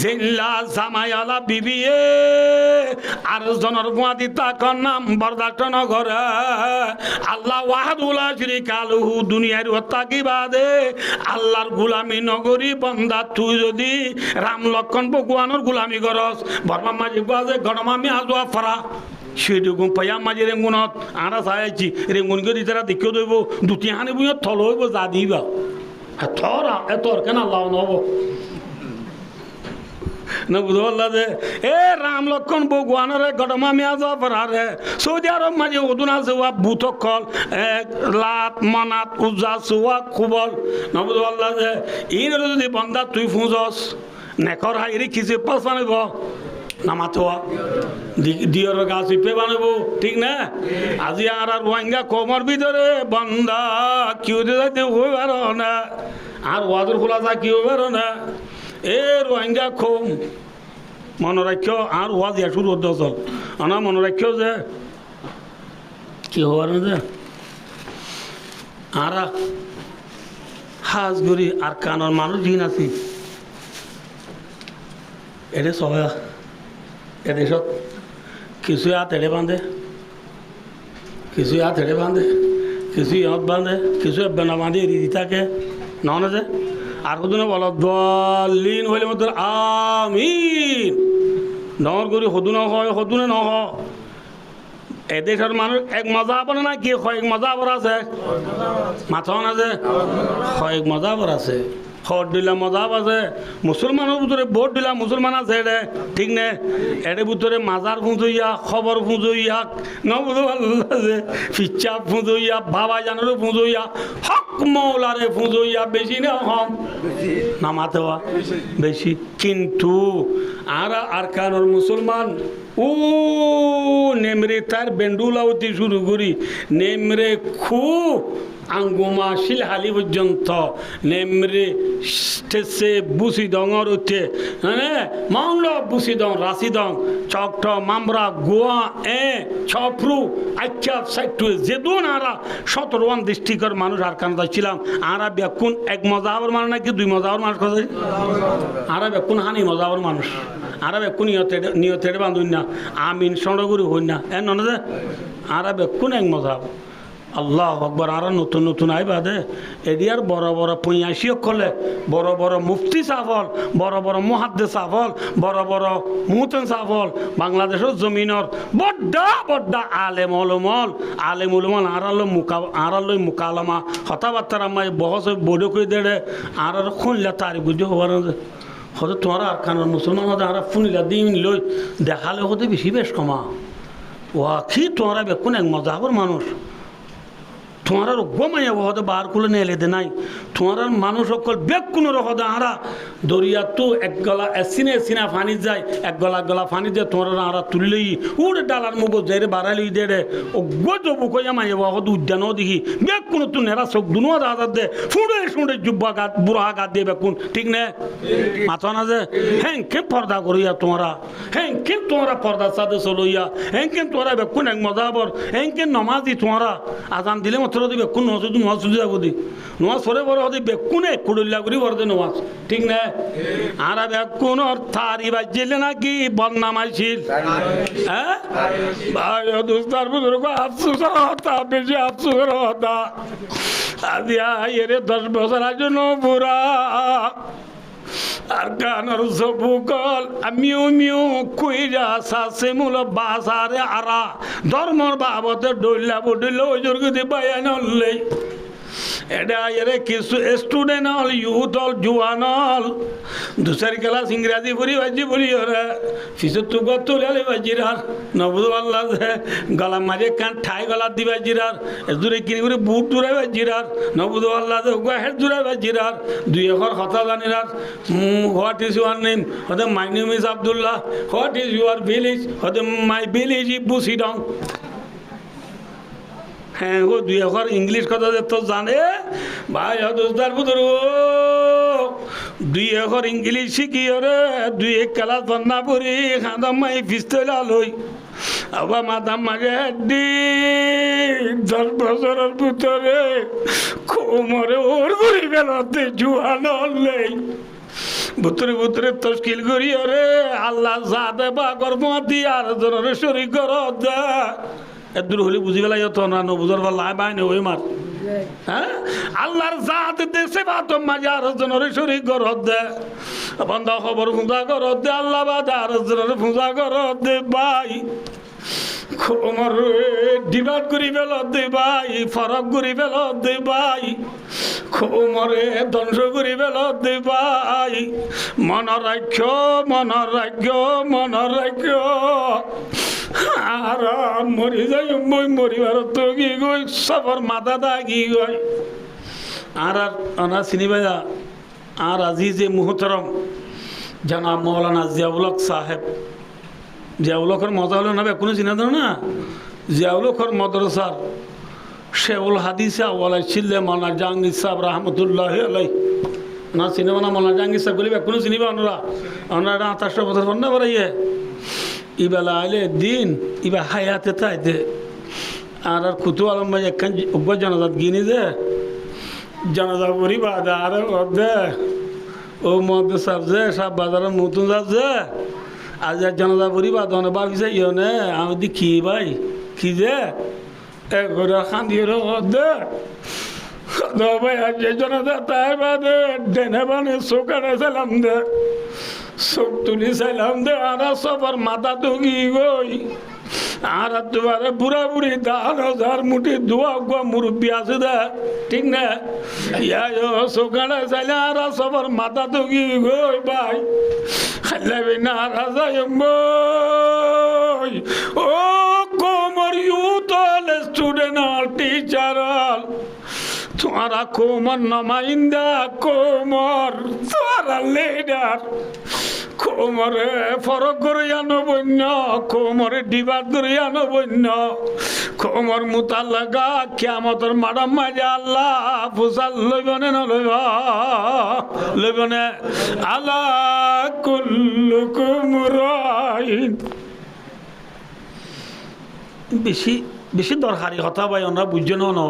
জেলা জামায়ালা বিবিয়ে আর জনের গুয়াদি তাকর নাম বরদাস্ত নগরে আল্লাহ ওয়াহাদুল্লাহ শরীকা লাহু দুনিয়ার তাকিবা দে আল্লাহর গোলামি নগরী বন্দা তুই যদি রাম লক্ষণ ভগবানের গোলামি করস বর্মা মাঝি বাজে গণমামি আজোয়া ফরা সেটুকুন পাইয়া মাঝে রেঙ্গুনত আরা চাইছি রেঙ্গুনকে দি তারা দেখিও দইব দুটি হানি বুঝে থল হইব যা দিবা থরা এতর কেন আল্লাহ নব বুঝল্লা যে এ রাম লক্ষণ ভগবানের গডমামি আজোয়া ফরা রে সৌদি আরব মাঝে উদুন আছে ওয়া বুথকল লাত মানাত উজা সুয়া খুবল নবুল্লাহ যে ইন যদি বন্দা তুই ফুঁজস নেকর হাইরি খিচে পাস বানাইব নামাতোয়া দিয়র গাছ ইপে বানাব ঠিক না আজি আর রোহিঙ্গা কমর ভিতরে বন্দা কিউ দিতে হয়ে পারো না আর ওয়াজুর খোলা যা কি হয়ে পারো না এ রোহিঙ্গা কম মনে রাখ্য আর ওয়াজ ইয়া শুরু হতে চল আনা মনে রাখ্য যে কি হওয়ার যে আর হাজ গড়ি আর কানর মানুষ দিন আছি এটা সবাই এদেশত কিছু হাত হেঁটে বাঁধে কিছু হাত হেঁটে বাঁধে কিছু ইহত বাঁধে কিছু বেনা বাঁধে এড়িয়ে থাকে নহনে যে আর কদিন বলো দলিন হইলে মতো আমিন ডর করি সদুনে হয় সদুনে নহ এদেশের মানুষ এক মজা আপনে না কি এক মজা আবার আছে মাথা না যে এক মজা আবার আছে হট দিলা মজাব আছে মুসলমানের ভিতরে ভোট দিলা মুসলমান আছে এডে ঠিক নে এডে ভিতরে মাজার ফুঁজইয়া খবর ফুঁজইয়া নবুধ যে ফিচ্ছা ফুঁজইয়া বাবা জানারও ফুঁজইয়া হক মৌলারে ফুঁজইয়া বেশি না হম নামাতে হওয়া বেশি কিন্তু আর কানোর মুসলমান ও নেমরে তার বেন্ডুলাওতি শুরু করি নেমরে খুব আঙ্গুমা শিলহালি পর্যন্ত নেমরে স্টেসে বুসি ডঙর উঠে হ্যাঁ মামল বুসি ডং রাশি ডং চকট মামরা গোয়া ছফরু আখ্যাপ সাইটু যেদুন আরা 17 ডিস্ট্রিক্টের মানুষ আর কানাডা ছিলাম আরা বেকুন এক মজাবর মানুষ নাকি দুই মজাবর মানুষ কথা আরা বেকুন হানি মজাবর মানুষ আরা বেকুন নিয়তের বান্ধুন না আমিন সন্ডগুরু হই না নন যে আরা বেকুন এক মজাবর আল্লাহ আকবর আর নতুন নতুন আইবা দে এডিয়ার বড় বড় পঁয়াশি কলে বড় বড় মুফতি সাফল বড় বড় মুহাদ্দিস সাফল বড় বড় মুহতেন সাফল বাংলাদেশের জমিনের বড্ডা বড্ডা আলেম উলমল আড়ালো মুকালামা কথাবার্তার আমায় বহস বড় করে দেড়ে আর খুনলে তারি বুঝে হবার হয়তো তোমার আর কানার মুসলমান হতে আমরা ফুনিলা দিন লই দেখালে হতে বেশি বেশ কমা ও কি তোমরা বেকুন এক মজাবর মানুষ তোমার গমাইয়া হতে বার খুলে নিয়ে এলে নাই তোমার মানুষ সকল বেকুনের হতে আরা দরিয়া তো এক গলা সিনা ফানি যায় এক গলা ফানি দিয়ে তোমার আরা তুললেই উড়ে ডালার মুখ যাই রে বাড়ালি দে রে ও গজব কইয়া মাইয়া হতে উদ্যানও দেখি বেকুন তো নেরা চোখ দুনো দাদা দে শুঁড়ে জুব্বা গাত বুড়া গাত দিয়ে বেকুন ঠিক নে মাথা না যে হ্যাঁ কে পর্দা করিয়া তোমরা হ্যাঁ কে তোমরা পর্দা সাথে চলইয়া হ্যাঁ কে তোমরা বেকুন এক মজাবর হ্যাঁ কে নমাজি তোমরা আজান দিলে মাত্র দিবে কোন নজ নমাজ শুধু যাবো দি নমাজ পরে বড় হতে বেকুনে কুড়িল্লা করি বড় নমাজ ঠিক না আর বেকুন থারি বাজিলে নাকি বদনামাইছিল হ্যাঁ ভাই দোস্তার বুজুর্গ আফসোস হতা বেশি আফসোস হতা আদিয়া এরে 10 বছর আজন্য বুড়া আর গানার সবুকল আমিও কইরা সাসে মূল বাসারে আরা ধর্মর বাবতে ডইলা বডইল ওই জোরগতি বায়ান হলেই এটা এরে কিছু স্টুডেন্ট হল ইউথ হল জুয়ান হল দুসারি ক্লাস ইংরাজি পড়ি বাজি বলি ওরা ফিসে তুক তুলে বাজিরার নবুদ আল্লাহ গলা মারিয়ে কান ঠাই গলা দি বাজিরার দূরে কিনে করে বুট দূরে বাজিরার নবুদ আল্লাহ হেড দূরে বাজিরার 2 একর কথা জানিরার হোয়াট ইজ ইউর নেম হতে my name is Abdullah what is your village হতে মাই ভিলেজ ইবু সিডং হ্যাঁ ও 2 একর ইংলিশ কথা যে তো জানে ভাই দোস্তার বুধুর 2 একর ইংলিশ শিখি রে 2 ক্লাস বন্যা পড়ি খাঁদা মাই পিস্তলা লই আবার মাদাম মাগে 10 বছরের ভিতরে কোমরে ওর ঘুরি বেলাতে জুয়ান হলেই বুতরে তশকিল করি রে আল্লাহ যা দেবা কর্মতি আর জনের শরীর কর দা এদুর হলে বুঝি পেলাই তো না বুঝার পাল্লা বাইনে ওই মার হ্যাঁ আল্লাহর জাত দেশে বা তো মাঝে আর জনের শরীর গরত দে বন্ধ খবর পূজা করত দে আল্লাহ বাদ আর জনের পূজা করত দে ভাই আমার ডিভাইড করি ফেলত দে ভাই ফরক করি ফেলত দে ভাই মরে ধ্বংস করি ফেলত দে ভাই মনৰ ৰাজ্য আর মরি যাই মই মরিবার তো কি গই সবর মাথা দাগি গই আর চিনি ভাইয়া আর আজিজে মুহতরম জনাব মৌলানা জিয়াউল হক সাহেব জিয়াউল হকের মজা হলো না কোনো চিনা দাও না জিয়াউল হকের মদরসার শেউল হাদিসে আওয়ালাই ছিলেন মৌলানা জাহাঙ্গীর সাহেব রহমতুল্লাহ আলাই না চিনেবা না মৌলানা জাহাঙ্গীর সাহেব বলিবে কোনো চিনিবা ওনারা 28 বছর বন্ধ করাইয়ে ইবেলা আইলে দিন ইবা হায়াতে তাইতে আর কুতু আলম ভাই একখান জানাজাত গিনি দে জানাজা করি বাদে আর দে ও মদ সাপ যে সব বাজারের নতুন যাস যে আজ জানাজা করি বাদ ভাবিছে ইয়নে আমি দেখি ভাই কি যে ঘোরা খান্দি দে ভাই আজ জানাজা তাই বাদে ডেনে বানে শোকানে সালাম দে চোখ তুলি চাইলাম দে আর সবার মাথা দুগি গই আর তোমারে বুড়া বুড়ি 10,000 মুঠি দোয়া গো মুরব্বী আছে দে ঠিক না ইয়া চোখানে চাইলে আর সবার মাথা দুগি গই ভাই খাইলে না রাজা ও কোমর ইউথ স্টুডেন্ট টিচার তোমারা কোমর নমাইন্দা কোমর তোমারা লিডার কোমরে ফরক করিয়া নবন্য কোমরে ডিবাদ করিয়া নবন্য কোমর মুতাল লাগা কিয়ামতের মাডাম মাঝে আল্লাহ ফুসাল লইবনে লইবনে আলা কুল্লুকুম রাইন বেশি দরকারি কথা ভাই আমরা বুঝছেন ন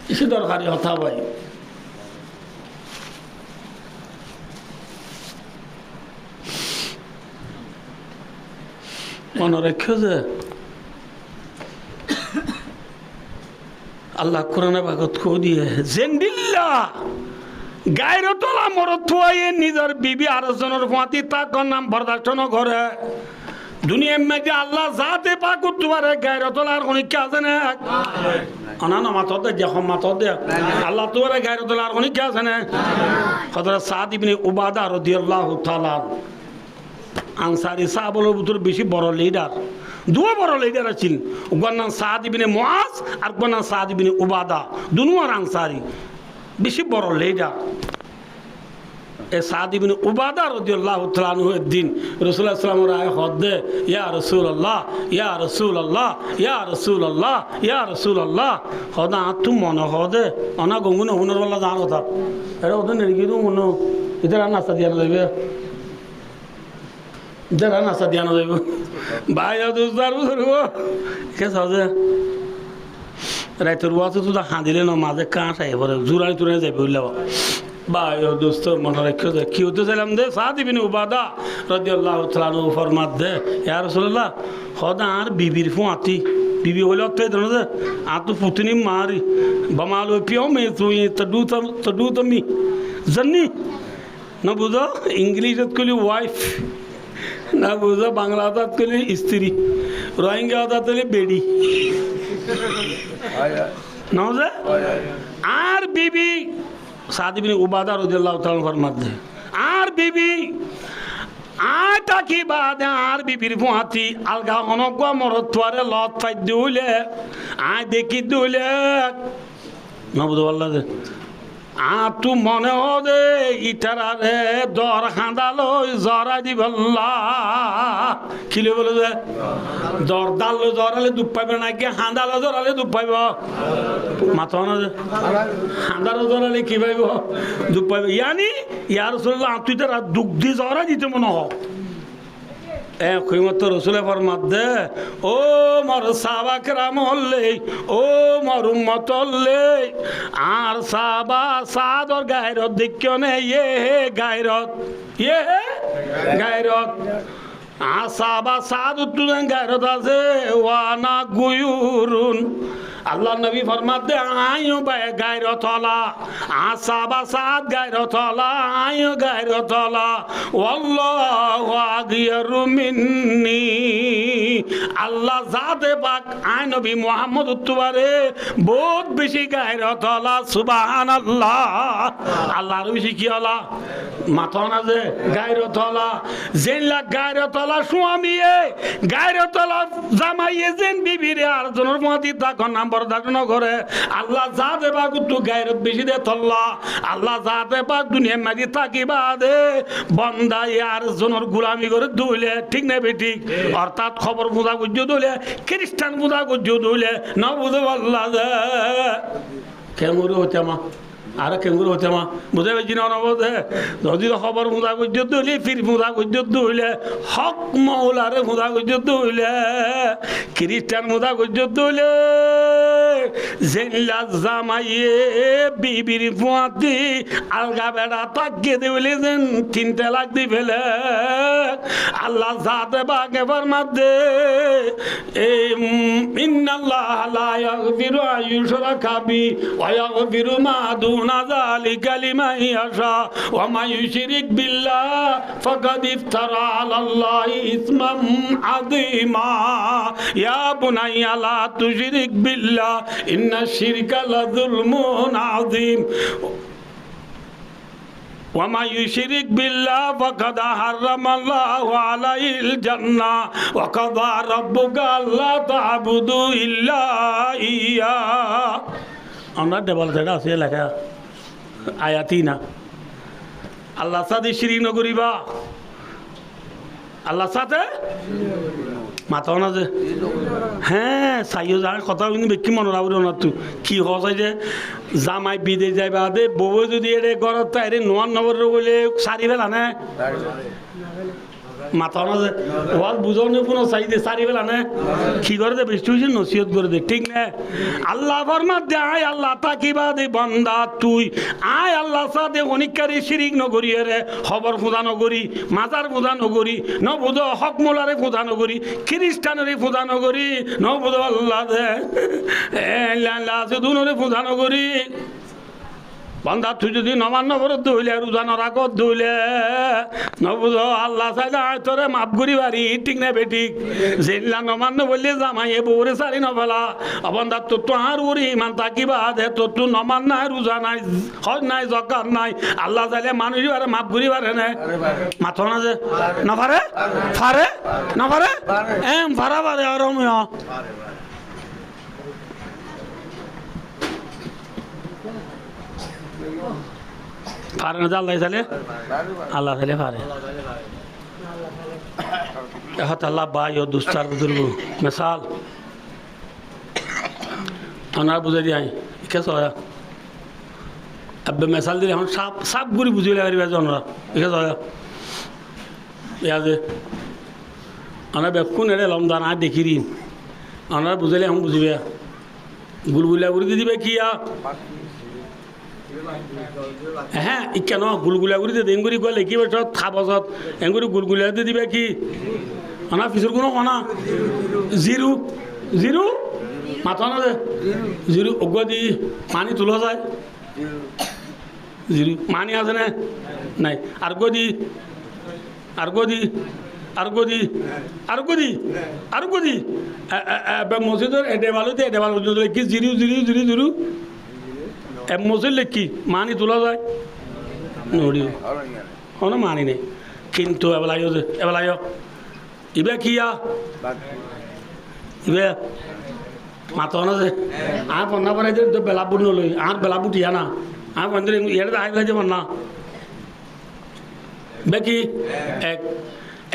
বেশি দরকারি কথা ভাই মনে রেখে যে আল্লাহ কোরআনে ভাগত কো দিয়ে জেন্দিল্লা গায়ের তোলা মরত থুয়াইয়ে নিজের বিবি আরেকজনের ফাঁতি তাক নাম বরদাস্ত করে দুনিয়ার মধ্যে আল্লাহ যাতে পাক তোমার গায়রতলার অনেক আছে না অনানো মাথতে যখন মাথতে আল্লাহ তোমার গায়রতলার অনেক আছে না হযরত সাদ ইবনে উবাদা রাদিয়াল্লাহু তাআলা আনসারী সাহাবাদের ভিতর বেশি বড় লিডার দুটো বড় লিডার আছেন ওর নাম সাদ ইবনে মুআজ আর ওর নাম সাদ ইবনে উবাদা দুনো আনসারী বেশি বড় লিডার এ সাদ ইবনে উবাদা রাদিয়াল্লাহু তাআলা আনহু একদিন রাসূলুল্লাহ সাল্লাল্লাহু আলাইহি ওয়াসাল্লাম ইয়া রাসূলুল্লাহ ইয়া রাসূলুল্লাহ ইয়া রাসূলুল্লাহ ইয়া রাসূলুল্লাহ খোদা তুমি মনে হদে অনা গঙ্গুন হুনর ওয়ালা জান কথা এটা ওদের নিগিরু মনো ইদার নাস্তা দিয়া যাবে ইদার নাস্তা দিয়া যাবে ভাই দোস্তার ধরব কে সাজে রাইতর ওয়াজ তো হাঁদিলে না মাঝে কাঁচ আই পরে জুরাই তুরাই যাবে বললাম ভাই দোস্ত মনে রাখো যে কি হতে চাইলাম দে সাদ ইবনে উবাদা রাদিয়াল্লাহু তাআলা আনহু ফরমাত দে ইয়া রাসূলুল্লাহ খোদা আর বিবির ফুয়াতি বিবি হলো তো দন দে আ তো পুতনি মারি বমালো পিও মে তুই তডু তুমি জানি না বুঝো ইংলিশত কলি ওয়াইফ না বুঝো বাংলাত কলি স্ত্রী রোহিঙ্গা কলি বেডি না বুঝে আর বিবি সাদ ইবনে উবাদা রাদিয়াল্লাহু তাআলা ফরমাত দে আর বিবি আটা কি বাদে আর বিবির ফুয়াতি আলগা অনগ্য মরতওয়ারে লত ফাই দিউলে আয় দেখি দিউলে নবুদ আল্লাহ দে তু মনে হদে ইটারে দর খাঁদালো জরা দিবল্লা খিলে বলে যে দর দালো জরালে দুপ পাইবে নাকি হাঁদালো জরালে দুপ পাইব মাথা না যে হাঁদালো জরালে কি পাইব দুপ পাইব ইয়ানি ইয়ার রাসূলুল্লাহ তুই তারা দুঃখ দি জরা দিতে মনে হ খুইমত রসুলে ফরমাত দে ও মর সাহাবা কেরাম হল্লে ও মর উম্মত হল্লে আর সাহাবা সাদর গায়রত দেখিও নে ইয়ে হে গায়রত ইয়ে হে গায়রত আর সাহাবা সাদ উত্তুন গায়রত আছে ওয়ানা গুয়ুরুন আল্লাহ নবী ফরমাত দে আইও বাই গায়রত হলা আসাবা সাদ গায়রত হলা আইও গায়রত হলা ওয়াল্লাহু আগিয়ারু মিন্নি আল্লাহ জাতে পাক আই নবী মুহাম্মদ উত্তবারে বহুত বেশি গায়রত হলা সুবহানাল্লাহ আল্লাহর বেশি কি হলা মাথা না যে গায়রত হলা জেনলা গায়রত হলা স্বামীয়ে গায়রত হলা জামাইয়ে জেন বিবিরে আর জনের মতি তখন করে আল্লাহ যা দেবা গুতু গায়রত বেশি দে তল্লা আল্লাহ যা দেবা দুনিয়া মাঝে থাকিবা দে বন্দা আর জনের গুলামি করে দুইলে ঠিক না বেঠিক অর্থাৎ খবর বুঝা গুজ্জ দুইলে খ্রিস্টান বুঝা গুজ্জ দুইলে না বুঝে আল্লাহ দে কেমন হচ্ছে মা আর কেঙ্গুর হচ্ছে মা বুঝে পেয়েছি না বোধে যদি খবর মুদা গুজর দইলে ফির মুদা গুজর দইলে হক মৌলারে মুদা গুজর দইলে খ্রিস্টান মুদা গুজর দইলে জেনলা জামাইয়ে বিবির ফুয়াতি আলগা বেড়া তাকিয়ে দিলে যেন 3 তালাক দি ফেলে আল্লাহ যাতে বাগে ফরমাত দে এই ইন্নাল্লাহ লা ইয়াগফিরু আন ইউশরাকা বি ওয়া ইয়াগফিরু মা দুনা যালিকা লিমান ইয়াশা ওয়া মা ইউশরিক বিল্লাহ ফাকাদ ইফতারা আলাল্লাহি ইসমান আযীমা ইয়া বুনাইয়া লা তুশরিক বিল্লাহ ইন্নাশ শিরকা লাযুলমুন আযীম وما يشرك بالله فقد حرم الله عليه الجنة وقضى ربك ألا تعبدوا إلا إياه আমরা দেবল যেটা আছে লেখা আয়াতি না আল্লাহ সাথে শিরিক নকরিবা আল্লাহ সাথে মাথাও না যে হ্যাঁ চাইও যার কথা কিন্তু বেশি মনে রাখবো না তুই কি হয় যে জামাই বিদেশ যাইবা দে বউ যদি এরে ঘরত তাইরে নোয়ান নবর বলে সারি ফেলা না মাথাও না যে ওয়াল বুঝাও নে কোনো চাই দে সারি ফেলা না কি করে দে বেশি হয়েছে নসিহত করে দে ঠিক না আল্লাহ ফরমাত দে আয় আল্লাহ তাকিবা দে বান্দা তুই আয় আল্লাহ সাথে অনিকারে শিরিক নগরি রে খবর ফুদা নগরি মাজার ফুদা নগরি ন বুধ হক মোলারে ফুদা নগরি খ্রিস্টানেরে ফুদা নগরি ন বুধ আল্লাহ দে আল্লাহ আছে দুনরে ফুদা নগরি বান্দা তুই যদি নমান নবর দইলে রোজা নরাকত দইলে নবুঝ আল্লাহ চাইলে তোরে মাপ করি বাড়ি ঠিক না বেঠিক যেগুলা নমান্য বললে জামাই বউরে সারি নফেলা অবন্ধা তোর তো আর উড়ি ইমান তাকিবা দে তোর তো নমান নাই রোজা নাই হজ নাই জকাত নাই আল্লাহ চাইলে মানুষ বারে মাপ করি পারে না মাথো না যে না পারে পারে না পারে ভাড়া পারে আর পারে না আল্লাহ চাইলে আল্লাহ চাইলে পারে এহত আল্লাহ বাই ও দুস্তার বুজুর্গ মিসাল আনার বুঝে দিয়ে কে সয়া আব্বে মিসাল দিলে এখন সাপ সাপ গুড়ি বুঝিলে পারিবা জনরা কে সয়া ইয়া যে আনার বেকুন এড়ে লমদান আর দেখি রিন আনার বুঝাইলে এখন বুঝিবে গুলগুলা গুড়ি দিয়ে দিবে কি হ্যাঁ কেন গুলগুলা গুড়ি দিয়ে এঙ্গুরি গলে কি বছর থা বছর এঙ্গুরি গুলগুলা দিয়ে দিবে কি আনা পিছর কোনো কনা জিরু জিরু মাথা না দে জিরু অজ্ঞ দি পানি তোলা যায় জিরু মানি আছে না নাই আর গদি আর গদি আর গদি আর গদি আর গদি মসজিদের এডে ভালো কি জিরু জিরু জিরু জিরু মসজিদ লেখি মানি তোলা যায় নড়িও কোনো মানি নেই কিন্তু এবেলাইও যে এবেলাইও ইবে কিয়া ইবে মাতো না যে আর বন্যা বানাই যে বেলাবুট নলই আর বেলাবুট ইয়া না আর বন্ধু ইয়ারে আই ভাই যাবেন না বেকি এক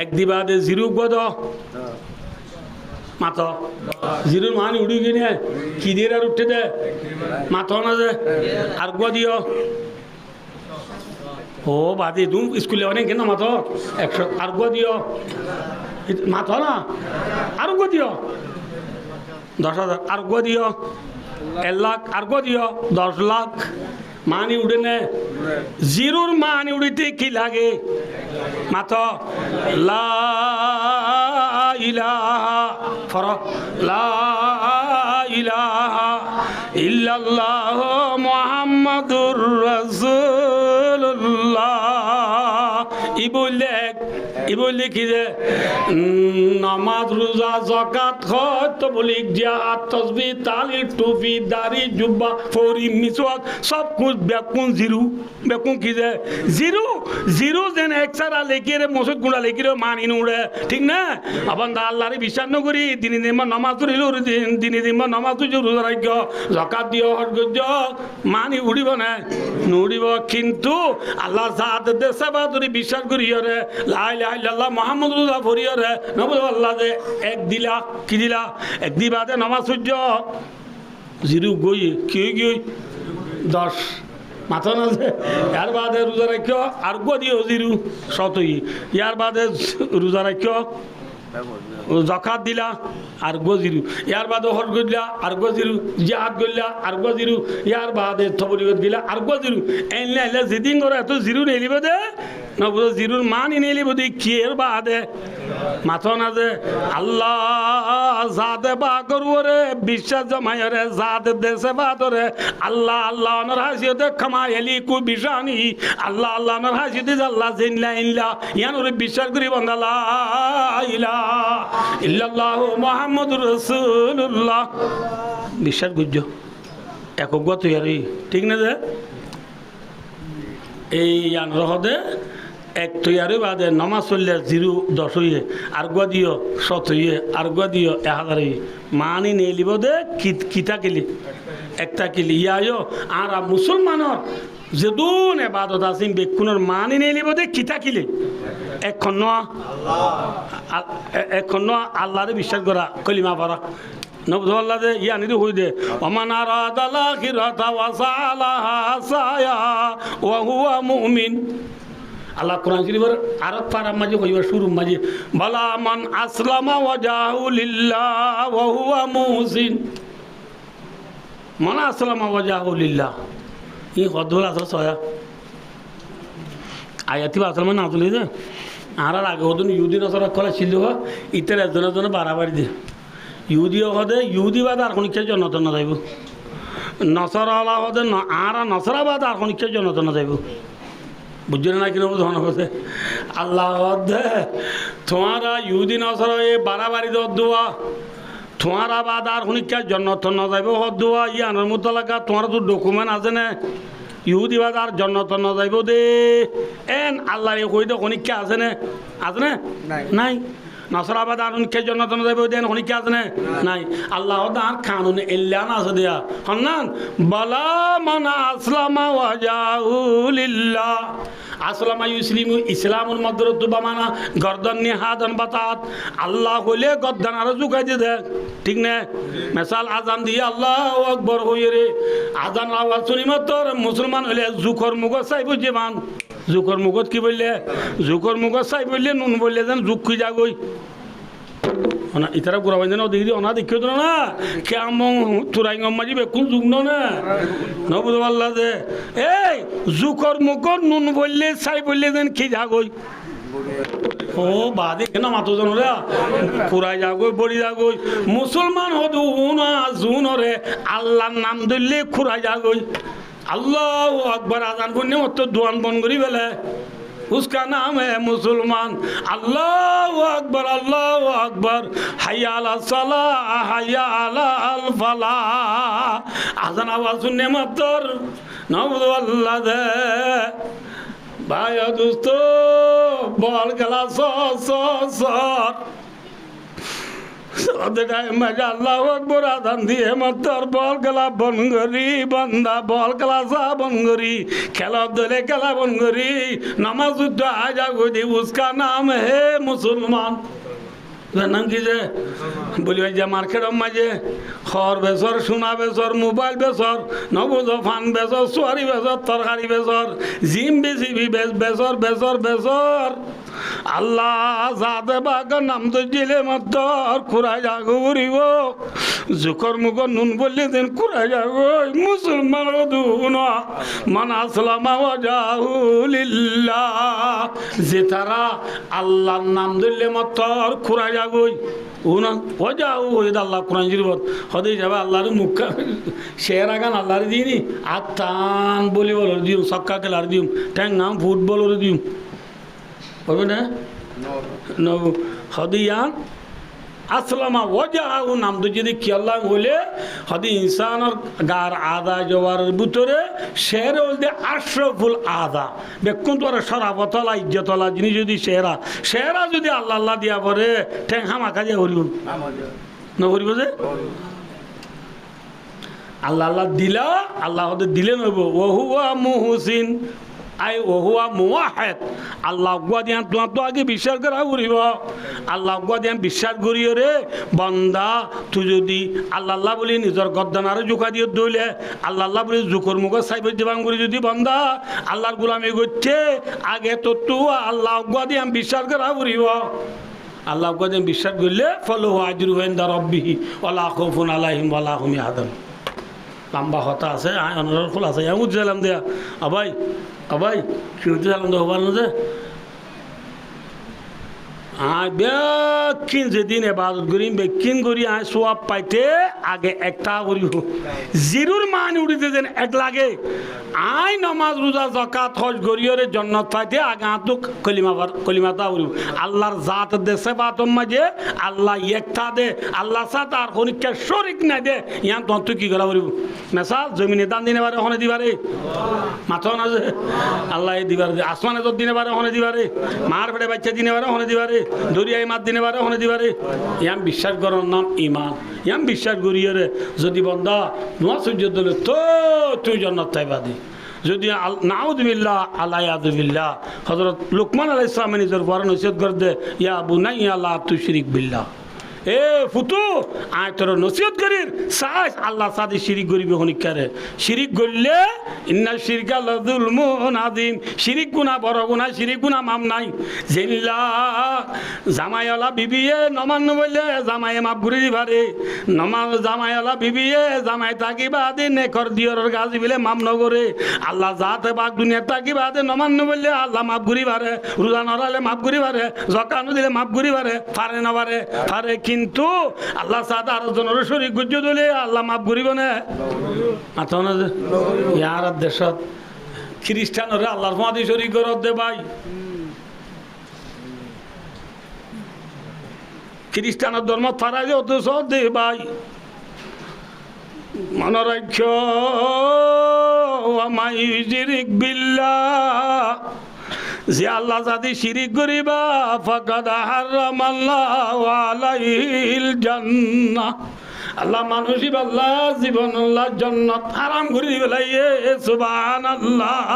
এক দিবা দে জিরু গদ মাতো জিরুর মানি উড়ি গিয়ে কি দিয়ে আর উঠতে দে মাতো না যে আর গদিও ও বাদি তুমি স্কুলে অনেক কেন মাতো 100 আর গদিও মাতো না আর গদিও 10,000 আর গদিও 1 লাখ আর গদিও 10 লাখ মানি উঠে নে জিরুর মানি উড়িতে কি লাগে মাতো লা ইলাহা ফরক লা ইলাহা ইল্লাল্লাহ মুহাম্মাদুর রাসূলুল্লাহ ইবুলে কি যে নামাজ রোজা যাকাত হজ বলি জিহাদ তাসবিহ তাহলিল টুপি দাড়ি জুব্বা ফরি মিসওয়াক সব কুছ বেকুন জিরু বেকুন কি যে জিরু জিরু যেন একসারা লেকিরে মসজিদ গুড়া লেকিরে মানি নুড়ে ঠিক না আবার আল্লাহরে বিশ্বাস নকরি দিনে দিন নামাজ পড়িল দিনে দিন নামাজ পড়ি রোজা রাখ যাকাত দিও হজ করছ মানি উড়িব না নুড়িব কিন্তু আল্লাহর জাত দেশে বা তুমি বিশ্বাস করিও রে লা ইলাহা ইল্লাল্লাহ মুহাম্মদ রাসূলুল্লাহ পড়িও রে নবী আল্লাহ যে এক দিলা কি দিলা এক দিবাদে নামাজ পড়ছ জিরু গই কি গই 10 মাথা না যে ইয়ার বাদে রোজা রাখিও আর গদিও জিরু শতই ইয়ার বাদে রোজা রাখিও যাকাত দিলা আর গজিরু ইয়ার বাদে হজ গদিলা আর গজিরু জিহাদ গদিলা আর গজিরু ইয়ার বাদে তবলিগত দিলা আর গজিরু এনলে এলে জিদিন করে এত জিরু নেলিব দে না বুঝো জিরুর মানি নেলিব দে কি এর বাদে মাথা না যে আল্লাহ জাতে বা করবরে বিশ্বাস জমায়রে জাতে দেশে বাদরে আল্লাহ আল্লাহ অনর হাসিয়তে খামাইলি কু বিশানি আল্লাহ আল্লাহ অনর হাসিয়তে আল্লাহ জিনলা ইল্লা ইয়ানুর বিশ্বাস করি বান্দা লা ইলাহা ইল্লাল্লাহু মুহাম্মাদুর রাসূলুল্লাহ বিশ্বাস গুজ্জ একক তৈরি ঠিক না যে এই আনরহদে এক তৈরি বাদে নমাজ চললে জিরু 10 হইয়ে আর গদিও 7 হইয়ে আর গদিও 1000 হইয়ে মানি নিয়ে লিব দে কিতা কিলি একটা কিলি ইয়ায়ো আর মুসলমানর যেদুন এবাদত আসিম বেকুনের মানি নিয়ে লিব দে কিতা কিলি এখন আল্লাহরে বিশ্বাস করা কলিমা পড়া নবুল্লাহ দে ইয়া নিদি হই দে ওমান আরাদাল আখিরাতা ওয়া সালাহা সায়া ওয়া হুয়া মুমিন আল্লাহ কোরআন শরীফের আরত পারা মাঝে কইবা শুরু মাঝে বালা মান আসলামা ওয়াজাহু লিল্লাহ ওয়া হুয়া মুহসিন মান আসলামা ওয়াজাহু লিল্লাহ ই কদল আসল সয়া আয়াতি বা আসলামা না তুলি দে আর আগে ওদিন ইহুদি নসরা কলা ছিল ইতার একজনের জন্য বাড়াবাড়ি দে ইহুদিও হদে ইহুদি বাদ আর কোনো খেয়ে জনতন না যাইব নসরা হদে আর নসরা বাদ আর কোনো খেয়ে জনতন না যাইব বুঝছেন না কিনা ধন করছে আল্লাহ তোমারা ইহুদিন অসর এ বাড়াবাড়ি দোয়া তোমারা বাদ আর শুনিকা জন্নত ন যাইব হদুয়া ইয়ানোর মোতালাকা তোমার তো ডকুমেন্ট আছে না ইহুদি বাদ আর জন্নত ন যাইব দে এন আল্লাহ কই দে শুনিকা আছে না নাই নসরাবাদ আর উনকে জন্নত ন যাইব দেন শুনিকা আছে না নাই আল্লাহ আর কানুন ইল্লান আছে দিয়া হন্নান বালা মানা আসলামা ওয়াজাহু লিল্লাহ আসলামা ইউসলিমু ইসলামুল মাদরুতু বামানা গর্দন নিহাদন বাতাত আল্লাহ হইলে গর্দন আর জুগাই দে দেখ ঠিক না মিসাল আজান দিয়ে আল্লাহু আকবার হইয়ে রে আজান আওয়াজ শুনি মাত্র মুসলমান হইলে জুকর মুগ চাইব জীবন জুকর মুগত কি বললে জুকর মুগ চাই বললে নুন বললে যেন জুক খুঁজা যাগই না ইতারা গুড়া বান্ধে না দেখি অনা দেখিও তো না কেমন তুরাই মাঝি বেকুন যুগ না বুঝতে পারলা যে এই জুকর মুকর নুন বললে চাই বললে যেন কি যাগই ও বাদে কেন মাতো জনরা পুরাই যাগই বড়ি যাগই মুসলমান হদু না জুনরে আল্লাহর নাম ধরলে খুরাই যাগই আল্লাহু আকবার আজান করলে মত দোয়ান বন করি বেলে उसका नाम है मुसलमान अल्लाहु अकबर हय्या अला सलाह हय्या अला अल फलाह आजान आवाज सुनने मात्र नबुद अल्लाह दे भाई दोस्तों बॉल गला सर আল্লাহু আকবার আজান দিয়ে মাত্র বল গলা বন করি বান্দা বল গলা সা বন করি খেলা দলে খেলা বন করি নামাজ আজা গদি উসকা নাম হে মুসলমান নাম কি যে বলি যে মার্কেটের মাঝে খড় বেসর সোনা বেসর মোবাইল বেসর নবুজ ফান বেসর সোয়ারি বেসর তরকারি বেসর জিম বেশি বেসর বেসর বেসর আল্লাহ যাদে বাগা নাম তো দিলে মাত্র খুরাই যাগো বলিব জুকর মুখর নুন বললে দিন খুরাই যাগো মুসলমান দুনা মান আসলামা ওয়াজাহু লিল্লাহ যে তারা আল্লাহর নাম দিলে মাত্র খুরাই যাগই উনা ওয়াজাহু ওইদা আল্লাহ কোরআন জিরবত হদে যাবে আল্লাহর মুখ শের আগান আল্লাহর দিনি আতান বলি বল দিম সক্কা খেলার দিম ট্যাং নাম ফুটবলের দিম হবে না হদিয়ান আসলামা ওয়াজাহু নাম তো যদি কি আল্লাহ বলে হদি ইনসানের গার আদা জওয়ার ভিতরে শের বলতে আশরাফুল আদা বেকুন তোর সরাবতলা ইজ্জতলা যিনি যদি শেরা যদি আল্লাহ আল্লাহ দিয়া পরে ঠ্যাং হামা কাজে হরিব না হরিব যে আল্লাহ আল্লাহ দিলা আল্লাহ হতে দিলে নব ওহুয়া মুহসিন আই ওহুয়া মুওয়াহিদ আল্লাহ গুয়া দিয়ান তোমার তো আগে বিশ্বাস করা করিব আল্লাহ গুয়া দিয়ান বিশ্বাস করিও রে বন্দা তুই যদি আল্লাহ আল্লাহ বলি নিজের গদ্দানারে জোকা দিয়ে দইলে আল্লাহ আল্লাহ বলি জোকর মুখ সাইবে জীবাং করি যদি বন্দা আল্লাহর গোলামি করছে আগে তো তু আল্লাহ গুয়া দিয়ান বিশ্বাস করা করিব আল্লাহ গুয়া দিয়ান বিশ্বাস করলে ফলহু আজরুহু ইনদা রাব্বিহি ওয়ালা খাউফুন আলাইহিম ওয়ালা হুম ইয়াহজানুন লম্বা হতা আছে অনুরোধ খোলা আছে আমি বুঝলাম দেয়া আবাই কি বুঝলাম তো হবার না বেকিন যেদিন এবাদত করিম বেকিন করি সোয়াব পাইতে আগে একটা করিব জিরুর মান উড়িতে যেন এক লাগে আই নমাজ রোজা যাকাত হজ গরিয়রে জান্নাত পাইতে আগে তো কলিমাতা করিব আল্লাহর জাত দেশে বাতম মাঝে আল্লাহ একটা দে আল্লাহ সাথে আর কোনকে শরীক না দে ইয়ান তো কি করা করিব মেসাল জমিনে দান দিনে পারে ওখানে দিবারে মাথা না যে আল্লাহ দিবারে আসমানে তো দিনে পারে ওখানে দিবারে মার পেটে বাচ্চা দিনে পারে ওখানে দিবারে দরিয়ায় মাত দিনে পারে ওখানে দিবারে ইয়াম বিশ্বাস করার নাম ইমান ইয়াম বিশ্বাস করিয়ে রে যদি বন্দা নোয়া সূর্য দিলে তো তুই জান্নাত পাইবা দি যদি নাউযুবিল্লাহ আলাইয়াযুবিল্লাহ হযরত লুকমান আলাইহিস সালাম নিজের বড় নসিহত করে দে ইয়া বুনাইয়া লা তুশরিক বিল্লাহ এ ফুতু আয় তোর নসিহত করির সাজ আল্লাহ সাথে শিরিক করিবে হনিকারে শিরিক করলে ইন্না শিরকা লাযুলমুন আযীম শিরিক গুনাহ বড় গুনাহ শিরিক গুনাহ মাপ নাই জিল্লা জামাইওয়ালা বিবিয়ে নমান্য বললে জামাইয়ে মাপ করে দিবারে নমাজ জামাইওয়ালা বিবিয়ে জামাই তাকি বাদে নেকর দিয়র গাজি বিলে মাপ নগরে আল্লাহ জাতে বাক দুনিয়া তাকি বাদে নমান্য বললে আল্লাহ মাপ করি পারে রোজা নরালে মাপ করি পারে যাকাত দিলে মাপ করি পারে পারে না পারে কিন্তু আল্লাহ সাদা আর জনের শরীর গুজ্জ দিলে আল্লাহ মাফ করিব না মাথা না ইয়ার দেশত খ্রিস্টানরে আল্লাহর মাদি শরীক গরত দে ভাই খ্রিস্টানের ধর্ম ফারাই অথচ দে ভাই মনোরাক্ষ আমাইজিরিক বিল্লাহ যে আল্লাহ যদি শিরিক করিবা ফাকাদ হারামাল্লাহু আলাইহিল জান্নাহ আল্লাহ মানুষই আল্লাহ জীবন আল্লাহ জান্নাত হারাম করে দিবে লাইয়ে সুবহানাল্লাহ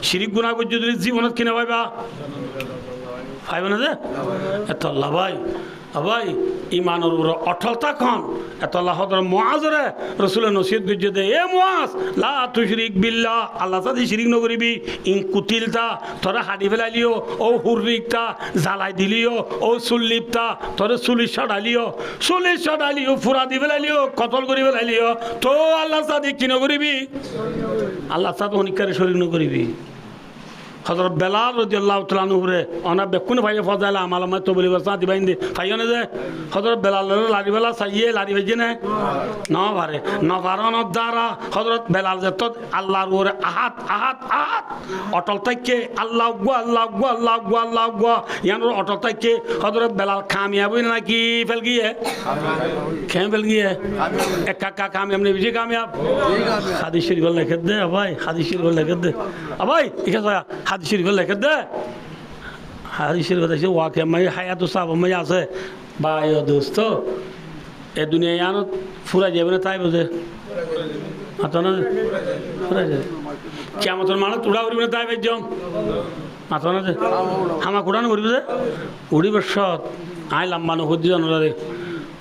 শিরিক গুনাহ করতে যদি জীবনত কিনে পাইবা পাইবে না যে এত আল্লাহ ভাই ভাই ইমানের উপর অটল থাকুন এত আল্লাহর মুআজরে রাসূলের নসিহত করছে দে এ মুআজ লা তুশরিক বিল্লাহ আল্লাহ সাথে শিরিক নকরিবি ইন কুতিলতা তোরা হাডি ফেলাইলিও ও হুররিকতা জ্বালাই দিলিও ও সুল্লিপতা তোরে চুলিশ ডালিও ফুরা দি ফেলাইলিও কতল করি ফেলাইলিও তো আল্লাহ সাথে কি নকরিবি আল্লাহ সাথে অনিকারে শরীক নকরিবি হযরত বেলাল রাদিয়াল্লাহু তাআলা আনহুরে অনা বেকুন ভাইয়ে ফজাইলা আমালামা তো বলি বসা দিবাইন দে ভাইও না যে হযরত বেলাল লাড়ি বেলা চাইয়ে লাড়ি ভাইজে না পারে না পারানোর দ্বারা হযরত বেলাল যে তো আল্লাহর ওরে আহাত অটল থেকে আল্লাহু আল্লাহু ইয়ানোর অটল থেকে হযরত বেলাল কামিয়াব হই নাকি ফেল গিয়ে ফেল গিয়ে একা কামিয়াব নেই বেশি কামিয়াব হাদিস শরীফ লেখে দে ভাই হাদিস শরীফ লেখে দে ভাই ঠিক আছে হাদিস শরীফ লেখে দে হাদিস শরীফ আছে ওয়াকে মাই হায়াতু সাহাবা মাই আছে ভাই ও দোস্ত এ দুনিয়া ইয়ানো ফুরা যাবে না তাই বুঝে মাতো না ফুরা যাবে কিয়ামতের মানা তুড়া উড়িবে না তাই বেজম মাতো না যে হামা কুড়ানো উড়িবে যে উড়িবে সৎ আইলাম মানুষ হদি জানরে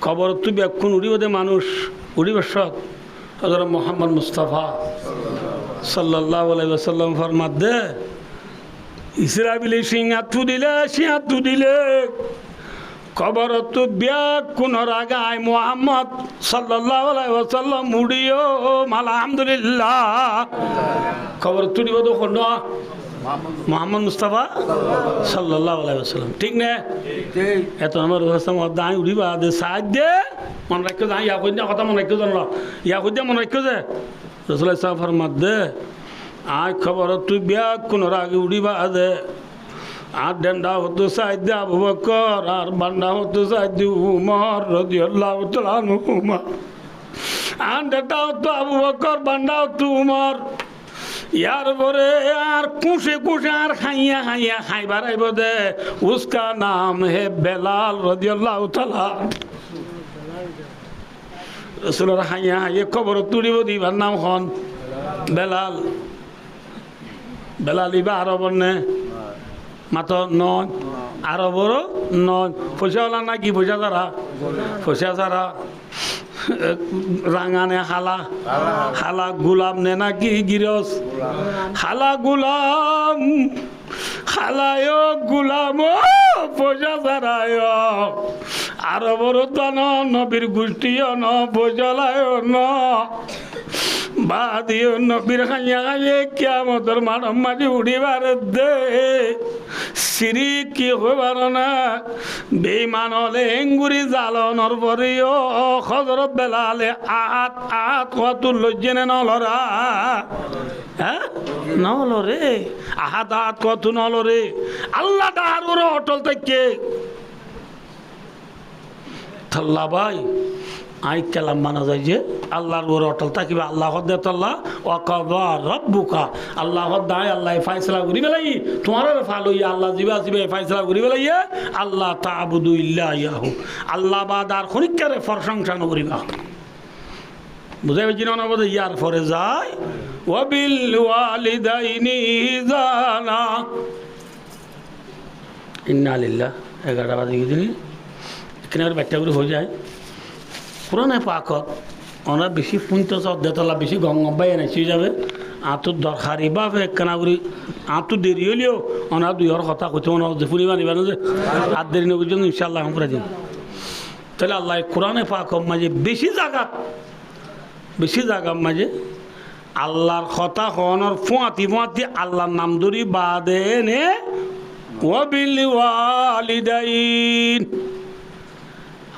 খবর তুই বেক্ষণ উড়িবে দে মানুষ উড়িবে সৎ হযরত মুহাম্মদ মুস্তাফা সাল্লাল্লাহু আলাইহি ওয়াসাল্লাম ফরমাত দে ইসরাইলি সিংহাতু দিলে খবর তো ব্যাগ কোন রাগায় মুহাম্মদ সাল্লাল্লাহু আলাইহি ওয়াসাল্লাম মুড়িও আলহামদুলিল্লাহ খবর তুলিব তো কোন মুহাম্মদ মুস্তাফা সাল্লাল্লাহু আলাইহি ওয়াসাল্লাম ঠিক না এত আমার রাসূল দাই উড়িবা দে সাজ দে মন রাখো দাই ইয়া কইনা কথা মন রাখো জানো ইয়া কইনা মন রাখো যে রাসূলুল্লাহ সাল্লাল্লাহু ফরমাত দে আয় খবর তুই ব্যাগ কোন রাগে উড়িবা দে আর ডেন্ডা হতো সাইদে আবু বকর আর বান্ডা হতো সাইদে উমর রাদিয়াল্লাহু তাআলা আনহুমা আর ডেন্ডা হতো আবু বকর বান্ডা হতো উমর ইয়ার পরে আর কুশে আর খাইয়া খাইবার আইব দে উসকা নাম হে বেলাল রাদিয়াল্লাহু তাআলা রাসূলের হাইয়া খবর তুলিব দিবার নাম হন বেলাল ইবা আরবর নে মাত্র নয় আরবরও নয় পয়সাওয়ালা নাকি পয়সা ছাড়া রাঙানে হালা গুলাম নে নাকি গিরস হালা গুলাম হালায় গুলাম পয়সা ছাড়ায় আরবরও তো নবীর গোষ্ঠীও ন পয়সালায় ন বাদিও নবীর খাইয়া খাইয়ে কিয়ামতের মানব মাঝে উড়িবার দে সিরি কি হইবার না বেঈমান হলে এঙ্গুরি জালনর পরেও হযরত বেলালে আহাত কত লজ্জেনে নলরা হ্যাঁ নলরে আহাত কত নলরে আল্লাহ তার ওর অটল থেকে থাল্লা ভাই আই কালাম মানা যায় যে আল্লাহর ওর অটল থাকিবে আল্লাহ হদ্দাল্লাহ ওয়াকাদা রাব্বুকা আল্লাহ হদ্দায় আল্লাহ ফায়সালা করি বেলাই তোমার ফাল হইয়া আল্লাহ জিবা ফায়সালা করি বেলাই আল্লাহ তা'বুদু ইল্লা ইয়াহু আল্লাহ বাদ আর খনিকারে প্রশংসা নকরিবা বুঝাই পাইছি না বলে ইয়ার পরে যায় ওয়াবিল ওয়ালিদাইনি ইহসানা ইন্না লিল্লাহ 11টা বাজে গিয়ে এখানে আর ব্যাখ্যা করে হয়ে যায় পুরানে পাকত ওনার বেশি পুঁতস অর্ধতলা বেশি গঙ্গাবাই এনেছি যাবে আঁতুর দরকারি বা একখানা করি আঁতুর দেরি হলেও ওনার দুইর কথা কইতে ওনার যে ফুলি মানিবা না যে আর দেরি নবীর জন্য ইনশাআল্লাহ আমরা দিন তাহলে আল্লাহ কোরআনে পাক মাঝে বেশি জায়গার মাঝে আল্লাহর কথা হওয়ানোর ফুয়াতি আল্লাহর নাম ধরি বাদে নে ওয়াবিল ওয়ালিদাইন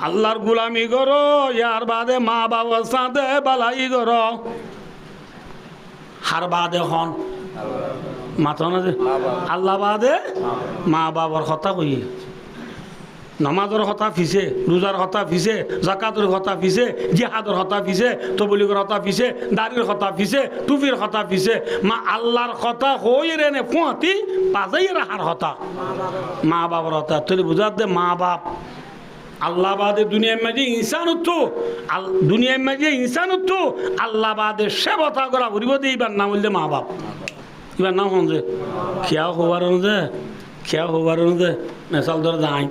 আল্লাহর গুলামি করো ইয়ার বাদে মা বাবার সাথে বালাই করো হার বাদে হন মাথা না যে আল্লাহ বাদে মা বাবার কথা কই নামাজের কথা ফিসে রোজার কথা ফিসে জাকাতের কথা ফিসে জিহাদের কথা ফিসে তবলিগের কথা ফিসে দাড়ির কথা ফিসে টুপির কথা ফিসে মা আল্লাহর কথা হই রে নে ফুঁতি পাজাই রাখার কথা মা বাবার কথা তুই বুঝার দে মা বাপ আল্লাহ বাদে দুনিয়ার মাঝে ইনসান উঠতো দুনিয়ার মাঝে ইনসান উঠতো আল্লাহ বাদে সেবতা করা ঘুরিব দিয়ে এবার নাম বললে মা বাপ এবার নাম হন যে খেয়া হবার যে মেসাল ধরে যাই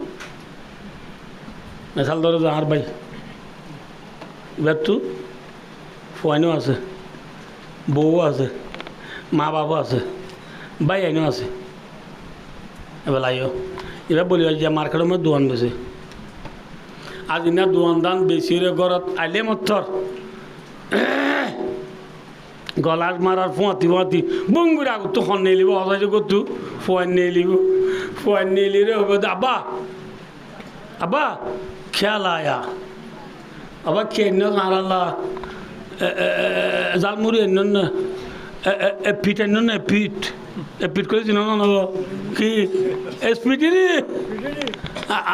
মেসাল ধরে যা আর ভাই এবার তো ফোয়াইনও আছে বউ আছে মা বাবা আছে ভাই আইনও আছে এবার আইও এবার বলি যে মার্কেটের মধ্যে দোকান বেছে আজ ইনা দোকান দান বেশি রে ঘরত আইলে মথর গলার মারার ফুঁয়াতি বঙ্গুর আগত তো খন নিয়ে লিব অজাই করতু ফোয়াইন নিয়ে রে হবে আব্বা আব্বা খেয়াল আয়া আবার খেয়ে আল্লাহ জালমুড়ি এন না পিঠ এন না পিঠ করেছি না কি স্পিটি রে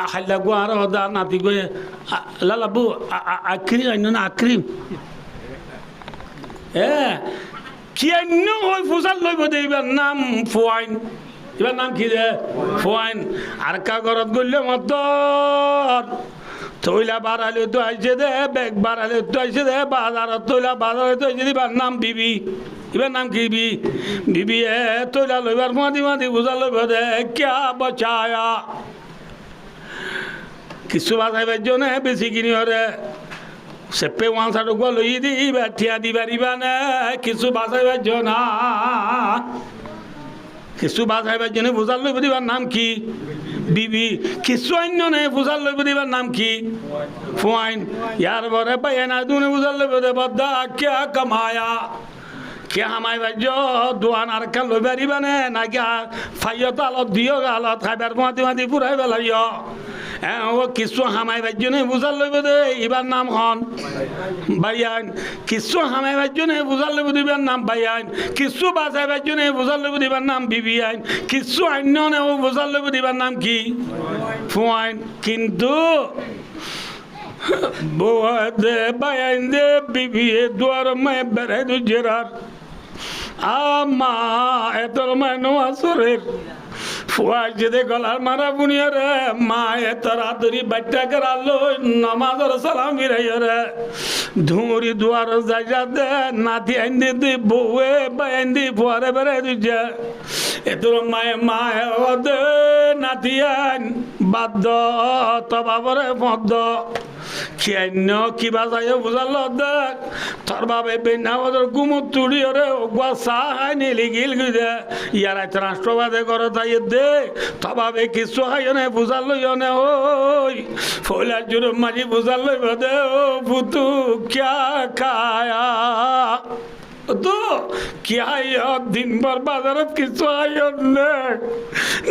খাইলা গো আর নাতি গো লালাবু আক্রিম আইন না আক্রিম কি আইন ওই ফুসাল লইব দে এবার নাম ফোয়াইন এবার নাম কি রে ফোয়াইন আর কা ঘরত গড়লে মত তৈলা বাড়ালে তো আইছে দে বেগ বাড়ালে তো আইছে দে বাজারত তৈলা বাজারে তো আইছে এবার নাম বিবি এবার নাম কি বিবি তৈলা লইবার মাদি বুঝা লইব দে ক্যা বচায়া কিছু বাজাইবার জন্য বেশি কিনি হরে সেপে ওয়াংসাটুক লই দিবা ঠিয়া দিবারিবা না কিছু বাজাইবার জন্য কিছু বাজাইবার জন্য বুঝার লইব দিবার নাম কি বিবি কিছু অন্য নেই বুঝার লইব দিবার নাম কি ফুয়াইন ইয়ার বরে পাইয়া না তুমি বুঝার লইব দে বদ্দা ক্যা কামায়া কে হামাই বাজ্য দোয়ান আর কা লই পারিবা নে নাকি ফাইয়ত আলত দিও আলত খাইবার মাতি পুরাই বেলাইও ও কিছু হামাই বাজ্য নেই বুঝার লইব দে এবার নাম হন বাইয়ান কিছু হামাই বাজ্য নেই বুঝার লইব দিবার নাম বাইয়ান কিছু বাজাই বাজ্য নেই বুঝার লইব দিবার নাম বিবি আইন কিছু অন্য নেই বুঝার লইব দিবার নাম কি ফুয়াইন কিন্তু বউয়া দে বাইয়ান দে বিবি দুয়ার মায় বেড়াই দু জেরার আমা এতর মানো আসরের ফুয়াই যে গলার মারা বুনিয়া রে মা এতর আদরি বাচ্চা করালো নামাজর সালাম ফিরাইয়া রে ধুমুরি দুয়ার যাইয়া দে নাতি আইন দে বউয়ে বাইন দি ফুয়ারে বেড়াই দুজা এতর মায়ে দে নাতি আইন বাদ্য তবাবরে মদ্য কেন কিবা যায় বুঝাল দেখ তোর বাবে বেনাবদর গুমত তুড়ি রে ওগুয়া চাহ নিলি গিল দে ইয়ার রাষ্ট্রবাদে করে তাই দে তবাবে কিছু হাই নে বুঝাল নে ওই ফলার জোর মাঝি বুঝাল দে ও ফুতু ক্যা খায়া তো কি আইয় দিন ভর বাজারত কিছু আইয়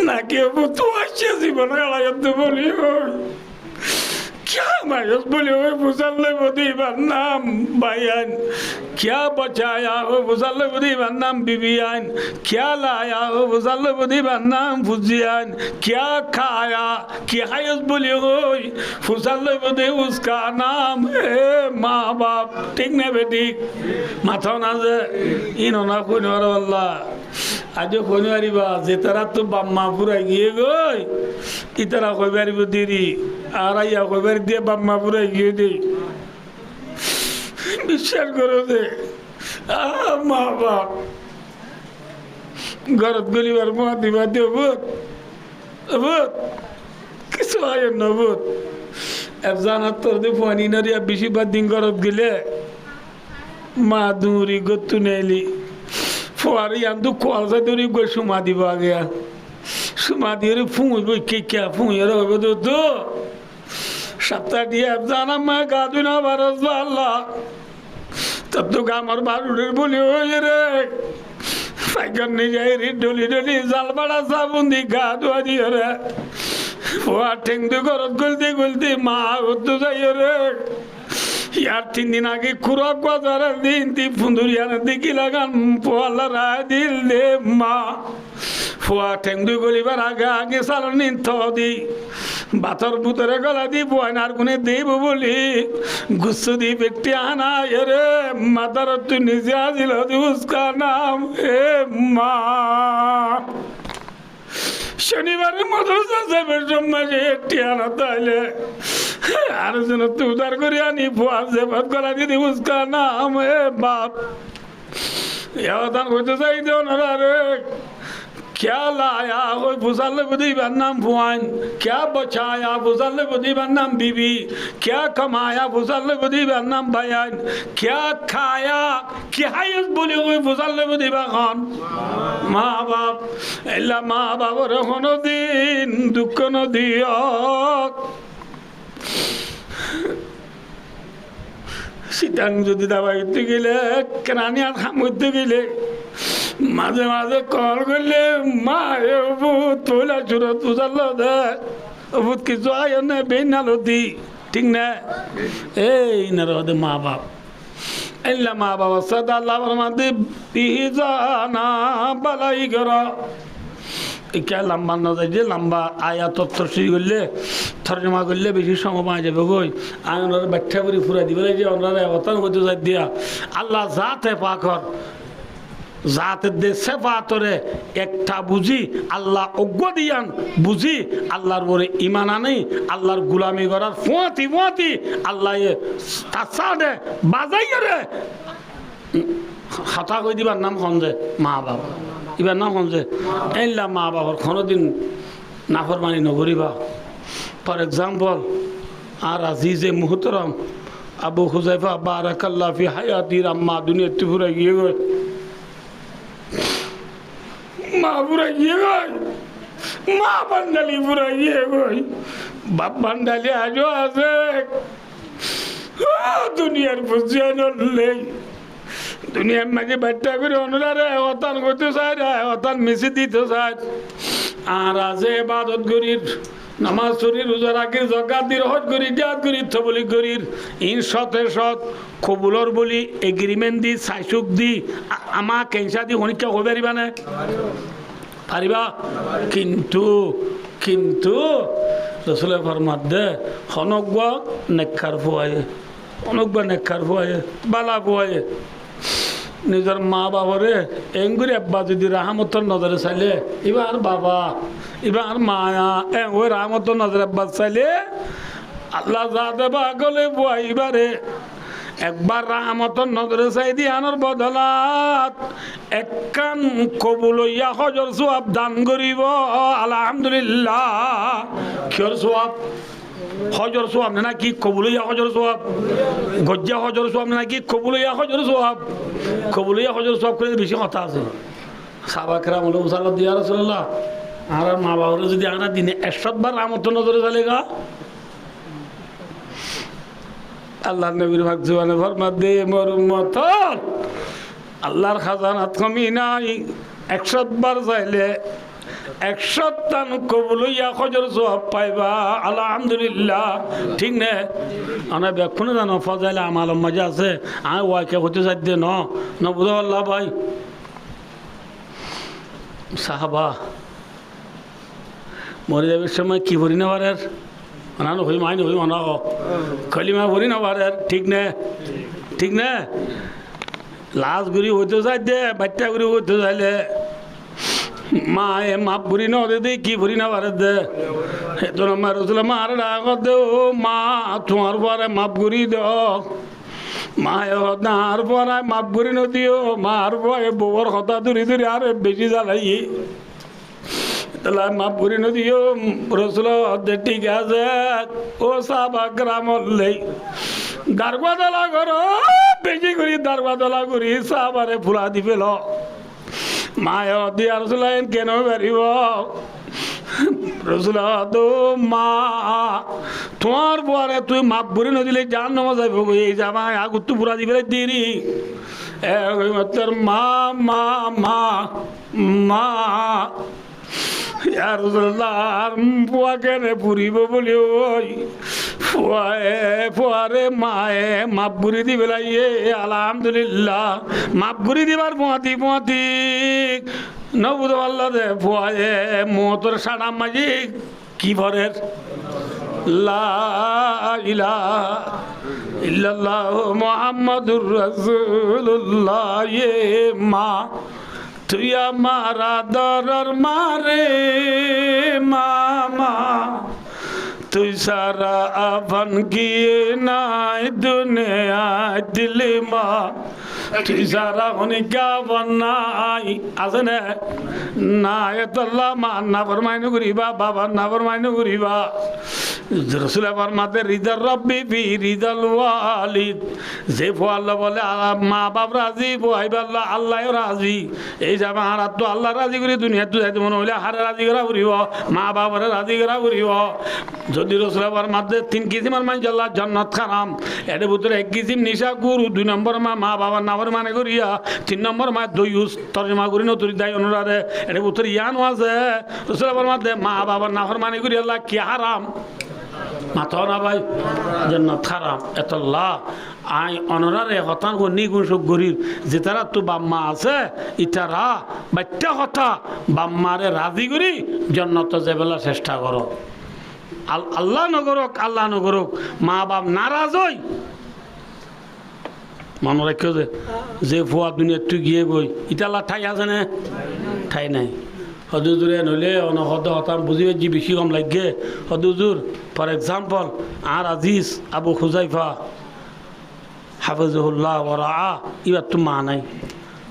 নাকি ফুতু আসছে জীবন গালায়ত বলি क्या मायूस बोले हुए मुसल्ले बुदीबान नाम बायान क्या बचाया हो मुसल्ले बुदीबान नाम बीबियान क्या लाया हो मुसल्ले बुदीबान नाम फुजियान क्या खाया क्या हायस बोले हुए मुसल्ले बुदी उसका नाम है माँ बाप ठीक नहीं बेटी माथा ना जे इन्होंने कोई नहीं वाला आज कोई नहीं बा जितना तो बाम्मा पूरा ये गई इतना कोई बारी बुद्धि আর আইয়া কইবার দিয়ে বাম্মা পুরে গিয়ে দিই বিশ্বাস করো যে মা বাপ ঘরত গলিবার মা দিবা দিয়ে বুত কিছু হয় না বুত জানার তোর দিয়ে পানি নারিয়া বেশি বার দিন ঘরত গেলে মা দুরি গত্তু নেলি ফোয়ারি আন্দু কোয়ালসা দুরি গো সুমা দিব আগে সুমা দিয়ে ফুঁই বই কে ফুঁই আর হবে তো সপ্তাহ দিয়ে জানা মা গাদু না বারস আল্লাহ তব তো আমার বারুডের বলি হয়ে রে পাইকার নিয়ে যাই রে ডলি জাল বাড়া সাবুন দি গা ধোয়া দিয়ে রে ওয়া ঠেং দু গরত গলতে মা উদ্দু যাই রে ইয়ার 3 দিন আগে কুরক বাজারের দিন তি ফুন্দুরিয়ানে দেখি লাগান পোয়ালা রায় দিল দে মা ফুয়া ঠেংদু গলিবার আগে আগে সালন নিত দি বাতর বুতরে গলা দি বয়নার গুনে দেব বলি গুসু দি ব্যক্তি আনা এরে মাতার তুই নিজে আজিল দি উস্কা নাম হে মা শনিবারে মাদ্রাসা যাবে জম্মাজে একটি আনা তাইলে আর যেন তুই উদার করে আনি ফুয়া জেবাত গলা দিদি উস্কা নাম হে বাপ এদান হইতে চাই দেও না রে क्या लाया हो फुसल बुद्धि नाम फुआन क्या बचाया फुसल बुद्धि नाम बीबी क्या कमाया फुसल बुद्धि नाम बयान क्या खाया क्या बोली हुई फुसल बुद्धि खान माँ बाप एला माँ बाप रखनो दिन दुख न दिया सीतान যদি দাবাই দিতে গেলে কেরানিয়া খামতে গেলে মাঝে মাঝে কল করলে মা এ ভূত তোলা চুরত বুঝালো দে ভূত কিছু আয় না বেনালো দি ঠিক না এই না রদে মা বাপ এল্লা মা বাবা সদা আল্লাহর মধ্যে বিজানা বালাই করা কে লম্বা না যায় যে লম্বা আয়াত তফসির করলে তরজমা করলে বেশি সময় পাওয়া যাবে গই আমি ওনারা ব্যাখ্যা করে ফুরাই দিবে যে ওনারা অবতার হতে যাই দিয়া আল্লাহ জাতে পাকর জাতের দেশে পাতরে একটা বুঝি আল্লাহ অজ্ঞ দিয়ান বুঝি আল্লাহর বরে ইমান আনি আল্লাহর গুলামি করার ফুয়াতি ফুয়াতি আল্লাহ তাসাদে বাজাই রে হাতা কই দিবার নাম খঞ্জে মা বাবা এবার নাম খঞ্জে এইলা মা বাবার কোনোদিন নাফরমানি নগরিবা ফর এক্সাম্পল আর আজিজে মুহতরম আবু হুজাইফা বারাকাল্লাহ ফি হায়াতির আম্মা দুনিয়া ত্রিপুরা গিয়ে গয় মা পুরা গিয়ে গয় মা বান্ডালি পুরা গিয়ে গয় বাপ বান্ডালি আজও আছে দুনিয়ার বুঝিয়ে নড়লেই দুনিয়ার মাঝে বাচ্চা করে অনুরারে অতান করতে চায় অতান মিশে দিতে চায় আর আছে এবাদত গরির নামাজ শরীর রোজা রাখি জকাত দি হজ করি জাত করি থবলি করির ইন সতে সৎ কবুলর বলি এগ্রিমেন্ট দি সাইসুক দি আমা কেঞ্চা দি হনিকা হয়ে পারিবা না পারিবা কিন্তু কিন্তু রসুলের ফরমাত দে হনজ্ঞ নেককার ফুয়ায়ে অনজ্ঞ নেককার ফুয়ায়ে বালা ফুয়ায়ে নিজের মা বাবারে এঙ্গুরি আব্বা যদি রাহমতর নজরে চাইলে এবার বাবা এবার মায়া ওই রাহমতর নজরে আব্বা চাইলে আল্লাহ যা দেবা গলে বুয়াইবারে একবার রাহমতর নজরে চাই দি আনর বদলাত একখান কবুল হইয়া হজর সোয়াব দান করিব আলহামদুলিল্লাহ কিয়র সোয়াব হজর সোয়াব না কি কবুলইয়া হজর সোয়াব গজ্জা হজর সোয়াব না কি কবুলইয়া হজর সোয়াব কবুলইয়া হজর সোয়াব করে বেশি কথা আছে সাহাবাকরা বলে উসাল্লাহ দিয়া রাসূলুল্লাহ আর মা বাবারে যদি আমরা দিনে 100 বার রাহমত নজরে চলেগা আল্লাহ নবীর ভাগ জুবানে ফরমাত দে মোর উম্মত আল্লাহর খাজানাত কমি নাই 100 বার চাইলে 100 টান কবুল হইয়া হজর সওয়াব পাইবা আলহামদুলিল্লাহ ঠিক না আনা বেক্ষণে জানো ফজাইলে আমার মজা আছে আমি ওয়াকে হতে চাইতে ন বুঝো আল্লাহ ভাই সাহাবা মরে যাবার সময় কি ভরি না পারে না হই মাইন হই মনা কলিমা ভরি না পারে ঠিক না লাশ গুড়ি হইতে চাইতে বাচ্চা গুড়ি হইতে চাইলে মা এ মাপ ভরি না দে কি ভরি না পারে দে তো আমার রসুল মার ডাক দে ও মা তোমার পরে মাপ করি দাও মা আর পরে মাপ করি নদিও মার পরে বউর কথা ধরি ধরি আর বেশি জ্বালাই তাহলে মাপ করি নদিও রসুল ঠিক আছে ও সাবা গ্রাম দারবা দলা করো বেশি করি দারবা দলা করি সাবারে ফুলা দি পেল মায় দিয়া রসুল কেন বেরিব রসুল তো মা তোমার পরে তুই মাপ ভরি নদিলে জান নামা যাইব এই জামাই আগুত তো পুরা দিবে দেরি মা মা মা মা ইয়া রাসূলুল্লাহ আর ফুয়া কেনে পুরিব বলি ওই ফুয়ারে মায়ে মাপ গুড়ি দি বেলাইয়ে আলহামদুলিল্লাহ মাপ গুড়ি দিবার পোঁয়াতি নবুদ আল্লাহ দে ফুয়ায়ে মোতর সাড়া মাঝি কি ভরের লা ইলাহা ইল্লাল্লাহ মুহাম্মাদুর রাসূলুল্লাহ ইয়ে মা তুই আমার আদরের মারে মামা তুই সারা আফন গিয়ে নাই দুনিয়া দিলি মা তুই সারা অনেকা বন্যাই আছে না না এতল্লা মা না ফরমাইনু করিবা বাবা না ফরমাইনু করিবা রসুল ফরমাতে রিদার রব্বি ফি রিদাল ওয়ালিদ যে আল্লাহ বলে মা বাপ রাজি বহাইবাল্লাহ আল্লাহ রাজি এই যে আমার তো আল্লাহ রাজি করি দুনিয়া তো যাইতে মনে হইলে হারে রাজি করা করিব মা বাবারে রাজি করা করিব যদি রসুল ফরমাতে 3 কিসিমের মানুষ আল্লাহ জান্নাত খারাম এর ভিতরে 1 কিসিম নিশা গুরু 2 নম্বর মা বাবার নাফর মানে করিয়া 3 নম্বর মা দয়ুস তরজমা করি নতুরি দায় অনুরাধে এর ভিতরে ইয়ান আছে রসুল ফরমাতে মা বাবার নাফর মানে করি আল্লাহ কি হারাম মাথাও না ভাই জান্নাত হারাম এতল্লা আই অনরারে হতান গো নিগুণ সব গরিব যে তারা তো বাম্মা আছে ইতারা বাচ্চা কথা বাম্মারে রাজি করি জান্নাত যাবেলা চেষ্টা করো আল্লাহ নগরক মা বাপ নারাজ হই মনে রাখো যে ফুয়া দুনিয়ার তুই গিয়ে গই ইতালা ঠাই আছে না ঠাই নাই হদুজুরে নইলে অনহদ হতাম বুঝি পাচ্ছি বেশি কম লাগে হদুজুর ফর এক্সাম্পল আর আজিজ আবু খুজাইফা হাফিজুল্লাহ ওরা এবার তো মা নাই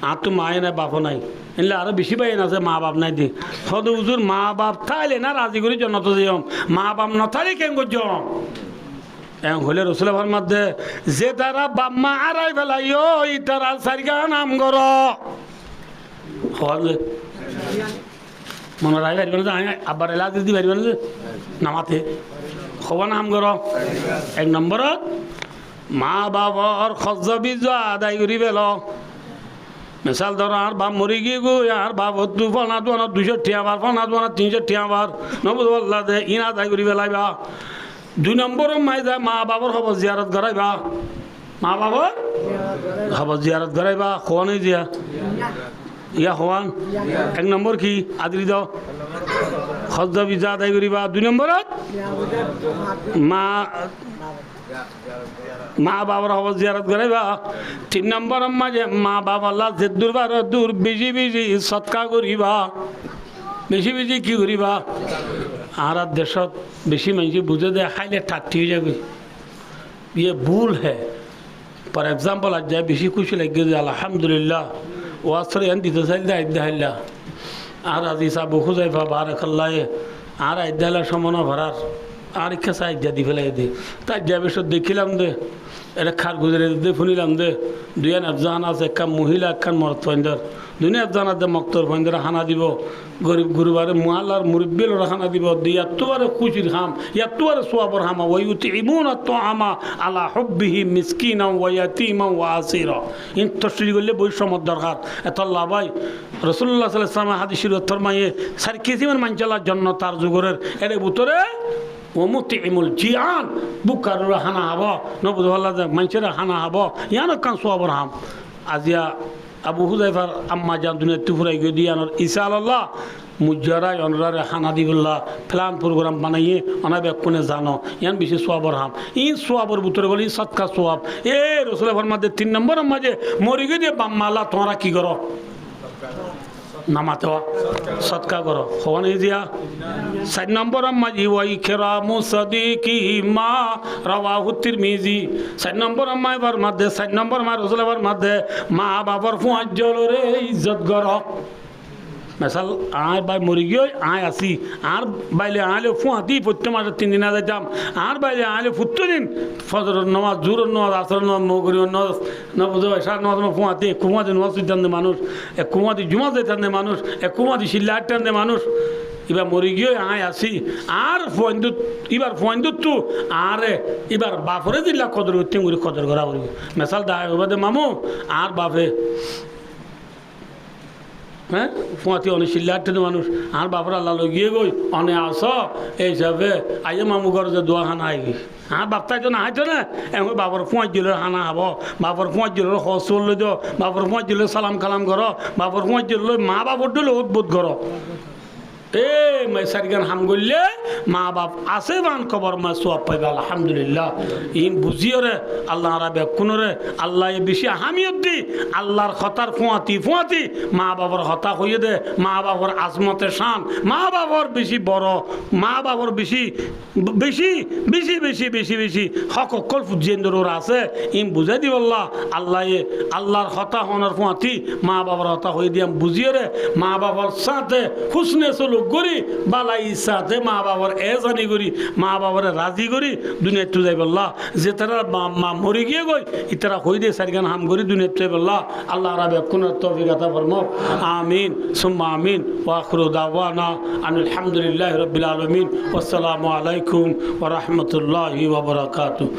আর তো মায়ে নাই বাপও নাই এলে আরো বেশি পাই আছে মা বাপ নাই দি হদুজুর মা বাপ থাইলে না রাজি করি জন্নত যাম মা বাপ নথাইলে কেন করছম এম হলে রসুলের ফরমাতে যে তারা বাপ মা আড়াই ফেলাই ই তারা সারিকা নাম কর মনে রায় পারবে না যে আব্বার এলাকা দিতে পারবে না যে নামাতে খবর নাম কর 1 নম্বরত মা বাবার খরচ বীজ আদায় করি পেল মিসাল ধর আর বাপ মরি গিয়ে গো আর বাপ তু ফনা দোয়ানা 200 টিয়াবার ফনা দোয়ানা 300 টিয়াবার নবুদ আল্লাহ দে ইন আদায় করি পেলাইবা 2 নম্বর মাই যায় মা বাবার খবর জিয়ারত করাইবা মা বাবার খবর জিয়ারত করাইবা খোয়ানি দিয়া ইয়া হওয়ান 1 নম্বর কি আদরি দাও খরচ বীজ আদায় করিবা 2 নম্বরত মা বাবার খবর জিয়ারত করাইবা 3 নম্বর মাঝে মা বাবা আল্লাহ যে দূর বেশি সৎকা করিবা বেশি কি করিবা আর দেশত বেশি মানুষ বুঝে দেয় খাইলে ঠাট্টি হয়ে যাবে ইয়ে ভুল হে ফর এক্সাম্পল আজ যায় বেশি খুশি লাগে যে আলহামদুলিল্লাহ ওয়াসরে এন দিতে চাইলে আইদাহিল্লা আর আজি সাবু খুঁজাইফা বারাকাল্লাহে আর আইদাহিল্লা সমনা ভরার আর ইচ্ছা আইদা দি ফেলাই দি তাই যাবে সব দেখিলাম দে এটা খার গুজরে দে শুনিলাম দে 2 আফজান আছে একটা মহিলা একখান মরদ ফইন্দর 2 আফজান দে মক্তর ফইন্দর হানা দিব গরিব গুরুবারে মুআল্লার মুরব্বিল হানা দিব দি এতবারে খুশির হাম এতবারে সোয়াবর হামা ওয়ায়ুতিমুন আত-তাআমা আলা হুব্বিহি মিসকিনা ওয়া ইয়াতীমা ওয়া আসীরা ইন তশরিহ করলে বৈষম্য দরকার এতল্লা ভাই রাসূলুল্লাহ সাল্লাল্লাহু আলাইহি ওয়াসাল্লাম হাদিসের ফরমায়ে সার কিসিমের মানচালা জান্নাত তার যুগরের এর ভিতরে ওমুতিমুল জিয়ান বুকারুর হানা হব নবুদ আল্লাহ মানুষের হানা হব ইয়ানো কান সোয়াবর হাম আজিয়া আবু হুজাইফার আম্মা জান দুনিয়া তুফুরাই গিয়ে দিয়ানোর ইসা আল্লাহ মুজারাই অনরারে হানা দিবুল্লাহ প্ল্যান প্রোগ্রাম বানাইয়ে অনাবে কোনে জানো ইয়ান বেশি সোয়াবর হাম ইন সোয়াবর ভিতরে বলি সৎকা সোয়াব এ রসুলের ফরমাতে 3 নম্বরের মাঝে মরি গিয়ে দিয়ে বাম্মা আল্লাহ তোমরা কি করো নামাতে সৎকা করো হওয়ান দিয়া 4 নম্বর মাঝি ওয়াই খেরামু সাদিকি মা রাওয়াহু তিরমিজি 4 নম্বর মাই বার মধ্যে 4 নম্বর মা রাসূলের মধ্যে মা বাবার ফুয়াজ্জলরে ইজ্জত করো মিসাল আয় ভাই মরি গিয়ে আয় আসি আর বাইলে আলে ফুয়াতি প্রত্যেক মাসে 3 দিন যাইতাম আর বাইলে আলে প্রত্যেকদিন ফজরের নামাজ জোহরের নামাজ আসরের নামাজ মগরিবের নামাজ নবুজ এশার নামাজ ফুয়াতি কুমাদি নামাজ দিতাম মানুষ কুমাদি জুমা দিতাম মানুষ কুমাদি শিল্লা আটটান মানুষ এবার মরি গিয়ে আয় আসি আর ফোয়াইন্দুত এবার ফোয়াইন্দুত তো আরে এবার বাপরে দিল্লা কদর করতে কদর করা করি মিসাল দা মামু আর বাপে হ্যাঁ ফুয়াতি অনেক শিল্লাটে মানুষ আর বাপর আল্লাহ লগিয়ে গই অনে আস এই হিসাবে আইয়ে মামু ঘর যে দোয়া খানা আই গই হ্যাঁ বাপতাই তো না হাইতো না এখন বাপর ফুঁয়ার জলের হানা হব বাপর ফুঁয়ার জলের হস চললে দিও বাপর ফুঁয়ার জলের সালাম কালাম করো বাপর ফুঁয়ার জলের মা বাপর দিলে উদ্বোধ করো সারিগান হাম করলে মা বাপ আছে বান খবর মা সোয়াব পাইবে আলহামদুলিল্লাহ ইন বুঝিও রে আল্লাহ রা বেকুনো রে আল্লাহ বেশি হামিয়ত দি আল্লাহর হতার ফুয়াতি মা বাবার হতা হইয়ে দে মা বাবার আজমতে শান মা বাবার বেশি বড় মা বাবার বেশি বেশি বেশি বেশি বেশি বেশি হক অকল ফুজিয়েন্দর আছে ইন বুঝাই দিব আল্লাহর হতা হনার ফুয়াতি মা বাবার হতা হয়ে দিয়াম বুঝিও রে মা বাবার সাথে হুসনে চলো করি বালাই সাথে মা বাবার জানি করি মা বাবার রাজি করি দুনিয়া তো যাই বললা যে তারা মা মরে গিয়ে গই ইতারা হই দে সারিগান হাম করি দুনিয়া তো বললা আল্লাহ রাবে কোন তৌফিক আতা ফরমাও আমিন সুম্মা আমিন ওয়া আখিরু দাওয়ানা আলহামদুলিল্লাহি রাব্বিল আলামিন ওয়াসসালামু আলাইকুম ওয়া রাহমাতুল্লাহি ওয়া বারাকাতুহু।